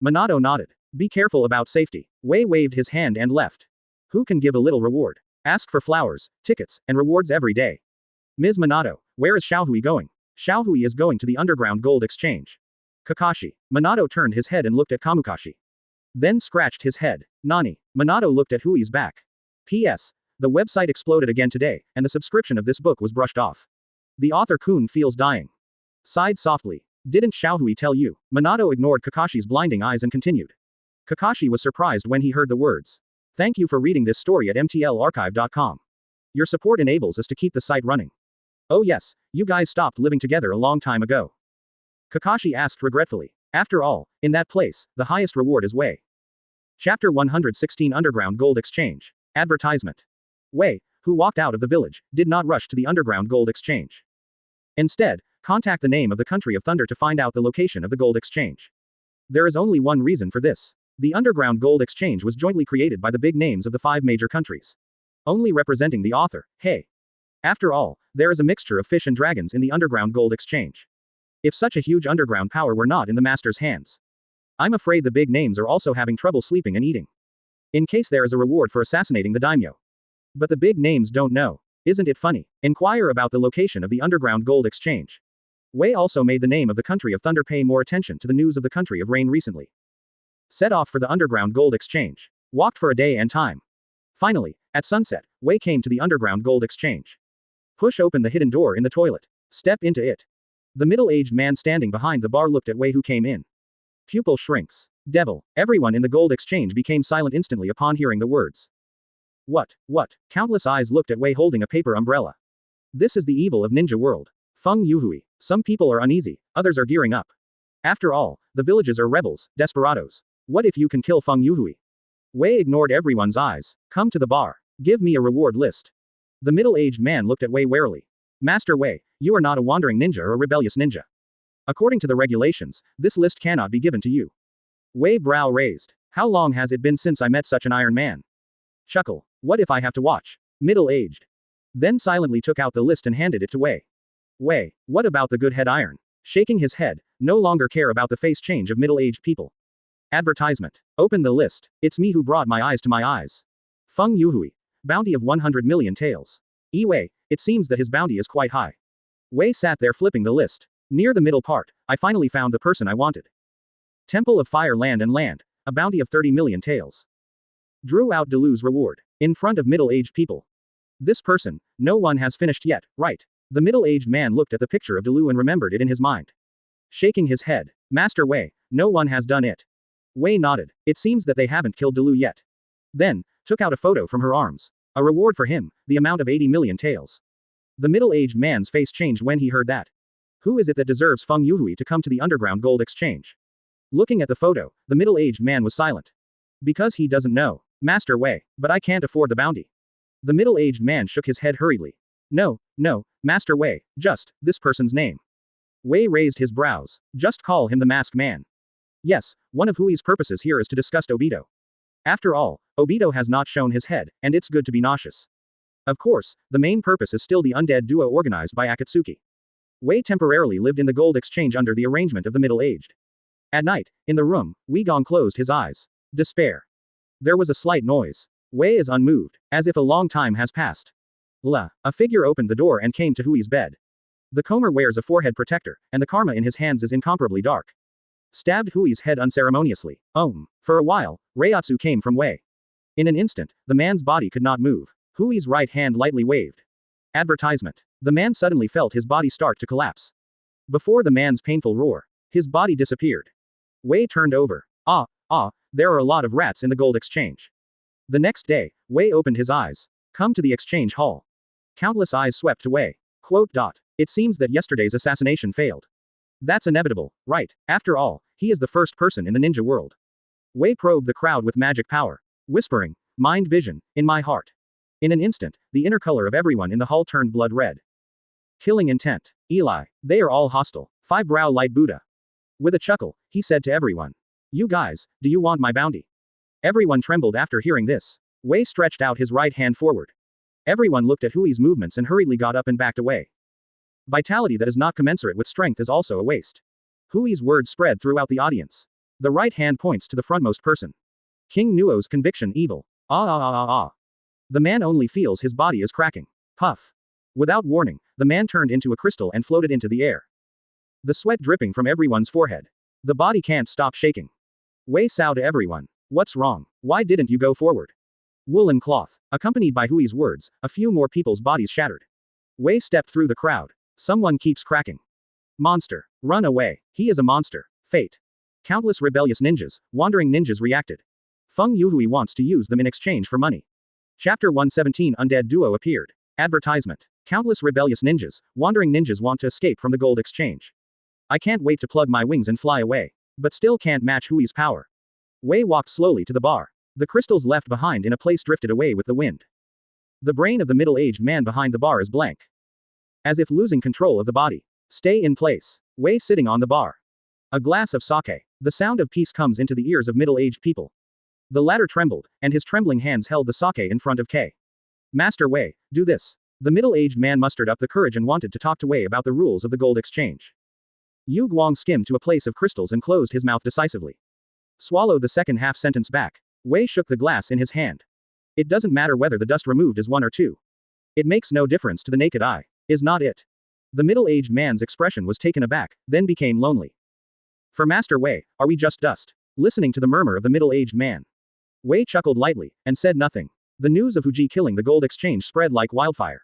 Minato nodded. Be careful about safety. Wei waved his hand and left. Who can give a little reward? Ask for flowers, tickets, and rewards every day. Ms. Minato, where is Xiaohui going? Xiaohui is going to the underground gold exchange. Kakashi. Minato turned his head and looked at Kamukashi. Then scratched his head. Nani. Minato looked at Hui's back. P.S. The website exploded again today, and the subscription of this book was brushed off. The author Kun feels dying. Sighed softly. Didn't Xiaohui tell you? Minato ignored Kakashi's blinding eyes and continued. Kakashi was surprised when he heard the words. Thank you for reading this story at mtlarchive.com. Your support enables us to keep the site running. Oh yes, you guys stopped living together a long time ago. Kakashi asked regretfully. After all, in that place, the highest reward is Wei. Chapter 116 Underground Gold Exchange. Advertisement. Wei, who walked out of the village, did not rush to the underground gold exchange. Instead, contact the name of the country of thunder to find out the location of the gold exchange. There is only one reason for this. The underground gold exchange was jointly created by the big names of the 5 major countries. Only representing the author, hey. After all, there is a mixture of fish and dragons in the underground gold exchange. If such a huge underground power were not in the master's hands. I'm afraid the big names are also having trouble sleeping and eating. In case there is a reward for assassinating the daimyo. But the big names don't know. Isn't it funny? Inquire about the location of the underground gold exchange. Wei also made the name of the country of thunder pay more attention to the news of the country of rain recently. Set off for the underground gold exchange. Walked for a day and time. Finally, at sunset, Wei came to the underground gold exchange. Push open the hidden door in the toilet. Step into it. The middle-aged man standing behind the bar looked at Wei who came in. Pupil shrinks. Devil. Everyone in the gold exchange became silent instantly upon hearing the words. What? Countless eyes looked at Wei holding a paper umbrella. This is the evil of ninja world. Feng Youhui. Some people are uneasy, others are gearing up. After all, the villages are rebels, desperados. What if you can kill Feng Youhui? Wei ignored everyone's eyes. Come to the bar. Give me a reward list. The middle-aged man looked at Wei warily. Master Wei, you are not a wandering ninja or a rebellious ninja. According to the regulations, this list cannot be given to you. Wei brow raised. How long has it been since I met such an iron man? Chuckle. What if I have to watch? Middle-aged. Then silently took out the list and handed it to Wei. Wei, what about the good head iron? Shaking his head, no longer care about the face change of middle-aged people. Advertisement. Open the list. It's me who brought my eyes to my eyes. Feng Youhui. Bounty of 100 million taels. Wei, it seems that his bounty is quite high. Wei sat there flipping the list. Near the middle part, I finally found the person I wanted. Temple of Fire Land and Land. A bounty of 30 million taels. Drew out Delu's reward. In front of middle-aged people. This person, no one has finished yet, right? The middle-aged man looked at the picture of Delu and remembered it in his mind. Shaking his head. Master Wei, no one has done it. Wei nodded. It seems that they haven't killed Delu yet. Then, took out a photo from her arms. A reward for him, the amount of 80 million taels. The middle-aged man's face changed when he heard that. Who is it that deserves Feng Youhui to come to the underground gold exchange? Looking at the photo, the middle-aged man was silent. Because he doesn't know. Master Wei, but I can't afford the bounty. The middle-aged man shook his head hurriedly. No, Master Wei, just, this person's name. Wei raised his brows. Just call him the masked man. Yes, one of Hui's purposes here is to disgust Obito. After all, Obito has not shown his head, and it's good to be nauseous. Of course, the main purpose is still the undead duo organized by Akatsuki. Wei temporarily lived in the gold exchange under the arrangement of the middle-aged. At night, in the room, Wei Gong closed his eyes. Despair. There was a slight noise. Wei is unmoved, as if a long time has passed. A figure opened the door and came to Hui's bed. The comber wears a forehead protector, and the karma in his hands is incomparably dark. Stabbed Hui's head unceremoniously. For a while, Reiatsu came from Wei. In an instant, the man's body could not move. Hui's right hand lightly waved. Advertisement. The man suddenly felt his body start to collapse. Before the man's painful roar, his body disappeared. Wei turned over. There are a lot of rats in the gold exchange. The next day, Wei opened his eyes. Come to the exchange hall. Countless eyes swept away. It seems that yesterday's assassination failed. That's inevitable, right? After all, he is the first person in the ninja world. Wei probed the crowd with magic power, whispering, mind vision, in my heart. In an instant, the inner color of everyone in the hall turned blood red. Killing intent. Eli, they are all hostile. Five-brow light Buddha. With a chuckle, he said to everyone. You guys, do you want my bounty? Everyone trembled after hearing this. Wei stretched out his right hand forward. Everyone looked at Hui's movements and hurriedly got up and backed away. Vitality that is not commensurate with strength is also a waste. Hui's words spread throughout the audience. The right hand points to the frontmost person. King Nuo's conviction evil. The man only feels his body is cracking. Puff. Without warning, the man turned into a crystal and floated into the air. The sweat dripping from everyone's forehead. The body can't stop shaking. Wei Sao to everyone. What's wrong? Why didn't you go forward? Woolen cloth. Accompanied by Hui's words, a few more people's bodies shattered. Wei stepped through the crowd. Someone keeps cracking. Monster. Run away. He is a monster. Fate. Countless rebellious ninjas, wandering ninjas reacted. Feng Youhui wants to use them in exchange for money. Chapter 117 Undead Duo appeared. Advertisement. Countless rebellious ninjas, wandering ninjas want to escape from the gold exchange. I can't wait to plug my wings and fly away. But still can't match Hui's power. Wei walked slowly to the bar. The crystals left behind in a place drifted away with the wind. The brain of the middle-aged man behind the bar is blank. As if losing control of the body. Stay in place. Wei sitting on the bar. A glass of sake. The sound of peace comes into the ears of middle-aged people. The latter trembled, and his trembling hands held the sake in front of K. Master Wei, do this. The middle-aged man mustered up the courage and wanted to talk to Wei about the rules of the gold exchange. Yu Guang skimmed to a place of crystals and closed his mouth decisively. Swallow the second half sentence back. Wei shook the glass in his hand. It doesn't matter whether the dust removed is 1 or 2. It makes no difference to the naked eye. Is not it? The middle-aged man's expression was taken aback, then became lonely. For Master Wei, are we just dust? Listening to the murmur of the middle-aged man. Wei chuckled lightly, and said nothing. The news of Huji killing the gold exchange spread like wildfire.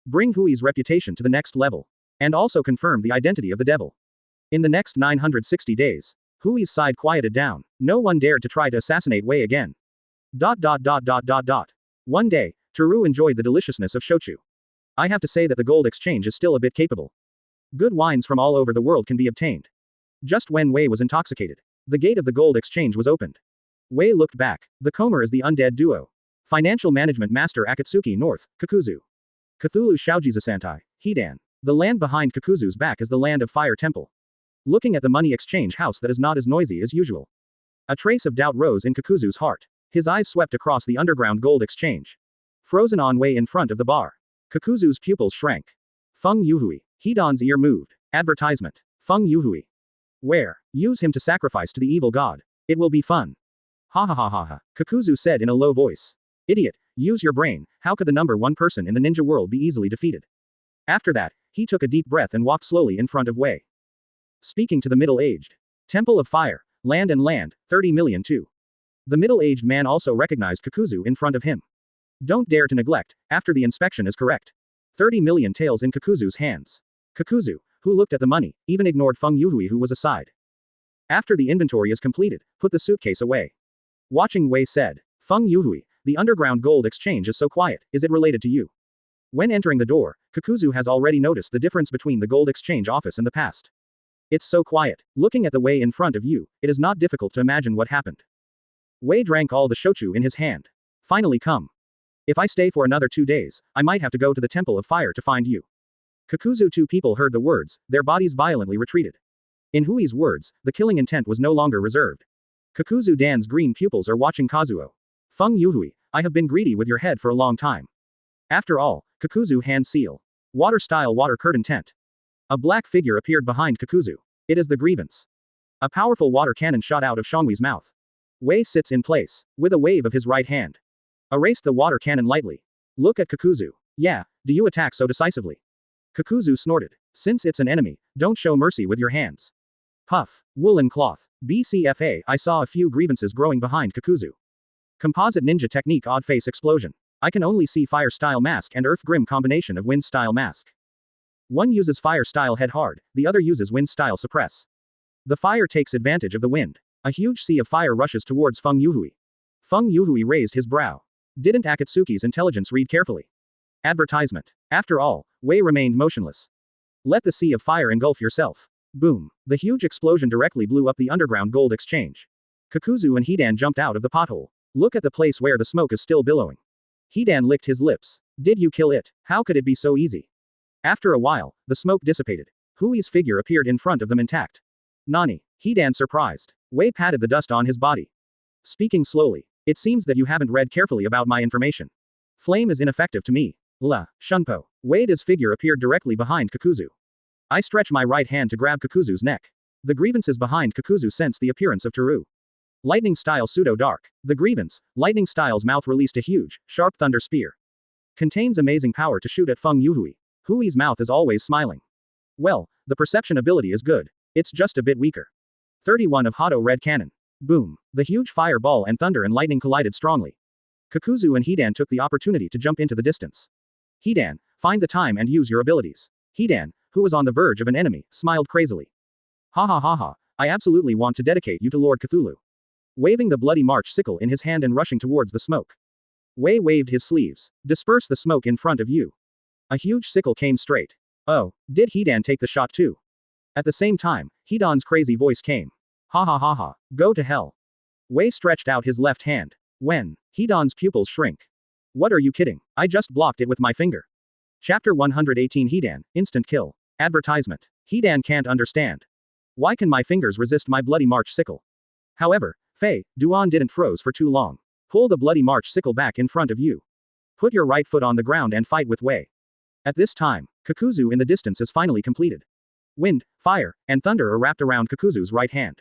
Bring Hui's reputation to the next level. And also confirm the identity of the devil. In the next 960 days, Hui's side quieted down. No one dared to try to assassinate Wei again. One day, Teru enjoyed the deliciousness of shochu. I have to say that the gold exchange is still a bit capable. Good wines from all over the world can be obtained. Just when Wei was intoxicated, the gate of the gold exchange was opened. Wei looked back. The Comer is the undead duo. Financial Management Master Akatsuki North, Kakuzu. Cthulhu Shaojizasantai, Hidan. The land behind Kakuzu's back is the land of Fire Temple. Looking at the money exchange house that is not as noisy as usual. A trace of doubt rose in Kakuzu's heart. His eyes swept across the underground gold exchange. Frozen on Wei in front of the bar. Kakuzu's pupils shrank. Feng Youhui. Hidan's ear moved. Advertisement. Feng Youhui. Where? Use him to sacrifice to the evil god. It will be fun. Ha ha ha ha ha. Kakuzu said in a low voice. Idiot, use your brain. How could the number 1 person in the ninja world be easily defeated? After that, he took a deep breath and walked slowly in front of Wei. Speaking to the middle-aged. Temple of Fire. Land and land, 30 million too. The middle-aged man also recognized Kakuzu in front of him. Don't dare to neglect, after the inspection is correct. 30 million taels in Kakuzu's hands. Kakuzu, who looked at the money, even ignored Feng Youhui who was aside. After the inventory is completed, put the suitcase away. Watching Wei said, Feng Youhui, the underground gold exchange is so quiet, is it related to you? When entering the door, Kakuzu has already noticed the difference between the gold exchange office and the past. It's so quiet. Looking at the Wei in front of you, it is not difficult to imagine what happened. Wei drank all the shochu in his hand. Finally come. If I stay for another 2 days, I might have to go to the Temple of Fire to find you. Kakuzu. 2 people heard the words, their bodies violently retreated. In Hui's words, the killing intent was no longer reserved. Kakuzu Dan's green pupils are watching Kazuo. Feng Youhui, I have been greedy with your head for a long time. After all, Kakuzu hand seal. Water-style water curtain tent. A black figure appeared behind Kakuzu. It is the grievance. A powerful water cannon shot out of Shanghui's mouth. Wei sits in place, with a wave of his right hand. Erased the water cannon lightly. Look at Kakuzu. Yeah, do you attack so decisively? Kakuzu snorted. Since it's an enemy, don't show mercy with your hands. Puff. Woolen cloth. BCFA. I saw a few grievances growing behind Kakuzu. Composite ninja technique odd face explosion. I can only see fire style mask and earth grim combination of wind style mask. One uses fire style head hard, the other uses wind style suppress. The fire takes advantage of the wind. A huge sea of fire rushes towards Feng Youhui. Feng Youhui raised his brow. Didn't Akatsuki's intelligence read carefully? Advertisement. After all, Wei remained motionless. Let the sea of fire engulf yourself. Boom. The huge explosion directly blew up the underground gold exchange. Kakuzu and Hidan jumped out of the pothole. Look at the place where the smoke is still billowing. Hidan licked his lips. Did you kill it? How could it be so easy? After a while, the smoke dissipated. Hui's figure appeared in front of them intact. Nani? Hidan surprised. Wei patted the dust on his body. Speaking slowly. It seems that you haven't read carefully about my information. Flame is ineffective to me. La, Shunpo. Wei's figure appeared directly behind Kakuzu. I stretch my right hand to grab Kakuzu's neck. The grievances behind Kakuzu sense the appearance of Teru. Lightning style pseudo dark. The grievance, lightning style's mouth released a huge, sharp thunder spear. Contains amazing power to shoot at Feng Youhui. Hui's mouth is always smiling. Well, the perception ability is good. It's just a bit weaker. 31 of Hado red cannon. Boom. The huge fireball and thunder and lightning collided strongly. Kakuzu and Hidan took the opportunity to jump into the distance. Hidan, find the time and use your abilities. Hidan, who was on the verge of an enemy, smiled crazily. Ha ha ha ha, I absolutely want to dedicate you to Lord Cthulhu. Waving the bloody march sickle in his hand and rushing towards the smoke. Wei waved his sleeves. Disperse the smoke in front of you. A huge sickle came straight. Oh, did Hidan take the shot too? At the same time, Hidan's crazy voice came. Ha ha ha ha, go to hell. Wei stretched out his left hand. When? Hidan's pupils shrink. What are you kidding? I just blocked it with my finger. Chapter 118 Hidan, instant kill. Advertisement. Hidan can't understand. Why can my fingers resist my bloody march sickle? However, Fei, Duan didn't froze for too long. Pull the bloody march sickle back in front of you. Put your right foot on the ground and fight with Wei. At this time, Kakuzu in the distance is finally completed. Wind, fire, and thunder are wrapped around Kakuzu's right hand.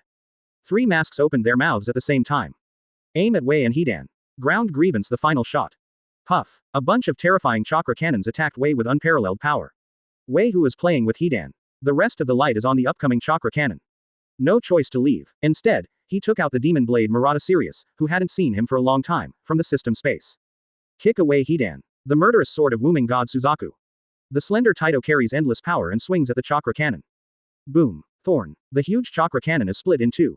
3 masks opened their mouths at the same time. Aim at Wei and Hidan. Ground grievance the final shot. Puff. A bunch of terrifying chakra cannons attacked Wei with unparalleled power. Wei who is playing with Hidan. The rest of the light is on the upcoming chakra cannon. No choice to leave. Instead, he took out the demon blade Murata Sirius, who hadn't seen him for a long time, from the system space. Kick away Hidan. The murderous sword of Wooming God Suzaku. The slender Taito carries endless power and swings at the chakra cannon. Boom. Thorn. The huge chakra cannon is split in 2.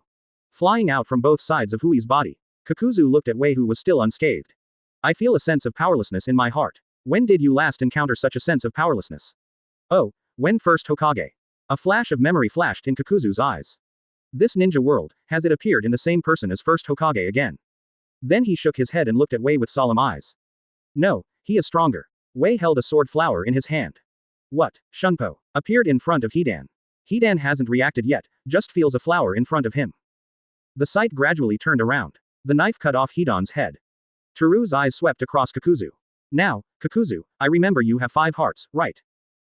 Flying out from both sides of Hui's body. Kakuzu looked at Wei who was still unscathed. I feel a sense of powerlessness in my heart. When did you last encounter such a sense of powerlessness? Oh, when first Hokage. A flash of memory flashed in Kakuzu's eyes. This ninja world, has it appeared in the same person as first Hokage again? Then he shook his head and looked at Wei with solemn eyes. No, he is stronger. Wei held a sword flower in his hand. What? Shunpo appeared in front of Hidan. Hidan hasn't reacted yet, just feels a flower in front of him. The sight gradually turned around. The knife cut off Hidan's head. Teru's eyes swept across Kakuzu. Now, Kakuzu, I remember you have 5 hearts, right?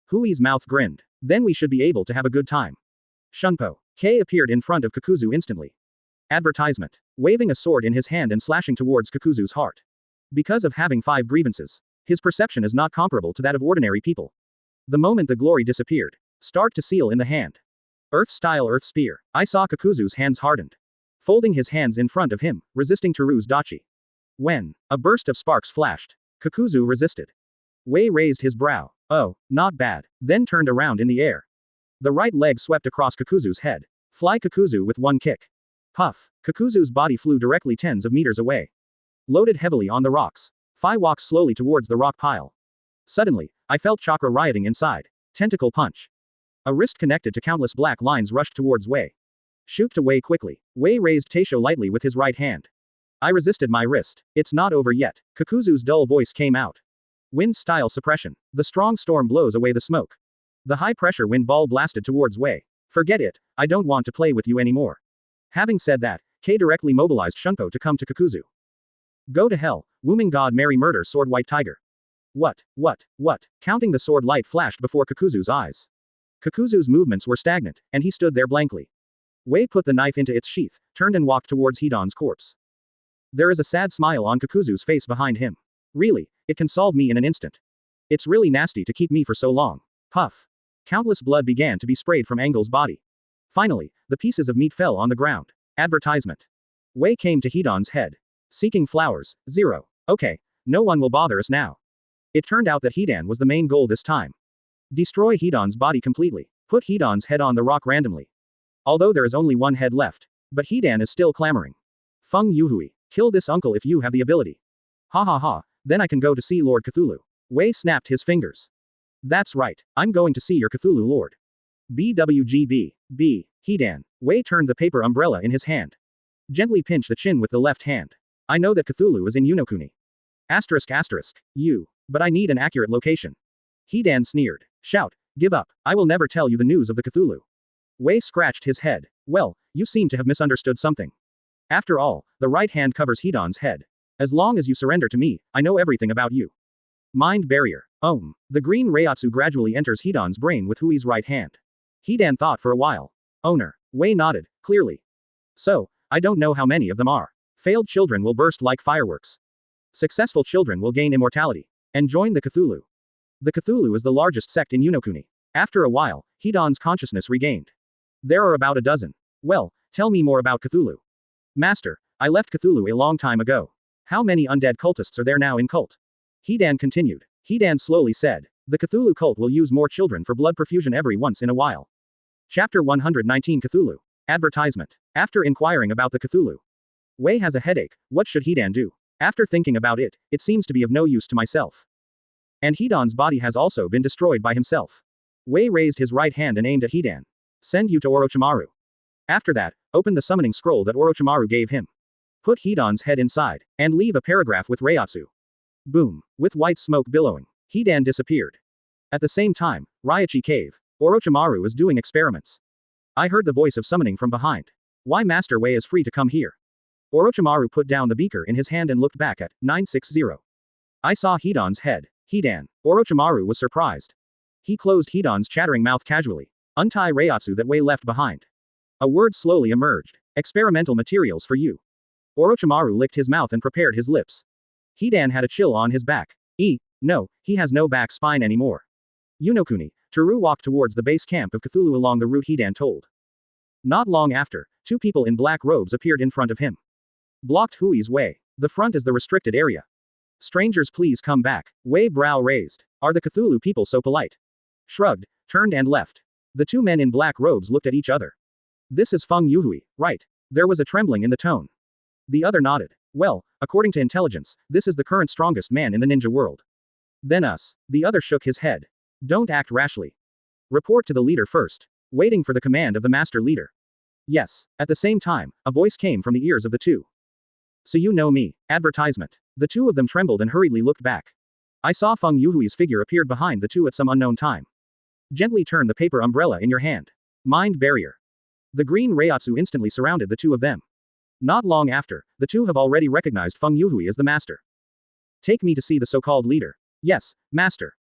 Hui's mouth grinned. Then we should be able to have a good time. Shunpo. Kei appeared in front of Kakuzu instantly. Advertisement. Waving a sword in his hand and slashing towards Kakuzu's heart. Because of having 5 grievances, his perception is not comparable to that of ordinary people. The moment the glory disappeared, start to seal in the hand. Earth-style earth spear. I saw Kakuzu's hands hardened. Folding his hands in front of him, resisting Teru's dachi. When a burst of sparks flashed, Kakuzu resisted. Wei raised his brow. Oh, not bad, then turned around in the air. The right leg swept across Kakuzu's head. Fly Kakuzu with 1 kick. Puff. Kakuzu's body flew directly tens of meters away. Loaded heavily on the rocks. Fai walked slowly towards the rock pile. Suddenly, I felt chakra rioting inside. Tentacle punch. A wrist connected to countless black lines rushed towards Wei. Shoot to Wei quickly. Wei raised Taisho lightly with his right hand. I resisted my wrist. It's not over yet. Kakuzu's dull voice came out. Wind-style suppression. The strong storm blows away the smoke. The high-pressure wind ball blasted towards Wei. Forget it, I don't want to play with you anymore. Having said that, Kei directly mobilized Shunpo to come to Kakuzu. Go to hell, Wooming God Mary Murder Sword White Tiger. What? Counting the sword light flashed before Kakuzu's eyes. Kakuzu's movements were stagnant, and he stood there blankly. Wei put the knife into its sheath, turned and walked towards Hidan's corpse. There is a sad smile on Kakuzu's face behind him. Really, it can solve me in an instant. It's really nasty to keep me for so long. Puff. Countless blood began to be sprayed from Engel's body. Finally, the pieces of meat fell on the ground. Advertisement. Wei came to Hidan's head. Seeking flowers, 0. Okay, no one will bother us now. It turned out that Hidan was the main goal this time. Destroy Hidan's body completely. Put Hidan's head on the rock randomly. Although there is only one head left. But Hidan is still clamoring. Feng Youhui, kill this uncle if you have the ability. Ha ha ha, then I can go to see Lord Cthulhu. Wei snapped his fingers. That's right, I'm going to see your Cthulhu Lord. BWGB. B. Hidan. Wei turned the paper umbrella in his hand. Gently pinch the chin with the left hand. I know that Cthulhu is in Unokuni. You. But I need an accurate location. Hidan sneered. Shout, give up, I will never tell you the news of the Cthulhu. Wei scratched his head. Well, you seem to have misunderstood something. After all, the right hand covers Hidan's head. As long as you surrender to me, I know everything about you. Mind barrier. The green Reiatsu gradually enters Hidan's brain with Hui's right hand. Hidan thought for a while. Owner. Wei nodded, clearly. So, I don't know how many of them are. Failed children will burst like fireworks. Successful children will gain immortality. And join the Cthulhu. The Cthulhu is the largest sect in Unokuni. After a while, Hidan's consciousness regained. There are about a dozen. Well, tell me more about Cthulhu. Master, I left Cthulhu a long time ago. How many undead cultists are there now in cult? Hidan continued. Hidan slowly said. The Cthulhu cult will use more children for blood perfusion every once in a while. Chapter 119 Cthulhu. Advertisement. After inquiring about the Cthulhu. Wei has a headache, what should Hidan do? After thinking about it, it seems to be of no use to myself. And Hidan's body has also been destroyed by himself. Wei raised his right hand and aimed at Hidan. Send you to Orochimaru. After that, open the summoning scroll that Orochimaru gave him. Put Hidan's head inside, and leave a paragraph with Reiatsu. Boom. With white smoke billowing, Hidan disappeared. At the same time, Reiatsu cave. Orochimaru is doing experiments. I heard the voice of summoning from behind. Why Master Wei is free to come here? Orochimaru put down the beaker in his hand and looked back at 960. I saw Hidan's head. Hidan. Orochimaru was surprised. He closed Hidan's chattering mouth casually. Untie Reiatsu that Wei left behind. A word slowly emerged. Experimental materials for you. Orochimaru licked his mouth and prepared his lips. Hidan had a chill on his back. No, he has no back spine anymore. Unokuni. Teru walked towards the base camp of Cthulhu along the route Hidan told. Not long after, two people in black robes appeared in front of him. Blocked Hui's way. The front is the restricted area. Strangers please come back. Wei brow raised. Are the Cthulhu people so polite? Shrugged, turned and left. The two men in black robes looked at each other. This is Feng Youhui, right? There was a trembling in the tone. The other nodded. Well, according to intelligence, this is the current strongest man in the ninja world. Then us. The other shook his head. Don't act rashly. Report to the leader first. Waiting for the command of the master leader. Yes. At the same time, a voice came from the ears of the two. So you know me. Advertisement. The two of them trembled and hurriedly looked back. I saw Feng Youhui's figure appeared behind the two at some unknown time. Gently turn the paper umbrella in your hand. Mind barrier. The green Reiatsu instantly surrounded the two of them. Not long after, the two have already recognized Feng Youhui as the master. Take me to see the so-called leader. Yes, master.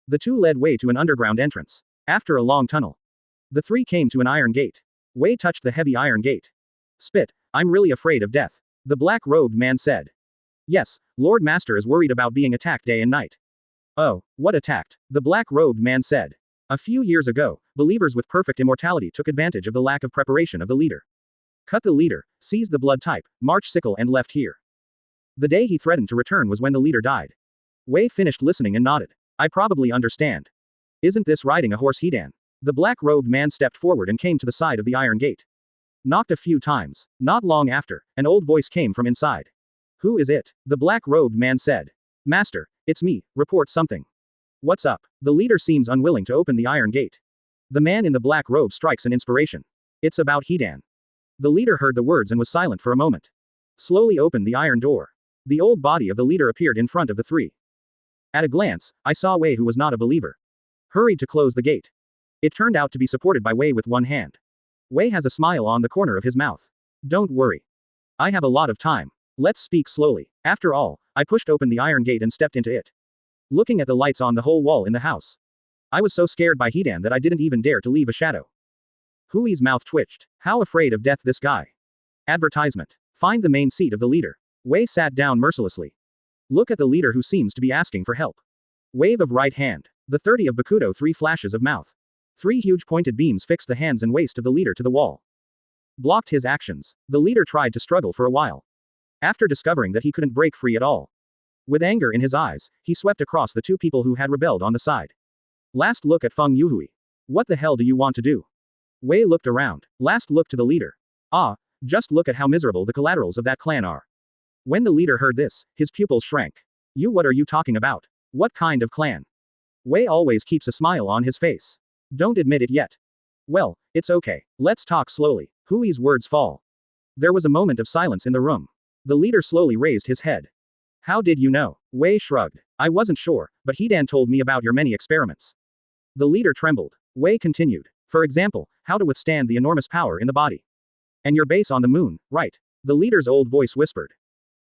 The two led Wei to an underground entrance. After a long tunnel. The three came to an iron gate. Wei touched the heavy iron gate. Spit, I'm really afraid of death. The black-robed man said. Yes, Lord Master is worried about being attacked day and night. Oh, what attacked? The black-robed man said. A few years ago, believers with perfect immortality took advantage of the lack of preparation of the leader. Cut the leader, seized the blood type, marched sickle and left here. The day he threatened to return was when the leader died. Wei finished listening and nodded. I probably understand. Isn't this riding a horse, Hidan? The black-robed man stepped forward and came to the side of the iron gate. Knocked a few times. Not long after, an old voice came from inside. Who is it? The black-robed man said. Master, it's me, report something. What's up? The leader seems unwilling to open the iron gate. The man in the black robe strikes an inspiration. It's about Hidan. The leader heard the words and was silent for a moment. Slowly opened the iron door. The old body of the leader appeared in front of the three. At a glance, I saw Wei, who was not a believer. Hurried to close the gate. It turned out to be supported by Wei with one hand. Wei has a smile on the corner of his mouth. Don't worry. I have a lot of time. Let's speak slowly. After all, I pushed open the iron gate and stepped into it. Looking at the lights on the whole wall in the house. I was so scared by Hidan that I didn't even dare to leave a shadow. Hui's mouth twitched. How afraid of death this guy. Advertisement. Find the main seat of the leader. Wei sat down mercilessly. Look at the leader who seems to be asking for help. Wave of right hand. The 30 of Bakudo, 3 flashes of mouth. 3 huge pointed beams fixed the hands and waist of the leader to the wall. Blocked his actions. The leader tried to struggle for a while. After discovering that he couldn't break free at all. With anger in his eyes, he swept across the 2 people who had rebelled on the side. Last look at Feng Youhui. What the hell do you want to do? Wei looked around. Last look to the leader. Ah, just look at how miserable the collaterals of that clan are. When the leader heard this, his pupils shrank. You, what are you talking about? What kind of clan? Wei always keeps a smile on his face. Don't admit it yet. Well, it's okay. Let's talk slowly. Hui's words fall. There was a moment of silence in the room. The leader slowly raised his head. How did you know? Wei shrugged. I wasn't sure, but Hidan told me about your many experiments. The leader trembled. Wei continued. For example, how to withstand the enormous power in the body. And your base on the moon, right? The leader's old voice whispered.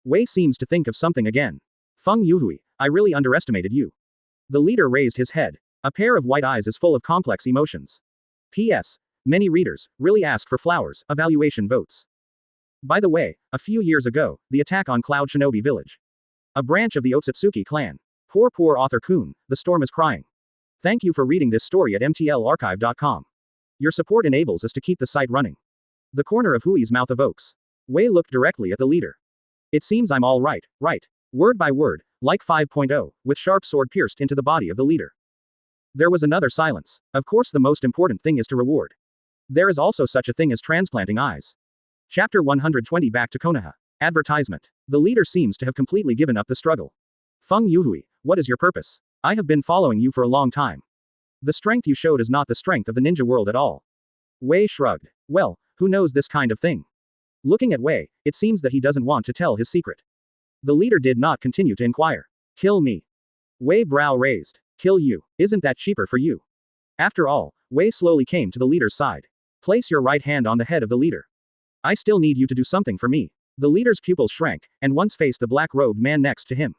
Wei seems to think of something again. Feng Youhui, I really underestimated you. The leader raised his head. A pair of white eyes is full of complex emotions. P.S. Many readers really ask for flowers, evaluation votes. By the way, a few years ago, the attack on Cloud Shinobi Village. A branch of the Otsutsuki clan. Poor author Kun, the storm is crying. Thank you for reading this story at mtlarchive.com. Your support enables us to keep the site running. The corner of Hui's mouth evokes. Wei looked directly at the leader. It seems I'm all right, right? Word by word, like 5.0, with sharp sword pierced into the body of the leader. There was another silence. Of course, the most important thing is to reward. There is also such a thing as transplanting eyes. Chapter 120. Back to Konoha. Advertisement. The leader seems to have completely given up the struggle. Feng Youhui, what is your purpose? I have been following you for a long time. The strength you showed is not the strength of the ninja world at all. Wei shrugged. Well, who knows this kind of thing? Looking at Wei, it seems that he doesn't want to tell his secret. The leader did not continue to inquire. Kill me. Wei brow raised. Kill you. Isn't that cheaper for you? After all, Wei slowly came to the leader's side. Place your right hand on the head of the leader. I still need you to do something for me. The leader's pupils shrank, and once faced the black-robed man next to him.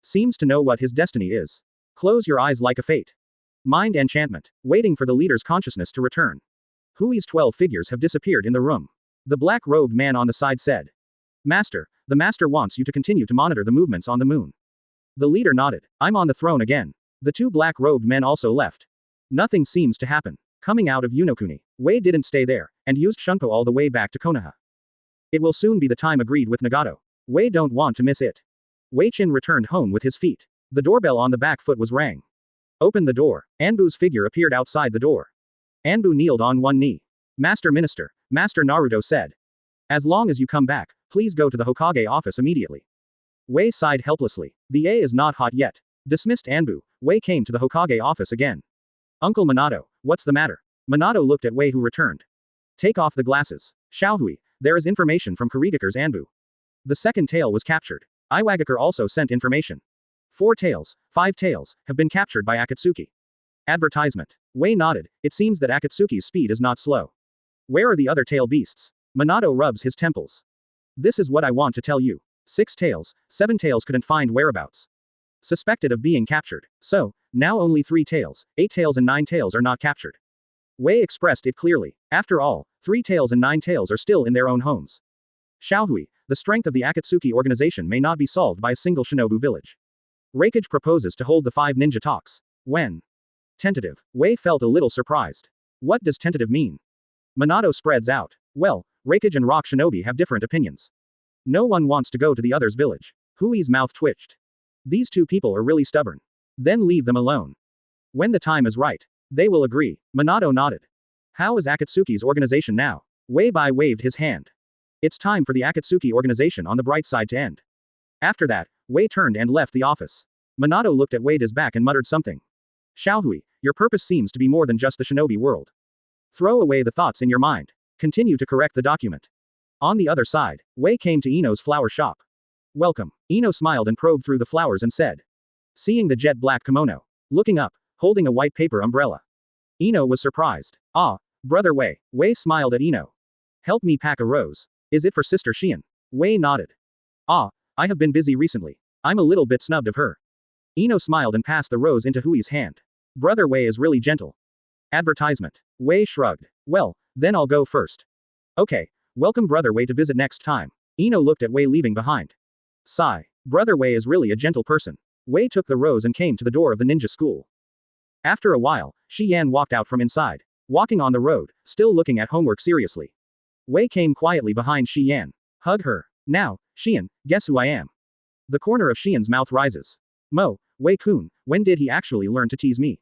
Seems to know what his destiny is. Close your eyes like a fate. Mind enchantment. Waiting for the leader's consciousness to return. Hui's 12 figures have disappeared in the room. The black-robed man on the side said. Master, the master wants you to continue to monitor the movements on the moon. The leader nodded. I'm on the throne again. The 2 black-robed men also left. Nothing seems to happen. Coming out of Unokuni, Wei didn't stay there, and used Shunko all the way back to Konoha. It will soon be the time agreed with Nagato. Wei don't want to miss it. Wei Chin returned home with his feet. The doorbell on the back foot was rang. Open the door. Anbu's figure appeared outside the door. Anbu kneeled on one knee. Master Minister, Master Naruto said. As long as you come back, please go to the Hokage office immediately. Wei sighed helplessly. The A is not hot yet. Dismissed Anbu, Wei came to the Hokage office again. Uncle Minato, what's the matter? Minato looked at Wei who returned. Take off the glasses. Xiaohui, there is information from Kurigakure's Anbu. The second tail was captured. Iwagakure also sent information. 4 tails, 5 tails, have been captured by Akatsuki. Advertisement. Wei nodded. It seems that Akatsuki's speed is not slow. Where are the other tail beasts? Minato rubs his temples. This is what I want to tell you. 6 tails, 7 tails couldn't find whereabouts. Suspected of being captured. So, now only 3 tails, 8 tails and 9 tails are not captured. Wei expressed it clearly. After all, 3 tails and 9 tails are still in their own homes. Xiaohui, the strength of the Akatsuki organization may not be solved by a single shinobu village. Reikage proposes to hold the 5 ninja talks. When? Tentative. Wei felt a little surprised. What does tentative mean? Minato spreads out. Well, Reikage and Rock Shinobi have different opinions. No one wants to go to the other's village. Hui's mouth twitched. These 2 people are really stubborn. Then leave them alone. When the time is right, they will agree. Minato nodded. How is Akatsuki's organization now? Wei Bai waved his hand. It's time for the Akatsuki organization on the bright side to end. After that, Wei turned and left the office. Minato looked at Wei's back and muttered something. Xiaohui, your purpose seems to be more than just the shinobi world. Throw away the thoughts in your mind. Continue to correct the document. On the other side, Wei came to Ino's flower shop. Welcome. Ino smiled and probed through the flowers and said. Seeing the jet black kimono. Looking up, holding a white paper umbrella. Ino was surprised. Ah, brother Wei. Wei smiled at Ino. Help me pack a rose. Is it for Sister Xian? Wei nodded. Ah, I have been busy recently. I'm a little bit snubbed of her. Ino smiled and passed the rose into Hui's hand. Brother Wei is really gentle. Advertisement. Wei shrugged. Well, then I'll go first. Okay. Welcome Brother Wei to visit next time. Ino looked at Wei leaving behind. Sigh. Brother Wei is really a gentle person. Wei took the rose and came to the door of the ninja school. After a while, Shi Yan walked out from inside. Walking on the road, still looking at homework seriously. Wei came quietly behind Shi Yan. Hug her. Now, Xian, guess who I am? The corner of Xian's mouth rises. Wei-kun, when did he actually learn to tease me?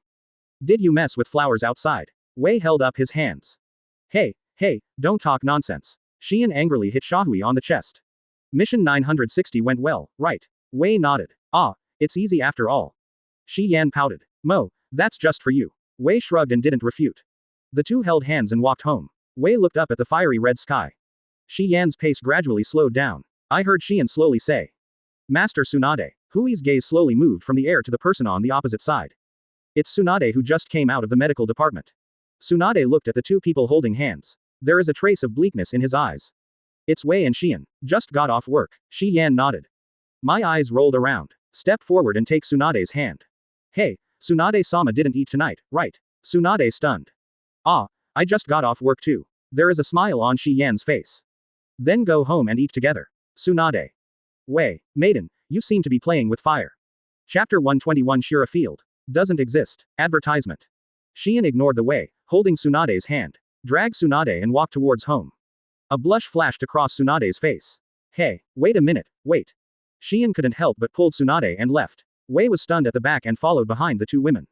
Did you mess with flowers outside? Wei held up his hands. Hey, don't talk nonsense. Xian angrily hit Shahui on the chest. Mission 960 went well, right? Wei nodded. Ah, it's easy after all. Shi Yan pouted. That's just for you. Wei shrugged and didn't refute. The two held hands and walked home. Wei looked up at the fiery red sky. Shi Yan's pace gradually slowed down. I heard Xian slowly say. Master Tsunade. Hui's gaze slowly moved from the air to the person on the opposite side. It's Tsunade who just came out of the medical department. Tsunade looked at the two people holding hands. There is a trace of bleakness in his eyes. It's Wei and Xian. Just got off work. Shi Yan nodded. My eyes rolled around. Step forward and take Tsunade's hand. Hey, Tsunade-sama didn't eat tonight, right? Tsunade stunned. Ah, I just got off work too. There is a smile on Shi Yan's face. Then go home and eat together. Tsunade. Wei, maiden, you seem to be playing with fire. Chapter 121 Shira Field. Doesn't exist. Advertisement. Xian ignored the Wei, holding Tsunade's hand. Dragged Tsunade and walked towards home. A blush flashed across Tsunade's face. Hey, wait a minute, wait. Xian couldn't help but pulled Tsunade and left. Wei was stunned at the back and followed behind the two women.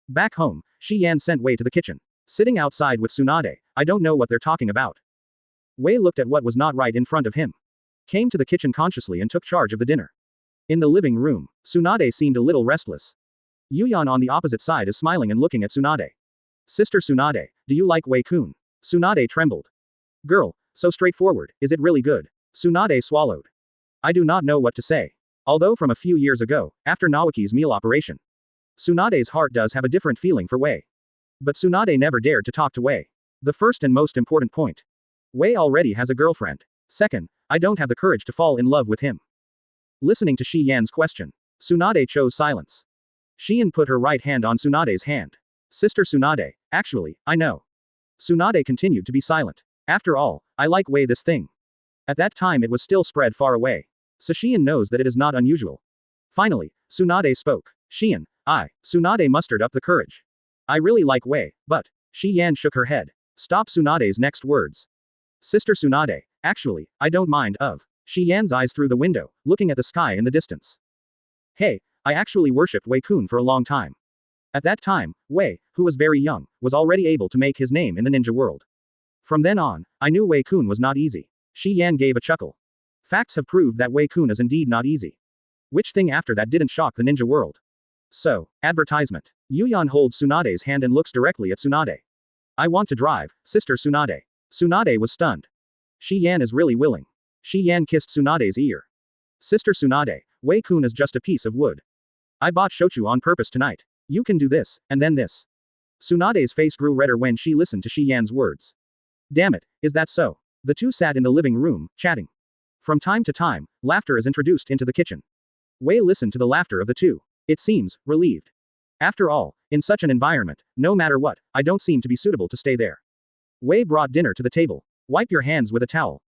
Back home, Shi Yan sent Wei to the kitchen. Sitting outside with Tsunade, I don't know what they're talking about. Wei looked at what was not right in front of him. Came to the kitchen consciously and took charge of the dinner. In the living room, Tsunade seemed a little restless. Yuyan on the opposite side is smiling and looking at Tsunade. Sister Tsunade, do you like Wei-kun? Tsunade trembled. Girl, so straightforward, is it really good? Tsunade swallowed. I do not know what to say. Although from a few years ago, after Naoki's meal operation, Tsunade's heart does have a different feeling for Wei. But Tsunade never dared to talk to Wei. The first and most important point. Wei already has a girlfriend. Second, I don't have the courage to fall in love with him. Listening to Shi Yan's question, Tsunade chose silence. Xian put her right hand on Tsunade's hand. Sister Tsunade, actually, I know. Tsunade continued to be silent. After all, I like Wei this thing. At that time it was still spread far away. So Xian knows that it is not unusual. Finally, Tsunade spoke. Xian, Tsunade mustered up the courage. I really like Wei, but, Shi Yan shook her head. Stop Tsunade's next words. Sister Tsunade, actually, I don't mind of. Shi Yan's eyes through the window, looking at the sky in the distance. Hey, I actually worshipped Wei-kun for a long time. At that time, Wei, who was very young, was already able to make his name in the ninja world. From then on, I knew Wei-kun was not easy. Shi Yan gave a chuckle. Facts have proved that Wei-kun is indeed not easy. Which thing after that didn't shock the ninja world? So, advertisement. Yuyan holds Tsunade's hand and looks directly at Tsunade. I want to drive, Sister Tsunade. Tsunade was stunned. Shi Yan is really willing. Shi Yan kissed Tsunade's ear. Sister Tsunade, Wei-kun is just a piece of wood. I bought shochu on purpose tonight. You can do this, and then this. Tsunade's face grew redder when she listened to Shi Yan's words. Damn it, is that so? The two sat in the living room, chatting. From time to time, laughter is introduced into the kitchen. Wei listened to the laughter of the two. It seems, relieved. After all, in such an environment, no matter what, I don't seem to be suitable to stay there. Wei brought dinner to the table. Wipe your hands with a towel.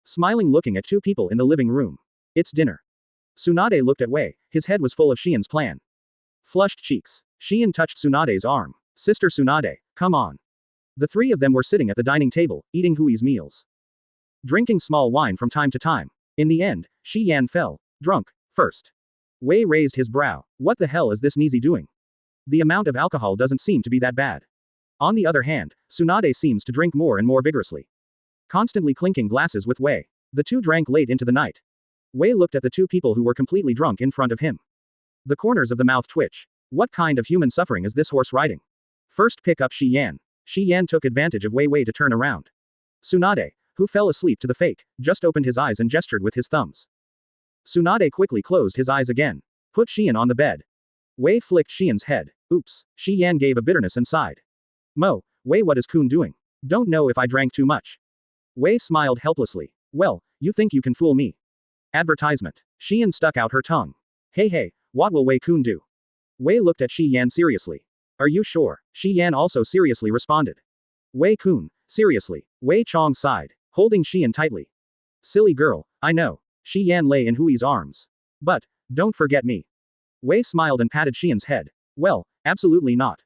Smiling looking at two people in the living room. It's dinner. Tsunade looked at Wei, his head was full of Xian's plan. Flushed cheeks. Xian touched Tsunade's arm. Sister Tsunade, come on. The three of them were sitting at the dining table, eating Hui's meals. Drinking small wine from time to time. In the end, Shi Yan fell, drunk, first. Wei raised his brow. What the hell is this Nizi doing? The amount of alcohol doesn't seem to be that bad. On the other hand, Tsunade seems to drink more and more vigorously. Constantly clinking glasses with Wei. The two drank late into the night. Wei looked at the two people who were completely drunk in front of him. The corners of the mouth twitch. What kind of human suffering is this horse riding? First pick up Shi Yan. Shi Yan took advantage of Wei to turn around. Tsunade, who fell asleep to the fake, just opened his eyes and gestured with his thumbs. Tsunade quickly closed his eyes again. Put Xian on the bed. Wei flicked Xian's head. Oops. Shi Yan gave a bitterness and sighed. Wei, what is Kun doing? Don't know if I drank too much. Wei smiled helplessly. Well, you think you can fool me. Advertisement. Xian stuck out her tongue. Hey, What will Wei-kun do? Wei looked at Shi Yan seriously. Are you sure? Shi Yan also seriously responded. Wei-kun, seriously. Wei Chong sighed, holding Xian tightly. Silly girl, I know. Shi Yan lay in Hui's arms. But, don't forget me. Wei smiled and patted Xian's head. Well, absolutely not.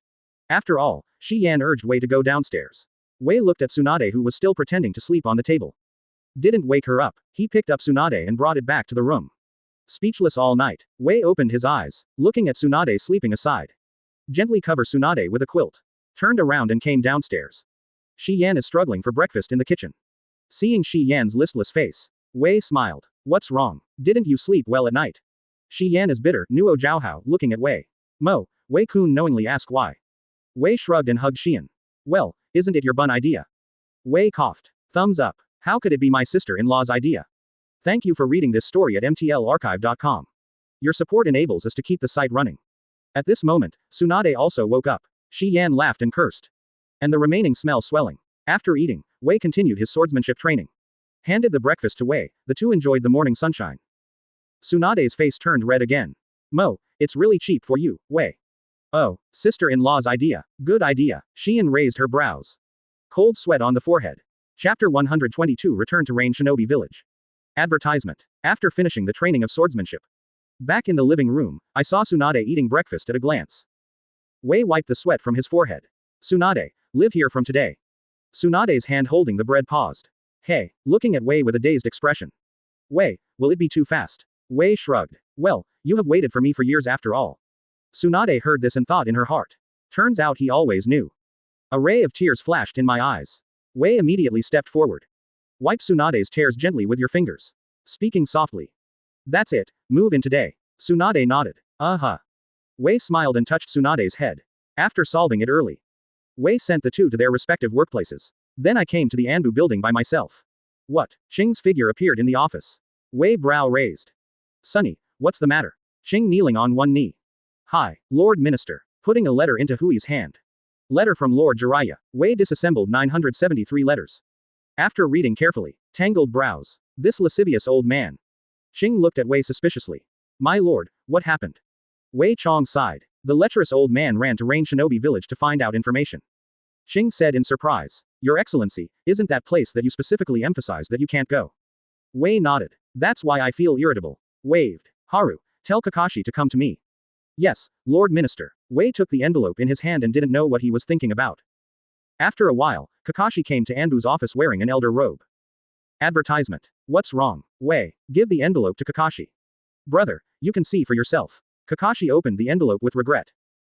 After all, Shi Yan urged Wei to go downstairs. Wei looked at Tsunade who was still pretending to sleep on the table. Didn't wake her up, he picked up Tsunade and brought it back to the room. Speechless all night, Wei opened his eyes, looking at Tsunade sleeping aside. Gently cover Tsunade with a quilt. Turned around and came downstairs. Shi Yan is struggling for breakfast in the kitchen. Seeing Shi Yan's listless face, Wei smiled. What's wrong? Didn't you sleep well at night? Shi Yan is bitter, Nuo Zhaohao, looking at Wei. Mo, Wei-kun knowingly asked why. Wei shrugged and hugged Xian. Well, isn't it your bun idea? Wei coughed. Thumbs up. How could it be my sister-in-law's idea? Thank you for reading this story at mtlarchive.com. Your support enables us to keep the site running. At this moment, Tsunade also woke up. Shi Yan laughed and cursed. And the remaining smell swelling. After eating, Wei continued his swordsmanship training. Handed the breakfast to Wei, the two enjoyed the morning sunshine. Tsunade's face turned red again. Mo, it's really cheap for you, Wei. Oh, sister-in-law's idea. Good idea. Xian raised her brows. Cold sweat on the forehead. Chapter 122 Return to Rain Shinobi Village. Advertisement. After finishing the training of swordsmanship. Back in the living room, I saw Tsunade eating breakfast at a glance. Wei wiped the sweat from his forehead. Tsunade, live here from today. Tsunade's hand holding the bread paused. Hey, looking at Wei with a dazed expression. Wei, will it be too fast? Wei shrugged. Well, you have waited for me for years after all. Tsunade heard this and thought in her heart. Turns out he always knew. A ray of tears flashed in my eyes. Wei immediately stepped forward. Wipe Tsunade's tears gently with your fingers. Speaking softly. That's it, move in today. Tsunade nodded. Uh-huh. Wei smiled and touched Tsunade's head. After solving it early. Wei sent the two to their respective workplaces. Then I came to the Anbu building by myself. What? Qing's figure appeared in the office. Wei brow raised. Sonny, what's the matter? Qing kneeling on one knee. Hi, Lord Minister. Putting a letter into Hui's hand. Letter from Lord Jiraiya. Wei disassembled 973 letters. After reading carefully, tangled brows. This lascivious old man. Qing looked at Wei suspiciously. My lord, what happened? Wei Chong sighed. The lecherous old man ran to Rain Shinobi Village to find out information. Qing said in surprise. Your Excellency, isn't that place that you specifically emphasized that you can't go? Wei nodded. That's why I feel irritable. Waved. Haru, tell Kakashi to come to me. Yes, Lord Minister. Wei took the envelope in his hand and didn't know what he was thinking about. After a while, Kakashi came to Anbu's office wearing an elder robe. Advertisement. What's wrong? Wei, give the envelope to Kakashi. Brother, you can see for yourself. Kakashi opened the envelope with regret.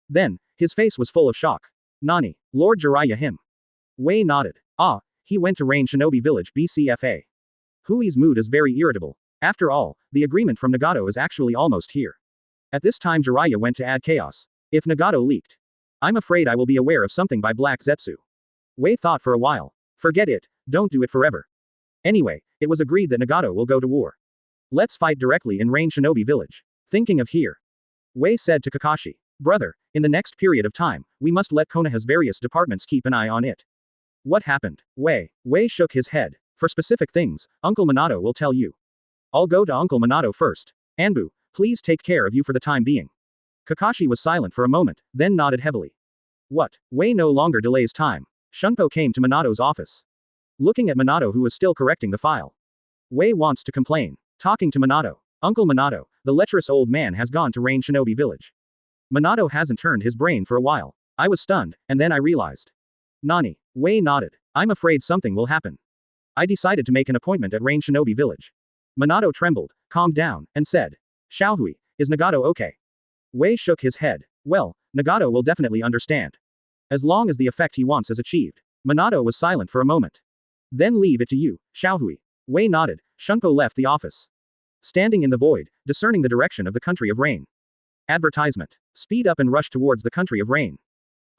Then, his face was full of shock. Nani, Lord Jiraiya him. Wei nodded. Ah, he went to Rain Shinobi Village BCFA. Hui's mood is very irritable. After all, the agreement from Nagato is actually almost here. At this time Jiraiya went to add chaos. If Nagato leaked. I'm afraid I will be aware of something by Black Zetsu. Wei thought for a while. Forget it, don't do it forever. Anyway, it was agreed that Nagato will go to war. Let's fight directly in Rain Shinobi Village. Thinking of here. Wei said to Kakashi. Brother, in the next period of time, we must let Konoha's various departments keep an eye on it. What happened? Wei shook his head. For specific things, Uncle Minato will tell you. I'll go to Uncle Minato first. Anbu, please take care of you for the time being. Kakashi was silent for a moment, then nodded heavily. What? Wei no longer delays time. Shunpo came to Minato's office. Looking at Minato who was still correcting the file. Wei wants to complain. Talking to Minato. Uncle Minato, the lecherous old man has gone to Rain Shinobi Village. Minato hasn't turned his brain for a while. I was stunned, and then I realized. Nani? Wei nodded. I'm afraid something will happen. I decided to make an appointment at Rain Shinobi Village. Minato trembled, calmed down, and said. Xiaohui, is Nagato okay? Wei shook his head. Well, Nagato will definitely understand. As long as the effect he wants is achieved. Minato was silent for a moment. Then leave it to you, Xiaohui. Wei nodded. Shunpo left the office. Standing in the void, discerning the direction of the country of rain. Advertisement. Speed up and rush towards the country of rain.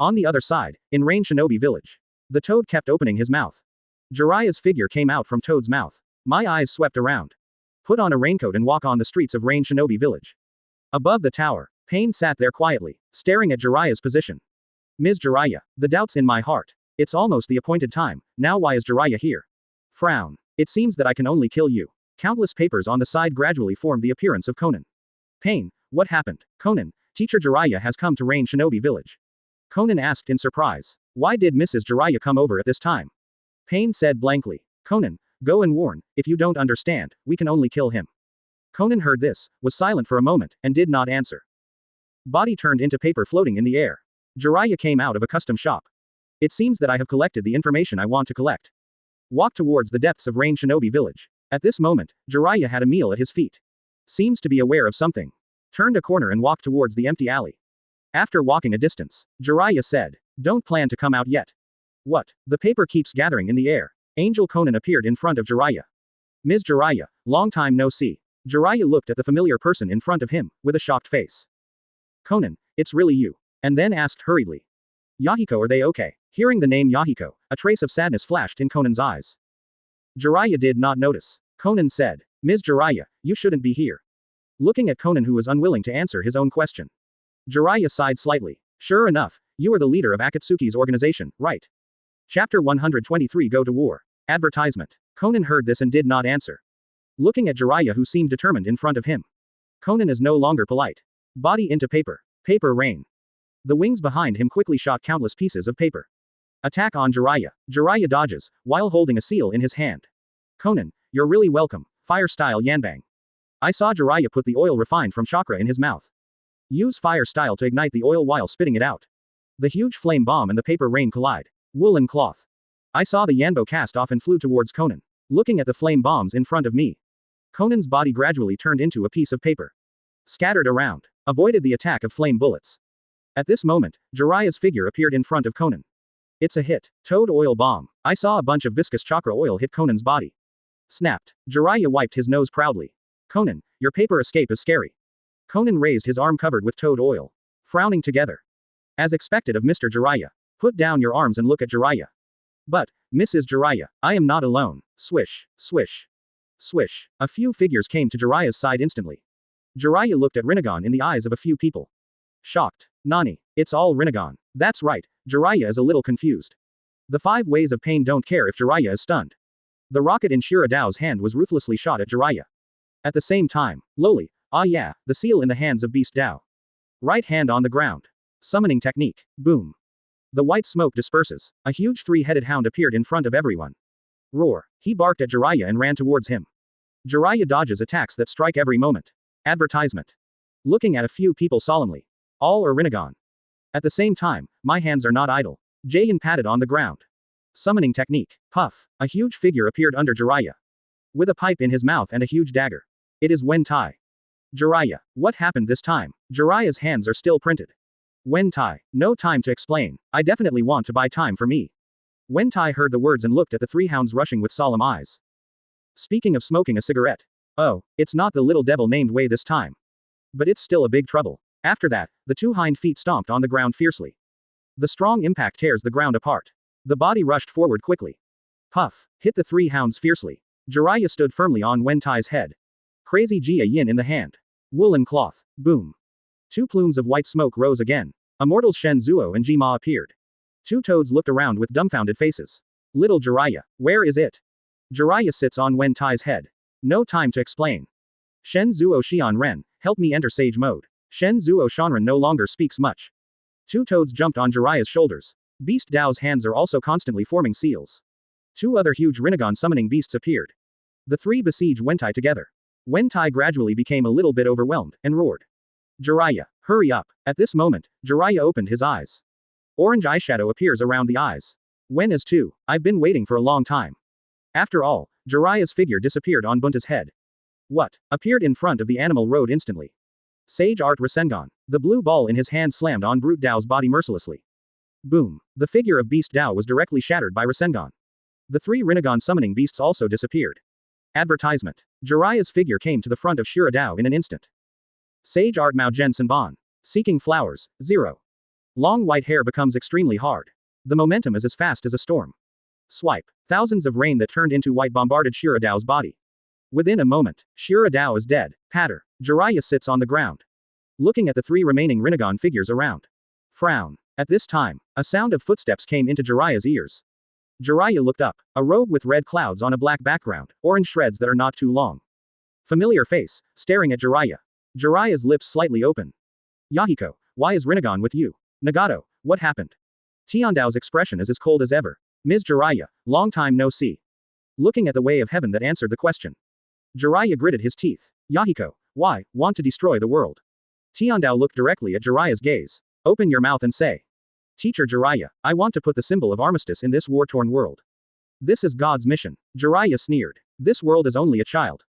On the other side, in Rain Shinobi Village. The toad kept opening his mouth. Jiraiya's figure came out from Toad's mouth. My eyes swept around. Put on a raincoat and walk on the streets of Rain Shinobi Village. Above the tower, Pain sat there quietly, staring at Jiraiya's position. Ms. Jiraiya, the doubt's in my heart. It's almost the appointed time, now why is Jiraiya here? Frown. It seems that I can only kill you. Countless papers on the side gradually formed the appearance of Conan. Pain, What happened? Conan, teacher Jiraiya has come to Rain Shinobi Village. Conan asked in surprise. Why did Mrs. Jiraiya come over at this time? Pain said blankly. Conan, go and warn, if you don't understand, we can only kill him. Conan heard this, was silent for a moment, and did not answer. Body turned into paper floating in the air. Jiraiya came out of a custom shop. It seems that I have collected the information I want to collect. Walked towards the depths of Rain Shinobi Village. At this moment, Jiraiya had a meal at his feet. Seems to be aware of something. Turned a corner and walked towards the empty alley. After walking a distance, Jiraiya said, don't plan to come out yet. What? The paper keeps gathering in the air. Angel Conan appeared in front of Jiraiya. Ms. Jiraiya, long time no see. Jiraiya looked at the familiar person in front of him, with a shocked face. Conan, it's really you. And then asked hurriedly. Yahiko, are they okay? Hearing the name Yahiko, a trace of sadness flashed in Conan's eyes. Jiraiya did not notice. Conan said, Ms. Jiraiya, you shouldn't be here. Looking at Conan, who was unwilling to answer his own question. Jiraiya sighed slightly. Sure enough, you are the leader of Akatsuki's organization, right? Chapter 123 Go to War. Advertisement. Conan heard this and did not answer. Looking at Jiraiya, who seemed determined in front of him. Conan is no longer polite. Body into paper. Paper rain. The wings behind him quickly shot countless pieces of paper. Attack on Jiraiya. Jiraiya dodges, while holding a seal in his hand. Conan, you're really welcome. Fire style Yanbang. I saw Jiraiya put the oil refined from chakra in his mouth. Use fire style to ignite the oil while spitting it out. The huge flame bomb and the paper rain collide. Woolen cloth. I saw the Yanbo cast off and flew towards Conan. Looking at the flame bombs in front of me. Conan's body gradually turned into a piece of paper. Scattered around. Avoided the attack of flame bullets. At this moment, Jiraiya's figure appeared in front of Conan. It's a hit. Toad oil bomb. I saw a bunch of viscous chakra oil hit Conan's body. Snapped. Jiraiya wiped his nose proudly. Conan, your paper escape is scary. Conan raised his arm covered with toad oil. Frowning together. As expected of Mr. Jiraiya. Put down your arms and look at Jiraiya. But, Mrs. Jiraiya, I am not alone. Swish, swish. Swish. A few figures came to Jiraiya's side instantly. Jiraiya looked at Rinnegan in the eyes of a few people. Shocked. Nani, it's all Rinnegan. That's right, Jiraiya is a little confused. The 5 ways of pain don't care if Jiraiya is stunned. The rocket in Shira Dao's hand was ruthlessly shot at Jiraiya. At the same time, lowly, ah yeah, the seal in the hands of Beast Dao. Right hand on the ground. Summoning technique. Boom. The white smoke disperses. A huge 3-headed hound appeared in front of everyone. Roar. He barked at Jiraiya and ran towards him. Jiraiya dodges attacks that strike every moment. Advertisement. Looking at a few people solemnly. All are Rinnegan. At the same time, my hands are not idle. Jayan patted on the ground. Summoning technique. Puff. A huge figure appeared under Jiraiya. With a pipe in his mouth and a huge dagger. It is Wen Tai. Jiraiya. What happened this time? Jiraiya's hands are still printed. Wen Tai. No time to explain. I definitely want to buy time for me. Wen Tai heard the words and looked at the 3 hounds rushing with solemn eyes. Speaking of smoking a cigarette. Oh, it's not the little devil named Wei this time. But it's still a big trouble. After that, the 2 hind feet stomped on the ground fiercely. The strong impact tears the ground apart. The body rushed forward quickly. Puff. Hit the 3 hounds fiercely. Jiraiya stood firmly on Wen Tai's head. Crazy Jia Yin in the hand. Woolen cloth. Boom. 2 plumes of white smoke rose again. Immortals Shen Zuo and Jima appeared. 2 toads looked around with dumbfounded faces. Little Jiraiya. Where is it? Jiraiya sits on Wen Tai's head. No time to explain. Shen Zuo Xian Ren, help me enter sage mode. Shen Zuo Shanren no longer speaks much. 2 toads jumped on Jiraiya's shoulders. Beast Dao's hands are also constantly forming seals. 2 other huge Rinnegan summoning beasts appeared. The 3 besieged Wen Tai together. Wen Tai gradually became a little bit overwhelmed, and roared. Jiraiya, hurry up. At this moment, Jiraiya opened his eyes. Orange eyeshadow appears around the eyes. When is 2? I've been waiting for a long time. After all, Jiraiya's figure disappeared on Bunta's head. What? Appeared in front of the animal road instantly. Sage Art Rasengan. The blue ball in his hand slammed on Brute Dao's body mercilessly. Boom. The figure of Beast Dao was directly shattered by Rasengan. The 3 Rinnegan summoning beasts also disappeared. Advertisement. Jiraiya's figure came to the front of Shira Dao in an instant. Sage Art Mao Gen Senban. Seeking flowers, 0. Long white hair becomes extremely hard. The momentum is as fast as a storm. Swipe. Thousands of rain that turned into white bombarded Shira Dao's body. Within a moment, Shira Dao is dead. Patter. Jiraiya sits on the ground. Looking at the 3 remaining Rinnegan figures around. Frown. At this time, a sound of footsteps came into Jiraiya's ears. Jiraiya looked up. A robe with red clouds on a black background, orange shreds that are not too long. Familiar face, staring at Jiraiya. Jiraiya's lips slightly open. Yahiko, why is Rinnegan with you? Nagato, what happened? Tiandao's expression is as cold as ever. Ms. Jiraiya, long time no see. Looking at the way of heaven that answered the question. Jiraiya gritted his teeth. Yahiko, why, want to destroy the world? Tiandao looked directly at Jiraiya's gaze. Open your mouth and say. Teacher Jiraiya, I want to put the symbol of armistice in this war-torn world. This is God's mission. Jiraiya sneered. This world is only a child.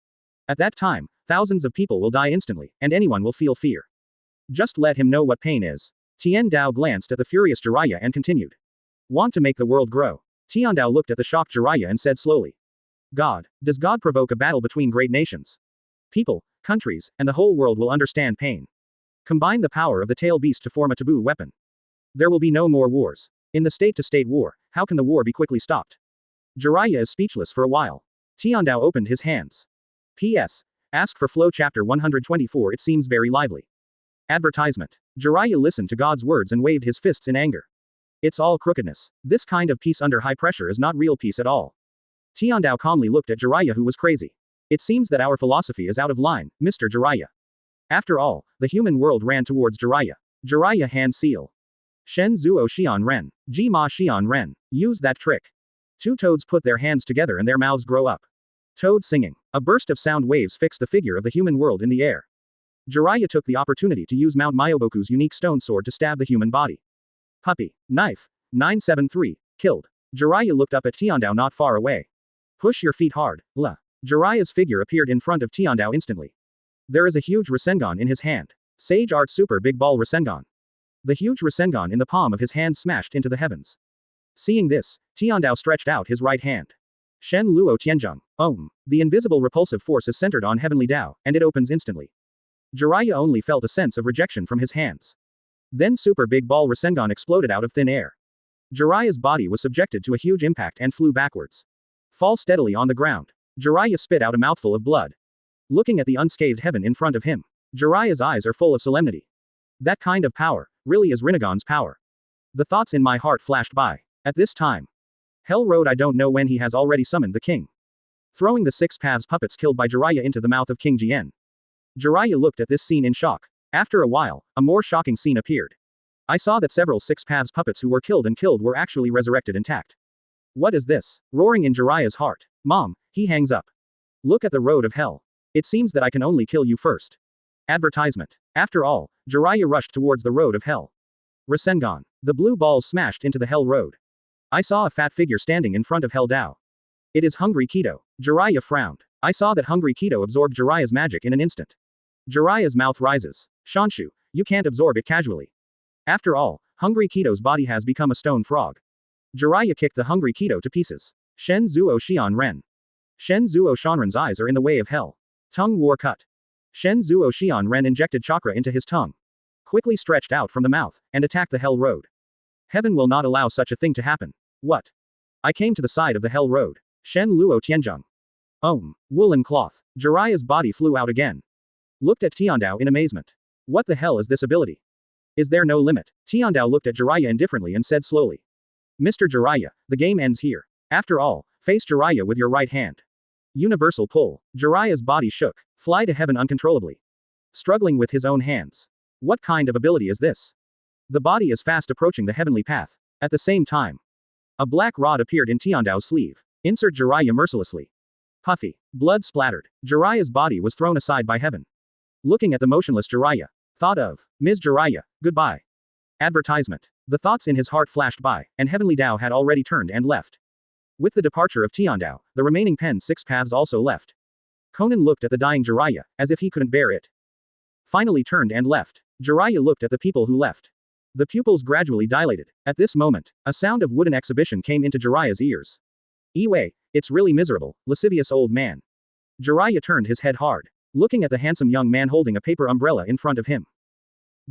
At that time, thousands of people will die instantly, and anyone will feel fear. Just let him know what pain is. Tiandao glanced at the furious Jiraiya and continued. Want to make the world grow. Tiandao looked at the shocked Jiraiya and said slowly. God, does God provoke a battle between great nations? People, countries, and the whole world will understand pain. Combine the power of the tail beast to form a taboo weapon. There will be no more wars. In the state-to-state war, how can the war be quickly stopped? Jiraiya is speechless for a while. Tiandao opened his hands. P.S. Ask for flow chapter 124. It seems very lively. Advertisement. Jiraiya listened to God's words and waved his fists in anger. It's all crookedness. This kind of peace under high pressure is not real peace at all. Tiandao calmly looked at Jiraiya, who was crazy. It seems that our philosophy is out of line, Mr. Jiraiya. After all, the human world ran towards Jiraiya. Jiraiya hand seal. Shen Zuo Xian Ren. Ji Ma Xian Ren. Use that trick. Two toads put their hands together and their mouths grow up. Toad singing. A burst of sound waves fixed the figure of the human world in the air. Jiraiya took the opportunity to use Mount Myoboku's unique stone sword to stab the human body. Puppy. Knife. 973. Killed. Jiraiya looked up at Tiandao not far away. Push your feet hard, la. Jiraiya's figure appeared in front of Tiandao instantly. There is a huge Rasengan in his hand. Sage Art Super Big Ball Rasengan. The huge Rasengan in the palm of his hand smashed into the heavens. Seeing this, Tiandao stretched out his right hand. Shen Luo Tianzheng. The invisible repulsive force is centered on Heavenly Dao, and it opens instantly. Jiraiya only felt a sense of rejection from his hands. Then Super Big Ball Rasengan exploded out of thin air. Jiraiya's body was subjected to a huge impact and flew backwards. Fall steadily on the ground. Jiraiya spit out a mouthful of blood. Looking at the unscathed heaven in front of him, Jiraiya's eyes are full of solemnity. That kind of power, really is Rinnegan's power. The thoughts in my heart flashed by. At this time. Hell Road, I don't know when he has already summoned the king. Throwing the 6 paths puppets killed by Jiraiya into the mouth of King Jian. Jiraiya looked at this scene in shock. After a while, a more shocking scene appeared. I saw that several 6 paths puppets who were killed were actually resurrected intact. What is this? Roaring in Jiraiya's heart. Mom, he hangs up. Look at the road of hell. It seems that I can only kill you first. Advertisement. After all, Jiraiya rushed towards the road of hell. Rasengan. The blue balls smashed into the hell road. I saw a fat figure standing in front of Hell Dao. It is Hungry Kido. Jiraiya frowned. I saw that Hungry Kido absorbed Jiraiya's magic in an instant. Jiraiya's mouth rises. Shanshu, you can't absorb it casually. After all, Hungry Kido's body has become a stone frog. Jiraiya kicked the Hungry Kido to pieces. Shen Zuo Xian Ren. Shen Zuo Shanren's eyes are in the way of hell. Tongue war cut. Shen Zuo Xian Ren injected chakra into his tongue. Quickly stretched out from the mouth, and attacked the hell road. Heaven will not allow such a thing to happen. What? I came to the side of the hell road. Shen Luo Tianzheng. Woolen cloth. Jiraiya's body flew out again. Looked at Tiandao in amazement. What the hell is this ability? Is there no limit? Tiandao looked at Jiraiya indifferently and said slowly. Mr. Jiraiya, the game ends here. After all, face Jiraiya with your right hand. Universal pull. Jiraiya's body shook. Fly to heaven uncontrollably. Struggling with his own hands. What kind of ability is this? The body is fast approaching the heavenly path. At the same time. A black rod appeared in Tiandao's sleeve. Insert Jiraiya mercilessly. Puffy. Blood splattered. Jiraiya's body was thrown aside by heaven. Looking at the motionless Jiraiya. Thought of. Ms. Jiraiya, goodbye. Advertisement. The thoughts in his heart flashed by, and Heavenly Dao had already turned and left. With the departure of Tiandao, the remaining Pen 6 paths also left. Conan looked at the dying Jiraiya, as if he couldn't bear it. Finally turned and left. Jiraiya looked at the people who left. The pupils gradually dilated. At this moment, a sound of wooden exhibition came into Jiraiya's ears. Iway, it's really miserable, lascivious old man. Jiraiya turned his head hard, looking at the handsome young man holding a paper umbrella in front of him.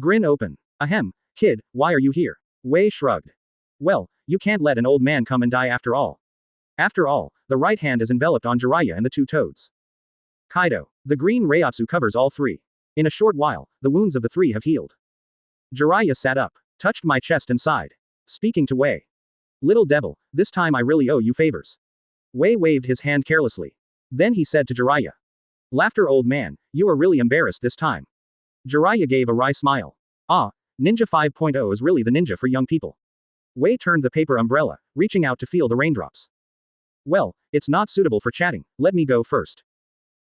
Grin open. Ahem, kid, why are you here? Wei shrugged. Well, you can't let an old man come and die after all. After all, the right hand is enveloped on Jiraiya and the 2 toads. Kaido. The green Reiatsu covers all 3. In a short while, the wounds of the 3 have healed. Jiraiya sat up, touched my chest and sighed. Speaking to Wei. Little devil, this time I really owe you favors. Wei waved his hand carelessly. Then he said to Jiraiya. Laughter, old man, you are really embarrassed this time. Jiraiya gave a wry smile. Ah, Ninja 5.0 is really the ninja for young people. Wei turned the paper umbrella, reaching out to feel the raindrops. Well, it's not suitable for chatting, let me go first.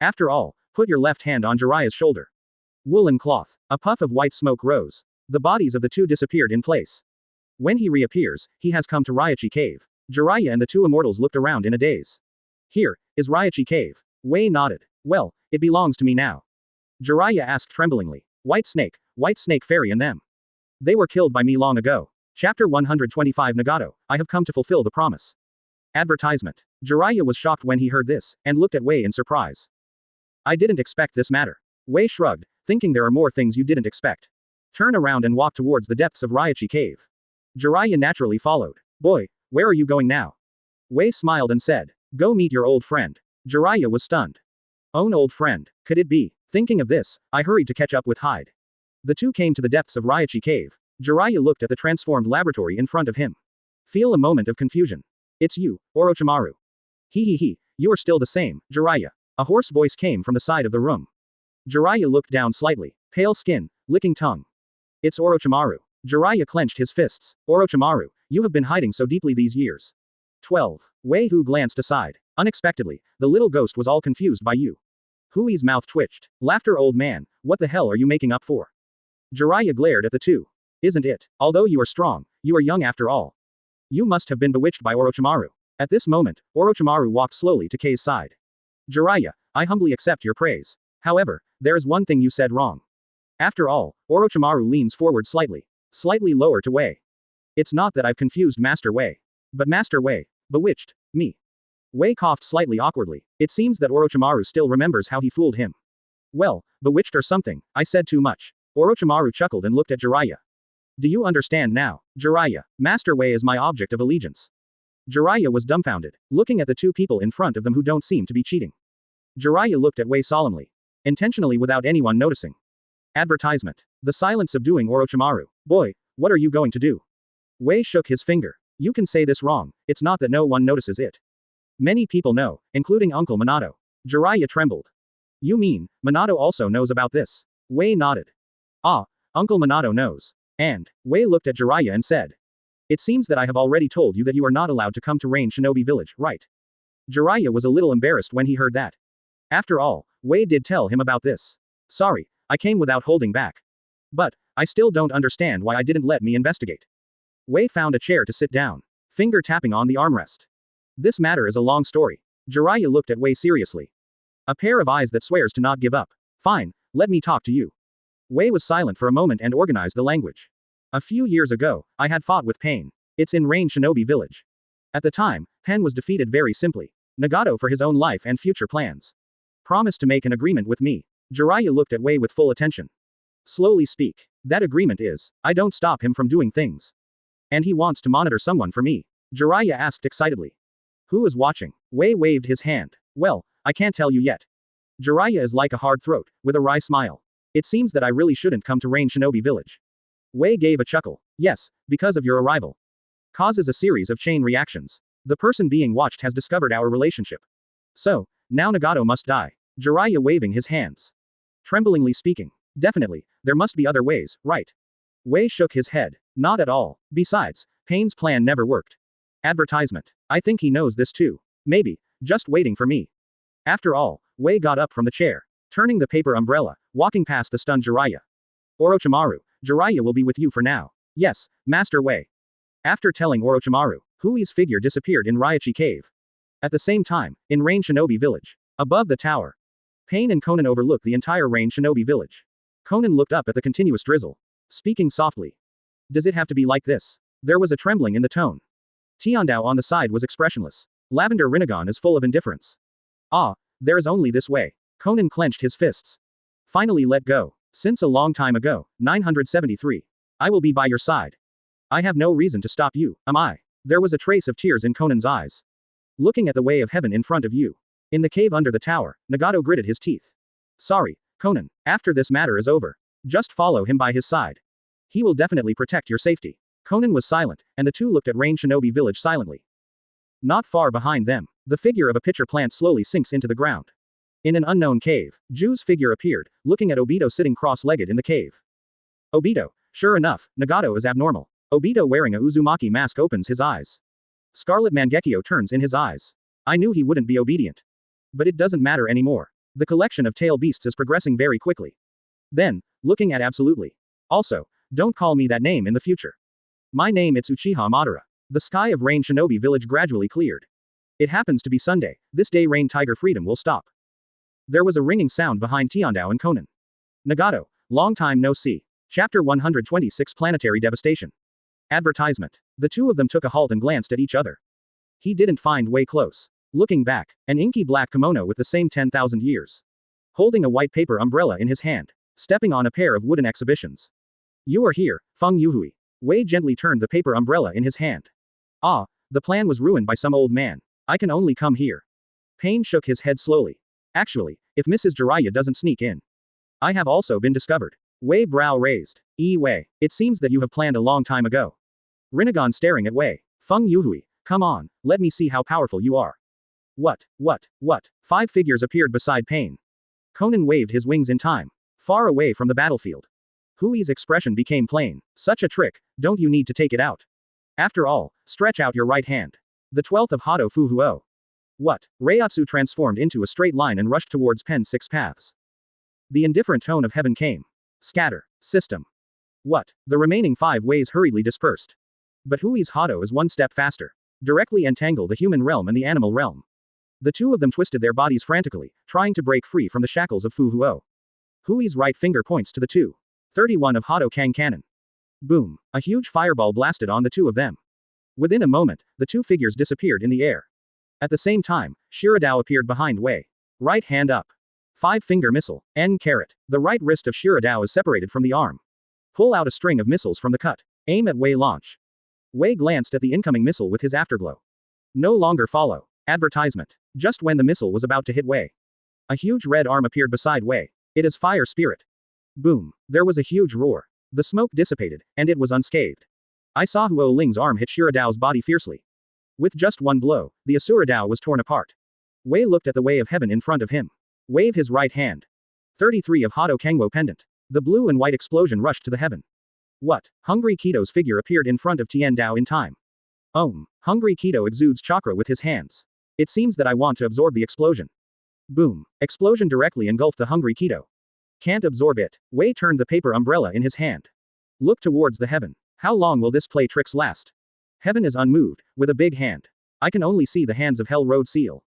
After all, put your left hand on Jiraiya's shoulder. Woolen cloth. A puff of white smoke rose. The bodies of the two disappeared in place. When he reappears, he has come to Reiatsu Cave. Jiraiya and the two immortals looked around in a daze. Here, is Reiatsu Cave. Wei nodded. Well, it belongs to me now. Jiraiya asked tremblingly. White Snake Fairy and them. They were killed by me long ago. Chapter 125 Nagato, I have come to fulfill the promise. Advertisement. Jiraiya was shocked when he heard this, and looked at Wei in surprise. I didn't expect this matter. Wei shrugged, thinking there are more things you didn't expect. Turn around and walk towards the depths of Reiatsu Cave. Jiraiya naturally followed. Boy, where are you going now? Wei smiled and said, go meet your old friend. Jiraiya was stunned. Own old friend, could it be? Thinking of this, I hurried to catch up with Hyde. The two came to the depths of Reiatsu Cave. Jiraiya looked at the transformed laboratory in front of him. Feel a moment of confusion. It's you, Orochimaru. He, you are still the same, Jiraiya. A hoarse voice came from the side of the room. Jiraiya looked down slightly, pale skin, licking tongue. It's Orochimaru. Jiraiya clenched his fists. Orochimaru, you have been hiding so deeply these years. 12. Wei Hu glanced aside. Unexpectedly, the little ghost was all confused by you. Hui's mouth twitched. Laughter old man, what the hell are you making up for? Jiraiya glared at the two. Isn't it? Although you are strong, you are young after all. You must have been bewitched by Orochimaru. At this moment, Orochimaru walked slowly to Kei's side. Jiraiya, I humbly accept your praise. However, there is one thing you said wrong. After all, Orochimaru leans forward slightly lower to Wei. It's not that I've confused Master Wei. But Master Wei, bewitched, me. Wei coughed slightly awkwardly. It seems that Orochimaru still remembers how he fooled him. Well, bewitched or something, I said too much. Orochimaru chuckled and looked at Jiraiya. Do you understand now, Jiraiya? Master Wei is my object of allegiance. Jiraiya was dumbfounded, looking at the two people in front of them who don't seem to be cheating. Jiraiya looked at Wei solemnly. Intentionally without anyone noticing. Advertisement. The silence subduing Orochimaru. Boy, what are you going to do? Wei shook his finger. You can say this wrong, it's not that no one notices it. Many people know, including Uncle Minato. Jiraiya trembled. You mean, Minato also knows about this? Wei nodded. Ah, Uncle Minato knows. And, Wei looked at Jiraiya and said. It seems that I have already told you that you are not allowed to come to Rain Shinobi Village, right? Jiraiya was a little embarrassed when he heard that. After all, Wei did tell him about this. Sorry, I came without holding back. But, I still don't understand why I didn't let me investigate. Wei found a chair to sit down. Finger tapping on the armrest. This matter is a long story. Jiraiya looked at Wei seriously. A pair of eyes that swears to not give up. Fine, let me talk to you. Wei was silent for a moment and organized the language. A few years ago, I had fought with Pain. It's in Rain Shinobi Village. At the time, Pen was defeated very simply. Nagato for his own life and future plans. Promised to make an agreement with me. Jiraiya looked at Wei with full attention. Slowly speak. That agreement is, I don't stop him from doing things. And he wants to monitor someone for me. Jiraiya asked excitedly. Who is watching? Wei waved his hand. Well, I can't tell you yet. Jiraiya is like a hard throat, with a wry smile. It seems that I really shouldn't come to Rain Shinobi Village. Wei gave a chuckle. Yes, because of your arrival. Causes a series of chain reactions. The person being watched has discovered our relationship. So, now Nagato must die. Jiraiya waving his hands. Tremblingly speaking. Definitely, there must be other ways, right? Wei shook his head. Not at all. Besides, Pain's plan never worked. Advertisement. I think he knows this too. Maybe, just waiting for me. After all, Wei got up from the chair, turning the paper umbrella, walking past the stunned Jiraiya. Orochimaru, Jiraiya will be with you for now. Yes, Master Wei. After telling Orochimaru, Hui's figure disappeared in Reiatsu Cave. At the same time, in Rain Shinobi Village. Above the tower. Pain and Conan overlooked the entire Rain Shinobi Village. Conan looked up at the continuous drizzle. Speaking softly. Does it have to be like this? There was a trembling in the tone. Tiandao on the side was expressionless. Lavender Rinnegan is full of indifference. Ah, there is only this way. Conan clenched his fists. Finally let go. Since a long time ago, 973. I will be by your side. I have no reason to stop you, am I? There was a trace of tears in Conan's eyes. Looking at the way of heaven in front of you. In the cave under the tower, Nagato gritted his teeth. Sorry, Conan, after this matter is over. Just follow him by his side. He will definitely protect your safety. Conan was silent, and the two looked at Rain Shinobi Village silently. Not far behind them, the figure of a pitcher plant slowly sinks into the ground. In an unknown cave, Ju's figure appeared, looking at Obito sitting cross-legged in the cave. Obito. Sure enough, Nagato is abnormal. Obito wearing a Uzumaki mask opens his eyes. Scarlet Mangekyo turns in his eyes. I knew he wouldn't be obedient. But it doesn't matter anymore. The collection of tail beasts is progressing very quickly. Then, looking at absolutely. Also, don't call me that name in the future. My name it's Uchiha Madara. The sky of Rain Shinobi Village gradually cleared. It happens to be Sunday, this day Rain Tiger Freedom will stop. There was a ringing sound behind Tiandao and Konan. Nagato, long time no see. Chapter 126 Planetary Devastation. Advertisement. The two of them took a halt and glanced at each other. He didn't find Wei close. Looking back, an inky black kimono with the same 10,000 years. Holding a white paper umbrella in his hand. Stepping on a pair of wooden exhibitions. You are here, Feng Youhui. Wei gently turned the paper umbrella in his hand. Ah, the plan was ruined by some old man. I can only come here. Pain shook his head slowly. Actually, if Mrs. Jiraiya doesn't sneak in. I have also been discovered. Wei brow raised. Wei, it seems that you have planned a long time ago. Rinnegan staring at Wei. Feng Youhui, come on, let me see how powerful you are. What? 5 figures appeared beside Pain. Konan waved his wings in time. Far away from the battlefield. Hui's expression became plain. Such a trick, don't you need to take it out? After all, stretch out your right hand. The 12th of Hado Fuhuo. What? Reiatsu transformed into a straight line and rushed towards Pen's 6 paths. The indifferent tone of heaven came. Scatter. System. What? The remaining 5 ways hurriedly dispersed. But Hui's Hado is one step faster. Directly entangle the human realm and the animal realm. The two of them twisted their bodies frantically, trying to break free from the shackles of Fuhuo. Hui's right finger points to the 2:31 of Hado Kang Cannon. Boom. A huge fireball blasted on the two of them. Within a moment, the 2 figures disappeared in the air. At the same time, Shiradao appeared behind Wei. Right hand up. 5-finger missile. N caret. The right wrist of Shiradao is separated from the arm. Pull out a string of missiles from the cut. Aim at Wei launch. Wei glanced at the incoming missile with his afterglow. No longer follow. Advertisement. Just when the missile was about to hit Wei. A huge red arm appeared beside Wei. It is fire spirit. Boom. There was a huge roar. The smoke dissipated, and it was unscathed. I saw Huo Ling's arm hit Shiradao's body fiercely. With just one blow, the Asura Dao was torn apart. Wei looked at the way of heaven in front of him. Wave his right hand. 33 of Hado Kangwo pendant. The blue and white explosion rushed to the heaven. What? Hungry Kito's figure appeared in front of Tian Dao in time. Hungry Kito exudes chakra with his hands. It seems that I want to absorb the explosion. Boom. Explosion directly engulfed the Hungry Kito. Can't absorb it. Wei turned the paper umbrella in his hand. Look towards the heaven. How long will this play tricks last? Heaven is unmoved, with a big hand. I can only see the hands of Hell Road Seal.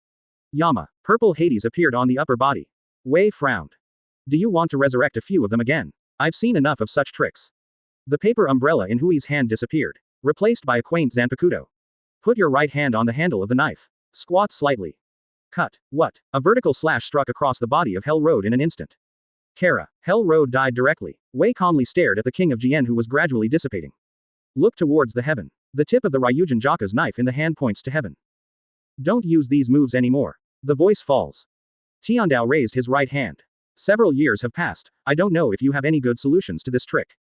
Yama. Purple Hades appeared on the upper body. Wei frowned. Do you want to resurrect a few of them again? I've seen enough of such tricks. The paper umbrella in Hui's hand disappeared, replaced by a quaint Zanpakuto. Put your right hand on the handle of the knife. Squat slightly. Cut. What? A vertical slash struck across the body of Hell Road in an instant. Kara. Hell Road died directly. Wei calmly stared at the king of Jien who was gradually dissipating. Look towards the heaven. The tip of the Ryujin Jaka's knife in the hand points to heaven. Don't use these moves anymore. The voice falls. Tiandao raised his right hand. Several years have passed. I don't know if you have any good solutions to this trick.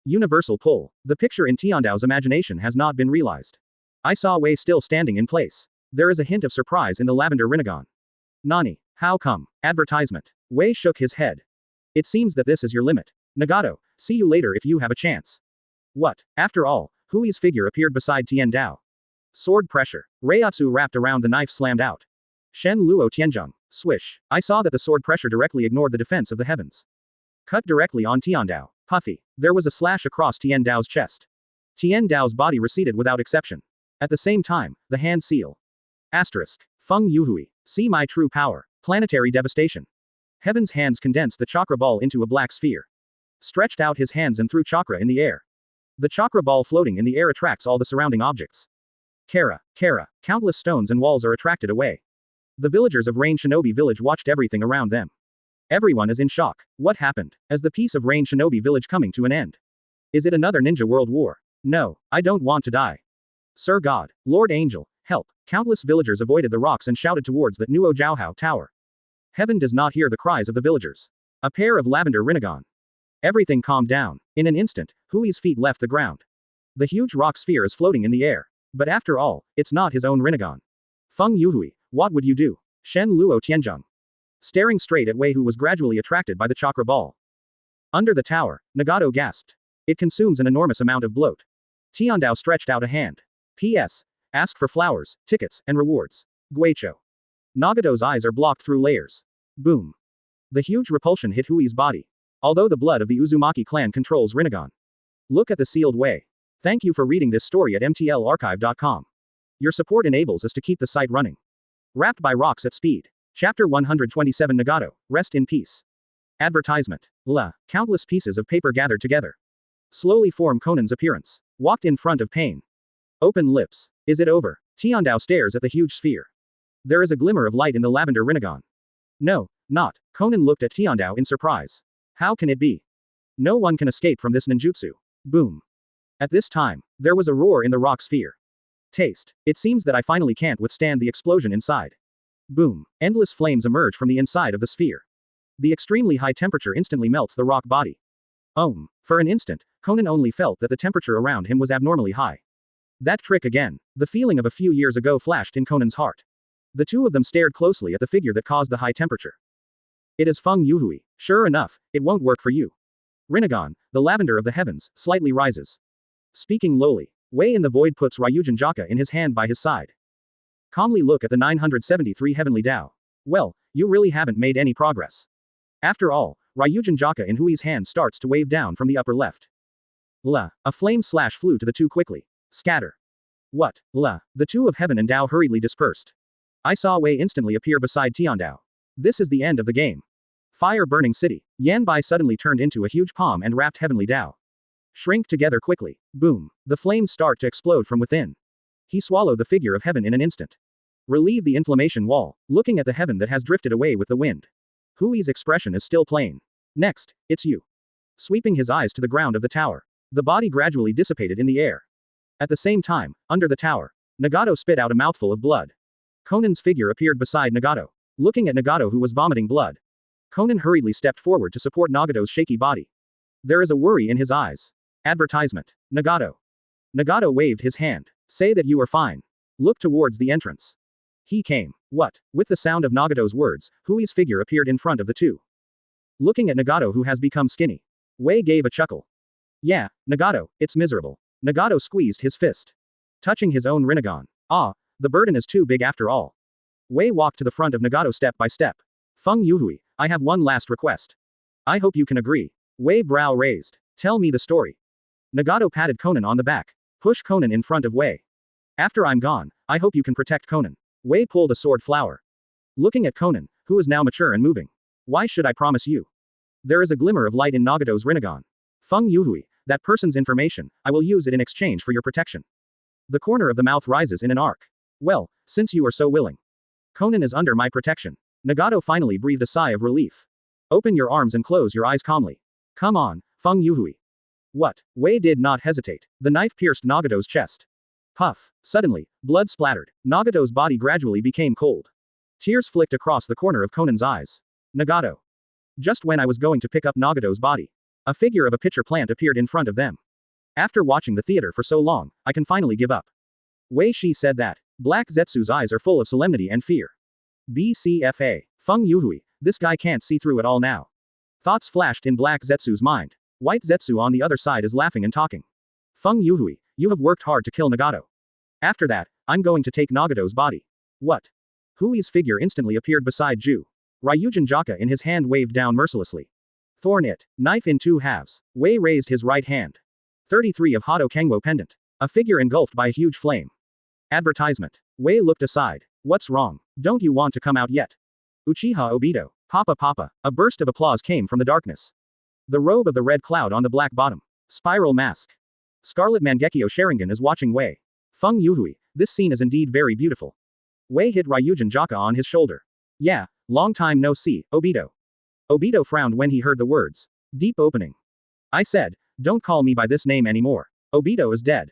Universal pull. The picture in Tiandao's imagination has not been realized. I saw Wei still standing in place. There is a hint of surprise in the lavender Rinnegan. Nani? How come? Advertisement. Wei shook his head. It seems that this is your limit. Nagato, see you later if you have a chance. What? After all, Hui's figure appeared beside Tian Dao. Sword pressure. Reiatsu wrapped around the knife slammed out. Shen Luo Tianzheng. Swish. I saw that the sword pressure directly ignored the defense of the heavens. Cut directly on Tian Dao. Puffy. There was a slash across Tian Dao's chest. Tian Dao's body receded without exception. At the same time, the hand seal. Asterisk. Feng Youhui. See my true power. Planetary devastation. Heaven's hands condensed the chakra ball into a black sphere. Stretched out his hands and threw chakra in the air. The chakra ball floating in the air attracts all the surrounding objects. Kara. Countless stones and walls are attracted away. The villagers of Rain Shinobi Village watched everything around them. Everyone is in shock. What happened? Is the peace of Rain Shinobi Village coming to an end? Is it another ninja world war? No, I don't want to die. Sir God, Lord Angel, help. Countless villagers avoided the rocks and shouted towards the Nuo Jiaohao tower. Heaven does not hear the cries of the villagers. A pair of lavender Rinnegan. Everything calmed down. In an instant, Hui's feet left the ground. The huge rock sphere is floating in the air. But after all, it's not his own Rinnegan. Feng Youhui, what would you do? Shen Luo Tianzheng. staring straight at Wei, who was gradually attracted by the chakra ball. Under the tower, Nagato gasped. It consumes an enormous amount of bloat. Tiandao stretched out a hand. P.S. Ask for flowers, tickets, and rewards. Guicho. Nagato's eyes are blocked through layers. Boom. The huge repulsion hit Hui's body. Although the blood of the Uzumaki clan controls Rinnegan. Look at the sealed Wei. Thank you for reading this story at mtlarchive.com. Your support enables us to keep the site running. Wrapped by rocks at speed. Chapter 127 Nagato, rest in peace. Advertisement. Countless pieces of paper gathered together. Slowly form Conan's appearance. Walked in front of Pain. Open lips. Is it over? Tiandao stares at the huge sphere. There is a glimmer of light in the lavender Rinnegan. No, not. Conan looked at Tiandao in surprise. How can it be? No one can escape from this ninjutsu. Boom. At this time, there was a roar in the rock sphere. Taste. It seems that I finally can't withstand the explosion inside. Boom. Endless flames emerge from the inside of the sphere. The extremely high temperature instantly melts the rock body. For an instant, Conan only felt that the temperature around him was abnormally high. That trick again. The feeling of a few years ago flashed in Conan's heart. The two of them stared closely at the figure that caused the high temperature. It is Feng Youhui. Sure enough, it won't work for you. Rinnegan, the lavender of the heavens, slightly rises. Speaking lowly, Wei in the void puts Ryujin Jaka in his hand by his side. Calmly look at the 973 heavenly Tao. Well, you really haven't made any progress. After all, Ryujin Jaka in Hui's hand starts to wave down from the upper left. A flame slash flew to the two quickly. Scatter. What? The two of heaven and Tao hurriedly dispersed. I saw Wei instantly appear beside Tiandao. This is the end of the game. Fire burning city. Yanbai suddenly turned into a huge palm and wrapped heavenly Tao. Shrink together quickly. Boom. The flames start to explode from within. He swallowed the figure of heaven in an instant. Relieve the inflammation wall, looking at the heaven that has drifted away with the wind. Hui's expression is still plain. Next, it's you. Sweeping his eyes to the ground of the tower. The body gradually dissipated in the air. At the same time, under the tower, Nagato spit out a mouthful of blood. Conan's figure appeared beside Nagato. Looking at Nagato, who was vomiting blood. Conan hurriedly stepped forward to support Nagato's shaky body. There is a worry in his eyes. Advertisement. Nagato. Nagato waved his hand. Say that you are fine. Look towards the entrance. He came. What? With the sound of Nagato's words, Hui's figure appeared in front of the two. Looking at Nagato, who has become skinny. Wei gave a chuckle. Yeah, Nagato, it's miserable. Nagato squeezed his fist. Touching his own Rinnegan. The burden is too big after all. Wei walked to the front of Nagato step by step. Feng Youhui, I have one last request. I hope you can agree. Wei brow raised. Tell me the story. Nagato patted Conan on the back. Push Conan in front of Wei. After I'm gone, I hope you can protect Conan. Wei pulled a sword flower. Looking at Conan, who is now mature and moving. Why should I promise you? There is a glimmer of light in Nagato's Rinnegan. Feng Youhui, that person's information, I will use it in exchange for your protection. The corner of the mouth rises in an arc. Well, since you are so willing. Conan is under my protection. Nagato finally breathed a sigh of relief. Open your arms and close your eyes calmly. Come on, Feng Youhui. What? Wei did not hesitate. The knife pierced Nagato's chest. Puff. Suddenly, blood splattered. Nagato's body gradually became cold. Tears flicked across the corner of Conan's eyes. Nagato. Just when I was going to pick up Nagato's body, a figure of a pitcher plant appeared in front of them. After watching the theater for so long, I can finally give up. Wei Shi said that. Black Zetsu's eyes are full of solemnity and fear. BCFA. Feng Youhui, this guy can't see through it all now. Thoughts flashed in Black Zetsu's mind. White Zetsu on the other side is laughing and talking. Feng Youhui, you have worked hard to kill Nagato. After that, I'm going to take Nagato's body. What? Hui's figure instantly appeared beside Ju. Ryujin Jaka in his hand waved down mercilessly. Thorn it. Knife in two halves. Wei raised his right hand. 33 of Hado Kengwo pendant. A figure engulfed by a huge flame. Advertisement. Wei looked aside. What's wrong? Don't you want to come out yet? Uchiha Obito. Papa. A burst of applause came from the darkness. The robe of the red cloud on the black bottom. Spiral mask. Scarlet Mangekyo Sharingan is watching Wei. Feng Youhui, this scene is indeed very beautiful. Wei hit Ryujin Jaka on his shoulder. Yeah, long time no see, Obito. Obito frowned when he heard the words. Deep opening. I said, don't call me by this name anymore. Obito is dead.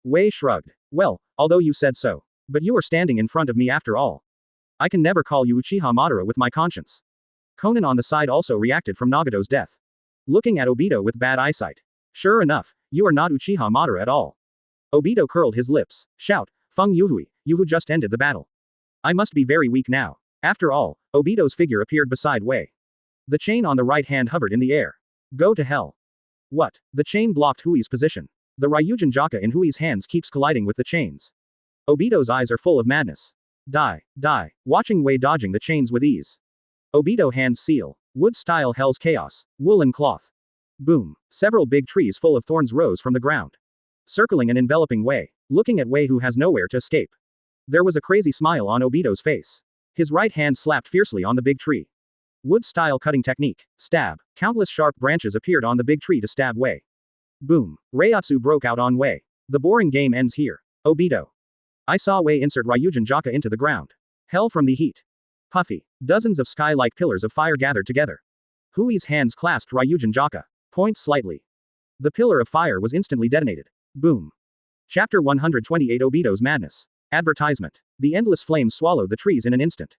Wei shrugged. Well, although you said so. But you are standing in front of me after all. I can never call you Uchiha Madara with my conscience. Conan on the side also reacted from Nagato's death. Looking at Obito with bad eyesight. Sure enough, you are not Uchiha Madara at all. Obito curled his lips. Shout, Feng Youhui, you who just ended the battle. I must be very weak now. After all, Obito's figure appeared beside Wei. The chain on the right hand hovered in the air. Go to hell. What? The chain blocked Hui's position. The Ryujin Jaka in Hui's hands keeps colliding with the chains. Obito's eyes are full of madness. Die, die, watching Wei dodging the chains with ease. Obito hands seal. Wood style Hell's Chaos. Woolen cloth. Boom. Several big trees full of thorns rose from the ground, circling and enveloping Wei, looking at Wei who has nowhere to escape. There was a crazy smile on Obito's face. His right hand slapped fiercely on the big tree. Wood-style cutting technique. Stab. Countless sharp branches appeared on the big tree to stab Wei. Boom. Reiatsu broke out on Wei. The boring game ends here. Obito. I saw Wei insert Ryujin Jaka into the ground. Hell from the heat. Puffy. Dozens of sky-like pillars of fire gathered together. Hui's hands clasped Ryujin Jaka. Point slightly. The pillar of fire was instantly detonated. Boom. Chapter 128 Obito's Madness. Advertisement. The endless flame swallowed the trees in an instant.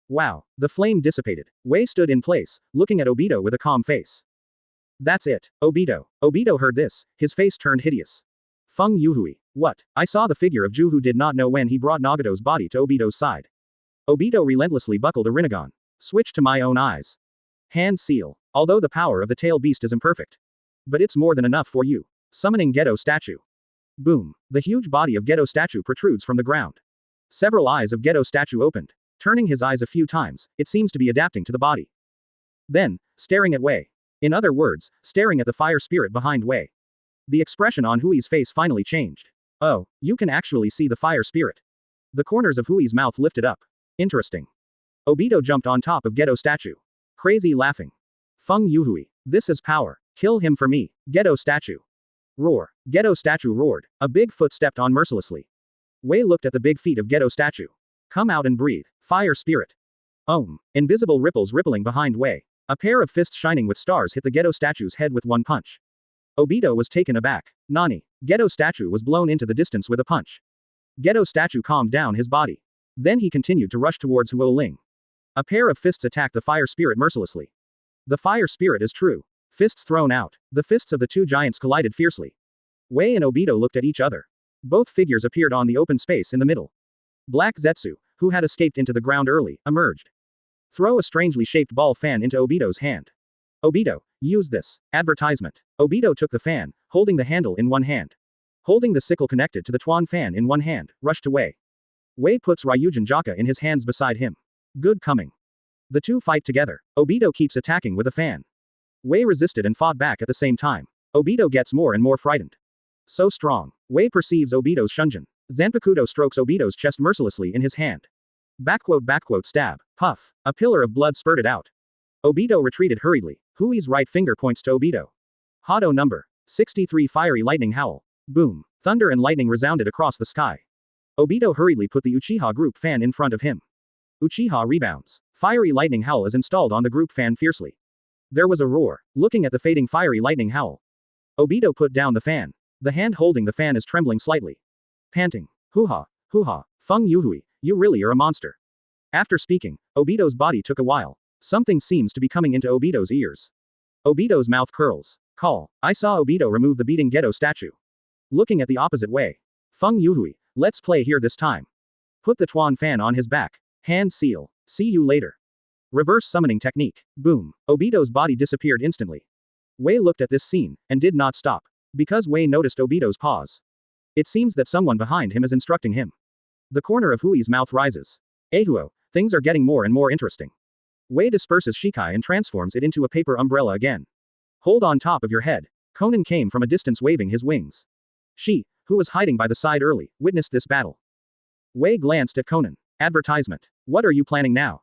Wow. The flame dissipated. Wei stood in place, looking at Obito with a calm face. That's it, Obito. Obito heard this, his face turned hideous. Feng Youhui. What? I saw the figure of Ju who did not know when he brought Nagato's body to Obito's side. Obito relentlessly buckled a Rinnegan. Switch to my own eyes. Hand seal. Although the power of the tail beast is imperfect. But it's more than enough for you. Summoning Geto statue. Boom. The huge body of Geto statue protrudes from the ground. Several eyes of Geto statue opened. Turning his eyes a few times, it seems to be adapting to the body. Then, staring at Wei. In other words, staring at the fire spirit behind Wei. The expression on Hui's face finally changed. Oh, you can actually see the fire spirit. The corners of Hui's mouth lifted up. Interesting. Obito jumped on top of Geto statue. Crazy laughing. Feng Youhui. This is power. Kill him for me. Geto statue. Roar. Geto statue roared. A big foot stepped on mercilessly. Wei looked at the big feet of Geto statue. Come out and breathe. Fire spirit. Invisible ripples rippling behind Wei. A pair of fists shining with stars hit the Geto statue's head with one punch. Obito was taken aback. Nani. Geto statue was blown into the distance with a punch. Geto statue calmed down his body. Then he continued to rush towards Huo Ling. A pair of fists attacked the fire spirit mercilessly. The fire spirit is true. Fists thrown out. The fists of the two giants collided fiercely. Wei and Obito looked at each other. Both figures appeared on the open space in the middle. Black Zetsu, who had escaped into the ground early, emerged. Throw a strangely shaped ball fan into Obito's hand. Obito, use this. Advertisement. Obito took the fan, holding the handle in one hand. Holding the sickle connected to the Tuan fan in one hand, rushed to Wei. Wei puts Ryujin Jaka in his hands beside him. Good coming. The two fight together. Obito keeps attacking with a fan. Wei resisted and fought back at the same time. Obito gets more and more frightened. So strong. Wei perceives Obito's shunjin. Zanpakudo strokes Obito's chest mercilessly in his hand. Stab. Puff. A pillar of blood spurted out. Obito retreated hurriedly. Hui's right finger points to Obito. Hado number 63 fiery lightning howl. Boom. Thunder and lightning resounded across the sky. Obito hurriedly put the Uchiha group fan in front of him. Uchiha rebounds. Fiery lightning howl is installed on the group fan fiercely. There was a roar. Looking at the fading fiery lightning howl. Obito put down the fan. The hand holding the fan is trembling slightly. Panting. Hoo-ha. Hoo-ha. Feng Youhui, you really are a monster. After speaking, Obito's body took a while. Something seems to be coming into Obito's ears. Obito's mouth curls. Call. I saw Obito remove the beating Geto statue. Looking at the opposite way. Feng Youhui, let's play here this time. Put the Tuan fan on his back. Hand seal. See you later. Reverse summoning technique. Boom. Obito's body disappeared instantly. Wei looked at this scene, and did not stop. Because Wei noticed Obito's pause. It seems that someone behind him is instructing him. The corner of Hui's mouth rises. Ahuo, things are getting more and more interesting. Wei disperses Shikai and transforms it into a paper umbrella again. Hold on top of your head. Conan came from a distance waving his wings. She, who was hiding by the side early, witnessed this battle. Wei glanced at Conan. Advertisement. What are you planning now?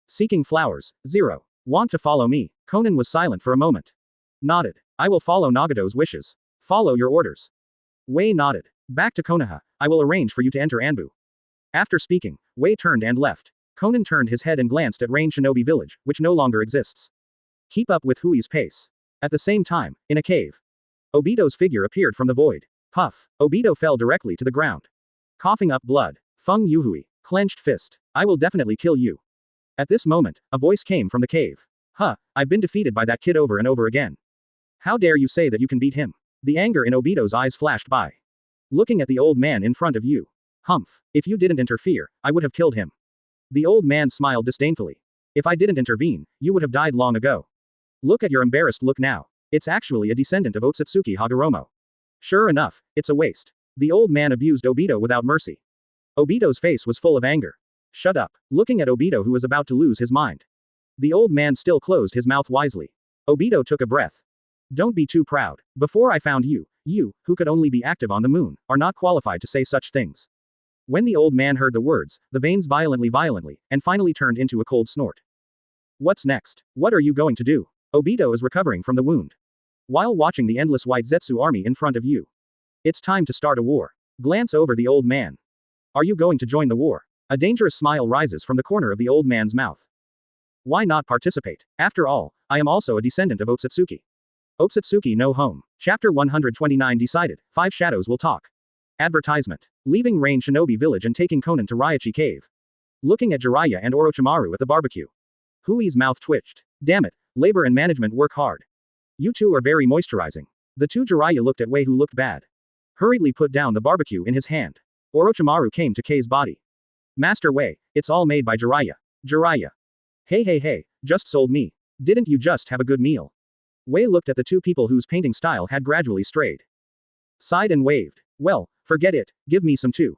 Seeking flowers. 0. Want to follow me? Conan was silent for a moment. Nodded. I will follow Nagato's wishes. Follow your orders. Wei nodded. Back to Konoha. I will arrange for you to enter Anbu. After speaking, Wei turned and left. Conan turned his head and glanced at Rain Shinobi Village, which no longer exists. Keep up with Hui's pace. At the same time, in a cave. Obito's figure appeared from the void. Puff. Obito fell directly to the ground. Coughing up blood. Feng Youhui. Clenched fist. I will definitely kill you. At this moment, a voice came from the cave. Huh, I've been defeated by that kid over and over again. How dare you say that you can beat him? The anger in Obito's eyes flashed by. Looking at the old man in front of you. Humph, if you didn't interfere, I would have killed him. The old man smiled disdainfully. If I didn't intervene, you would have died long ago. Look at your embarrassed look now. It's actually a descendant of Otsutsuki Hagoromo. Sure enough, it's a waste. The old man abused Obito without mercy. Obito's face was full of anger. Shut up, looking at Obito who was about to lose his mind. The old man still closed his mouth wisely. Obito took a breath. Don't be too proud. Before I found you, who could only be active on the moon, are not qualified to say such things. When the old man heard the words, the veins violently, and finally turned into a cold snort. What's next? What are you going to do? Obito is recovering from the wound. While watching the endless white Zetsu army in front of you. It's time to start a war. Glance over the old man. Are you going to join the war? A dangerous smile rises from the corner of the old man's mouth. Why not participate? After all, I am also a descendant of Otsutsuki. Otsutsuki no home. Chapter 129 decided, 5 shadows will talk. Advertisement. Leaving Rain Shinobi Village and taking Konan to Reiatsu Cave. Looking at Jiraiya and Orochimaru at the barbecue. Hui's mouth twitched. Damn it, labor and management work hard. You two are very moisturizing. The two Jiraiya looked at Wei who looked bad. Hurriedly put down the barbecue in his hand. Orochimaru came to Kei's body. Master Wei, it's all made by Jiraiya. Jiraiya. Hey, just sold me. Didn't you just have a good meal? Wei looked at the two people whose painting style had gradually strayed. Sighed and waved. Well, forget it, give me some too.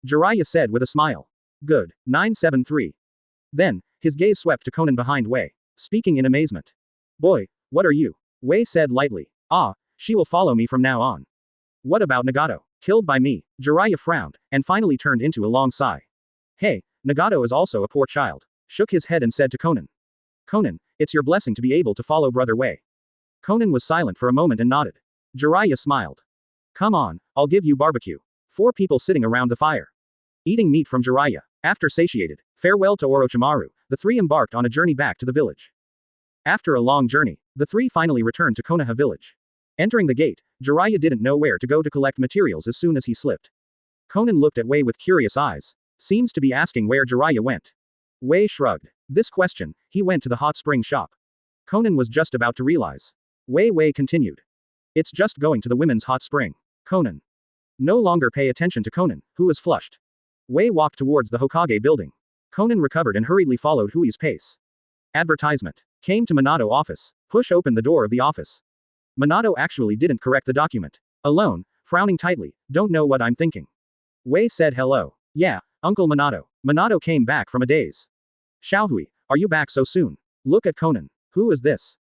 Jiraiya said with a smile. Good, 973. Then, his gaze swept to Konan behind Wei, speaking in amazement. Boy, what are you? Wei said lightly. Ah, she will follow me from now on. What about Nagato? Killed by me? Jiraiya frowned, and finally turned into a long sigh. Hey, Nagato is also a poor child. Shook his head and said to Konan. Konan, it's your blessing to be able to follow Brother Wei. Konan was silent for a moment and nodded. Jiraiya smiled. Come on, I'll give you barbecue. 4 people sitting around the fire. Eating meat from Jiraiya. After satiated, farewell to Orochimaru, the 3 embarked on a journey back to the village. After a long journey, the 3 finally returned to Konoha village. Entering the gate, Jiraiya didn't know where to go to collect materials as soon as he slipped. Konan looked at Wei with curious eyes. Seems to be asking where Jiraiya went. Wei shrugged. This question, he went to the hot spring shop. Konan was just about to realize. Wei continued. It's just going to the women's hot spring. Konan. No longer pay attention to Konan, who was flushed. Wei walked towards the Hokage building. Konan recovered and hurriedly followed Hui's pace. Advertisement. Came to Minato office. Push open the door of the office. Minato actually didn't correct the document. Alone, frowning tightly, don't know what I'm thinking. Wei said hello. Yeah, Uncle Minato. Minato came back from a daze. Xiaohui, are you back so soon? Look at Konan. Who is this?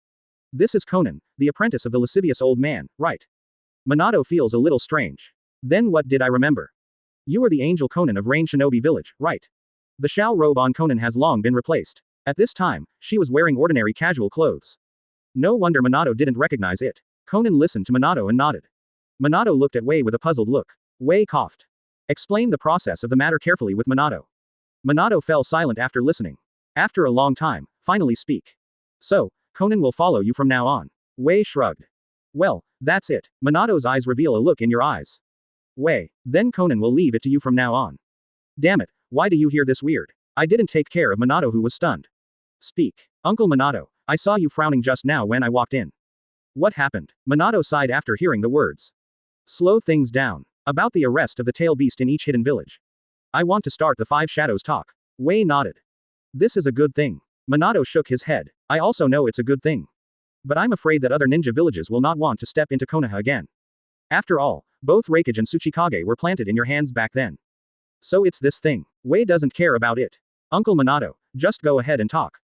This is Konan, the apprentice of the lascivious old man, right? Minato feels a little strange. Then what did I remember? You are the angel Konan of Rain Shinobi Village, right? The Shao robe on Konan has long been replaced. At this time, she was wearing ordinary casual clothes. No wonder Minato didn't recognize it. Konan listened to Minato and nodded. Minato looked at Wei with a puzzled look. Wei coughed. Explained the process of the matter carefully with Minato. Minato fell silent after listening. After a long time, finally speak. So, Konan will follow you from now on. Wei shrugged. Well, that's it. Minato's eyes reveal a look in your eyes. Wei, then Konan will leave it to you from now on. Damn it, why do you hear this weird? I didn't take care of Minato who was stunned. Speak. Uncle Minato, I saw you frowning just now when I walked in. What happened? Minato sighed after hearing the words. Slow things down. About the arrest of the tail beast in each hidden village. I want to start the 5 shadows talk. Wei nodded. This is a good thing. Minato shook his head. I also know it's a good thing. But I'm afraid that other ninja villages will not want to step into Konoha again. After all, both Reikage and Tsuchikage were planted in your hands back then. So it's this thing. Wei doesn't care about it. Uncle Minato, just go ahead and talk.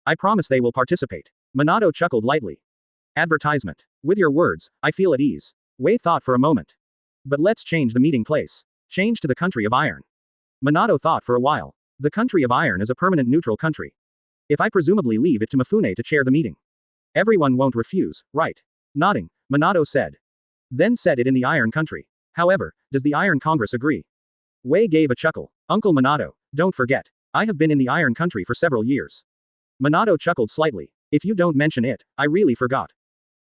I promise they will participate. Minato chuckled lightly. Advertisement. With your words, I feel at ease. Wei thought for a moment. But let's change the meeting place. Change to the country of Iron. Minato thought for a while. The country of Iron is a permanent neutral country. If I presumably leave it to Mifune to chair the meeting. Everyone won't refuse, right? Nodding, Minato said. Then set it in the Iron country. However, does the Iron Congress agree? Wei gave a chuckle. Uncle Minato, don't forget. I have been in the Iron country for several years. Minato chuckled slightly. If you don't mention it, I really forgot.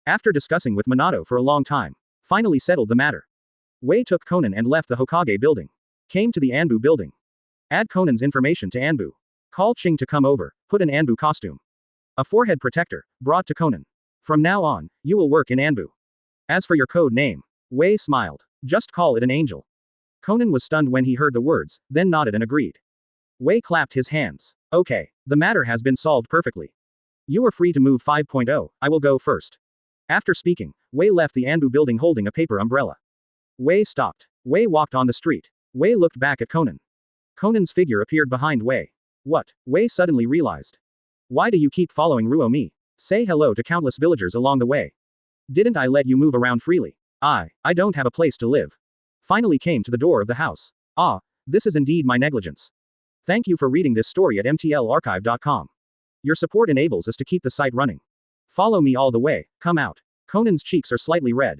After discussing with Minato for a long time, finally settled the matter. Wei took Konan and left the Hokage building. Came to the Anbu building. Add Konan's information to Anbu. Call Ching to come over, put an Anbu costume. A forehead protector, brought to Konan. From now on, you will work in Anbu. As for your code name, Wei smiled. Just call it an angel. Konan was stunned when he heard the words, then nodded and agreed. Wei clapped his hands. Okay, the matter has been solved perfectly. You are free to move 5.0, I will go first. After speaking, Wei left the Anbu building holding a paper umbrella. Wei stopped. Wei walked on the street. Wei looked back at Conan. Conan's figure appeared behind Wei. What? Wei suddenly realized. Why do you keep following Ruo-mi? Say hello to countless villagers along the way. Didn't I let you move around freely? I don't have a place to live. Finally came to the door of the house. Ah, this is indeed my negligence. Thank you for reading this story at mtlarchive.com. Your support enables us to keep the site running. Follow me all the way, come out. Conan's cheeks are slightly red.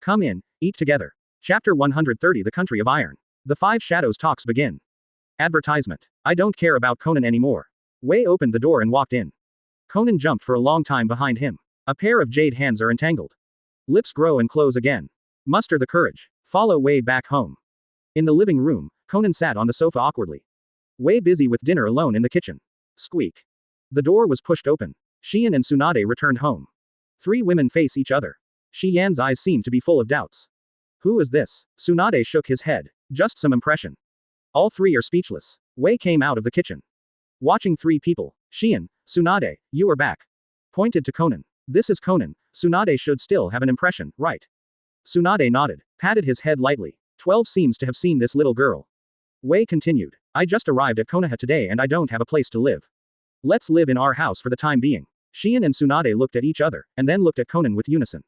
Come in, eat together. Chapter 130 The Country of Iron. The Five Shadows talks begin. Advertisement. I don't care about Conan anymore. Wei opened the door and walked in. Conan jumped for a long time behind him. A pair of jade hands are entangled. Lips grow and close again. Muster the courage. Follow Wei back home. In the living room, Conan sat on the sofa awkwardly. Wei busy with dinner alone in the kitchen. Squeak. The door was pushed open. Xian and Tsunade returned home. Three women face each other. Shi Yan's eyes seemed to be full of doubts. Who is this? Tsunade shook his head. Just some impression. All three are speechless. Wei came out of the kitchen. Watching three people. Xian, Tsunade, you are back. Pointed to Conan. This is Conan. Tsunade should still have an impression, right? Tsunade nodded, patted his head lightly. 12 seems to have seen this little girl. Wei continued. I just arrived at Konoha today and I don't have a place to live. Let's live in our house for the time being. Xian and Tsunade looked at each other, and then looked at Conan with unison.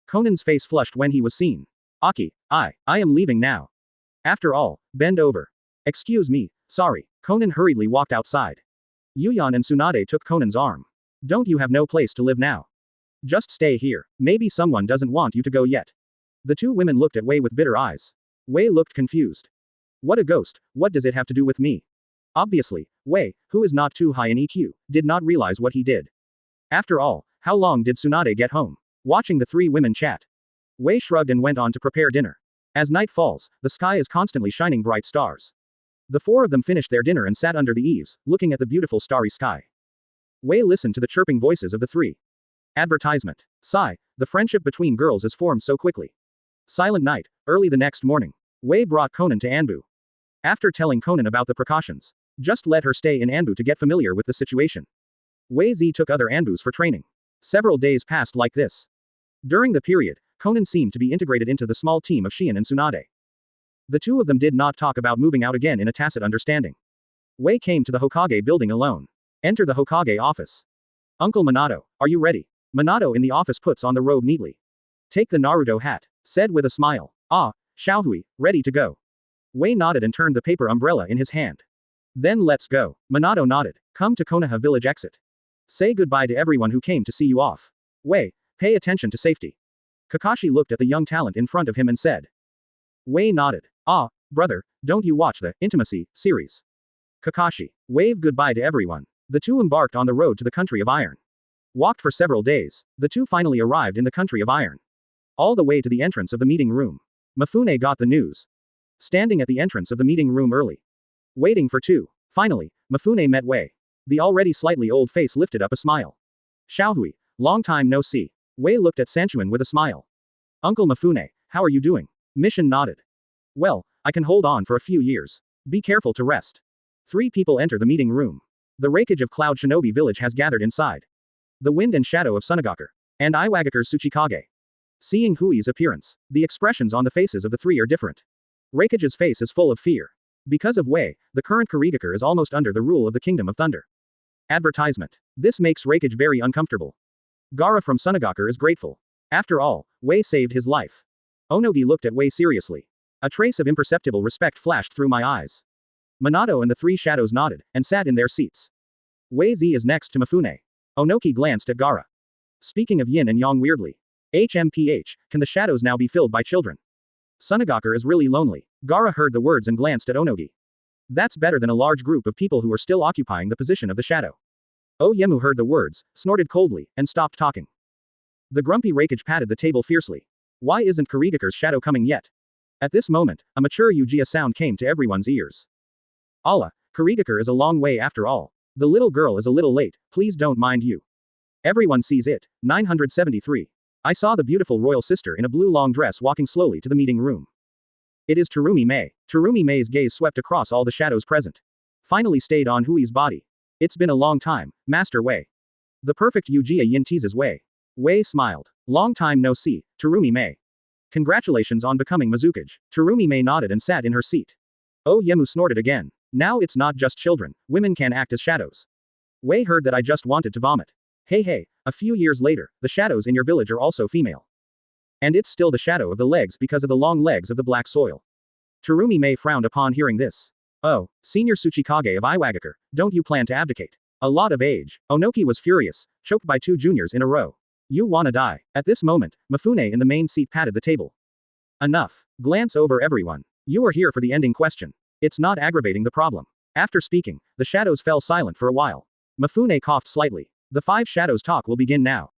Conan's face flushed when he was seen. Aki, I am leaving now. After all, bend over. Excuse me, sorry. Conan hurriedly walked outside. Yuyan and Tsunade took Conan's arm. Don't you have no place to live now? Just stay here. Maybe someone doesn't want you to go yet. The two women looked at Wei with bitter eyes. Wei looked confused. What a ghost, what does it have to do with me? Obviously, Wei, who is not too high in EQ, did not realize what he did. After all, how long did Tsunade get home? Watching the three women chat. Wei shrugged and went on to prepare dinner. As night falls, the sky is constantly shining bright stars. The four of them finished their dinner and sat under the eaves, looking at the beautiful starry sky. Wei listened to the chirping voices of the three. Advertisement. Sigh, the friendship between girls is formed so quickly. Silent night, early the next morning. Wei brought Conan to Anbu. After telling Conan about the precautions, just let her stay in Anbu to get familiar with the situation. Wei Zi took other Anbus for training. Several days passed like this. During the period, Conan seemed to be integrated into the small team of Xian and Tsunade. The two of them did not talk about moving out again in a tacit understanding. Wei came to the Hokage building alone. Enter the Hokage office. Uncle Minato, are you ready? Minato in the office puts on the robe neatly. Take the Naruto hat, said with a smile. Ah, Xiaohui, ready to go. Wei nodded and turned the paper umbrella in his hand. Then let's go. Minato nodded. Come to Konoha village exit. Say goodbye to everyone who came to see you off. Wei, pay attention to safety. Kakashi looked at the young talent in front of him and said. Wei nodded. Ah, brother, don't you watch the Intimacy series? Kakashi waved goodbye to everyone. The two embarked on the road to the country of iron. Walked for several days, the two finally arrived in the country of iron. All the way to the entrance of the meeting room. Mifune got the news. Standing at the entrance of the meeting room early. Waiting for two. Finally, Mifune met Wei. The already slightly old face lifted up a smile. Xiaohui, long time no see. Wei looked at Sanchuan with a smile. Uncle Mifune, how are you doing? Mission nodded. Well, I can hold on for a few years. Be careful to rest. Three people enter the meeting room. The Reikage of Cloud Shinobi village has gathered inside. The wind and shadow of Sunagaker. And Iwagaker's Tsuchikage. Seeing Hui's appearance, the expressions on the faces of the three are different. Reikage's face is full of fear. Because of Wei, the current Kurigaker is almost under the rule of the Kingdom of Thunder. Advertisement. This makes Reikage very uncomfortable. Gaara from Sunagaker is grateful. After all, Wei saved his life. Onogi looked at Wei seriously. A trace of imperceptible respect flashed through my eyes. Minato and the three shadows nodded, and sat in their seats. Wei Zi is next to Mifune. Onoki glanced at Gaara. Speaking of yin and yang weirdly. HMPH, can the shadows now be filled by children? Sunagaker is really lonely. Gaara heard the words and glanced at Onogi. That's better than a large group of people who are still occupying the position of the shadow. Oyemu heard the words, snorted coldly, and stopped talking. The grumpy Reikage patted the table fiercely. Why isn't Kurigaker's shadow coming yet? At this moment, a mature Uchiha sound came to everyone's ears. Allah, Kurigaker is a long way after all. The little girl is a little late, please don't mind you. Everyone sees it. 973. I saw the beautiful royal sister in a blue long dress walking slowly to the meeting room. It is Terumi Mei. Terumi Mei's gaze swept across all the shadows present. finally stayed on Hui's body. It's been a long time, Master Wei. The perfect Uchiha Yin teases Wei. Wei smiled. Long time no see, Terumi Mei. Congratulations on becoming Mizukage. Terumi Mei nodded and sat in her seat. Oh Yemu snorted again. Now it's not just children, women can act as shadows. Wei heard that I just wanted to vomit. Hey, a few years later, the shadows in your village are also female. And it's still the shadow of the legs because of the long legs of the black soil. Terumi Mei frowned upon hearing this. Oh, Senior Tsuchikage of Iwagakure, don't you plan to abdicate? A lot of age. Onoki was furious, choked by 2 juniors in a row. You wanna die. At this moment, Mifune in the main seat patted the table. Enough. Glance over everyone. You are here for the ending question. It's not aggravating the problem. After speaking, the shadows fell silent for a while. Mifune coughed slightly. The 5 shadows talk will begin now.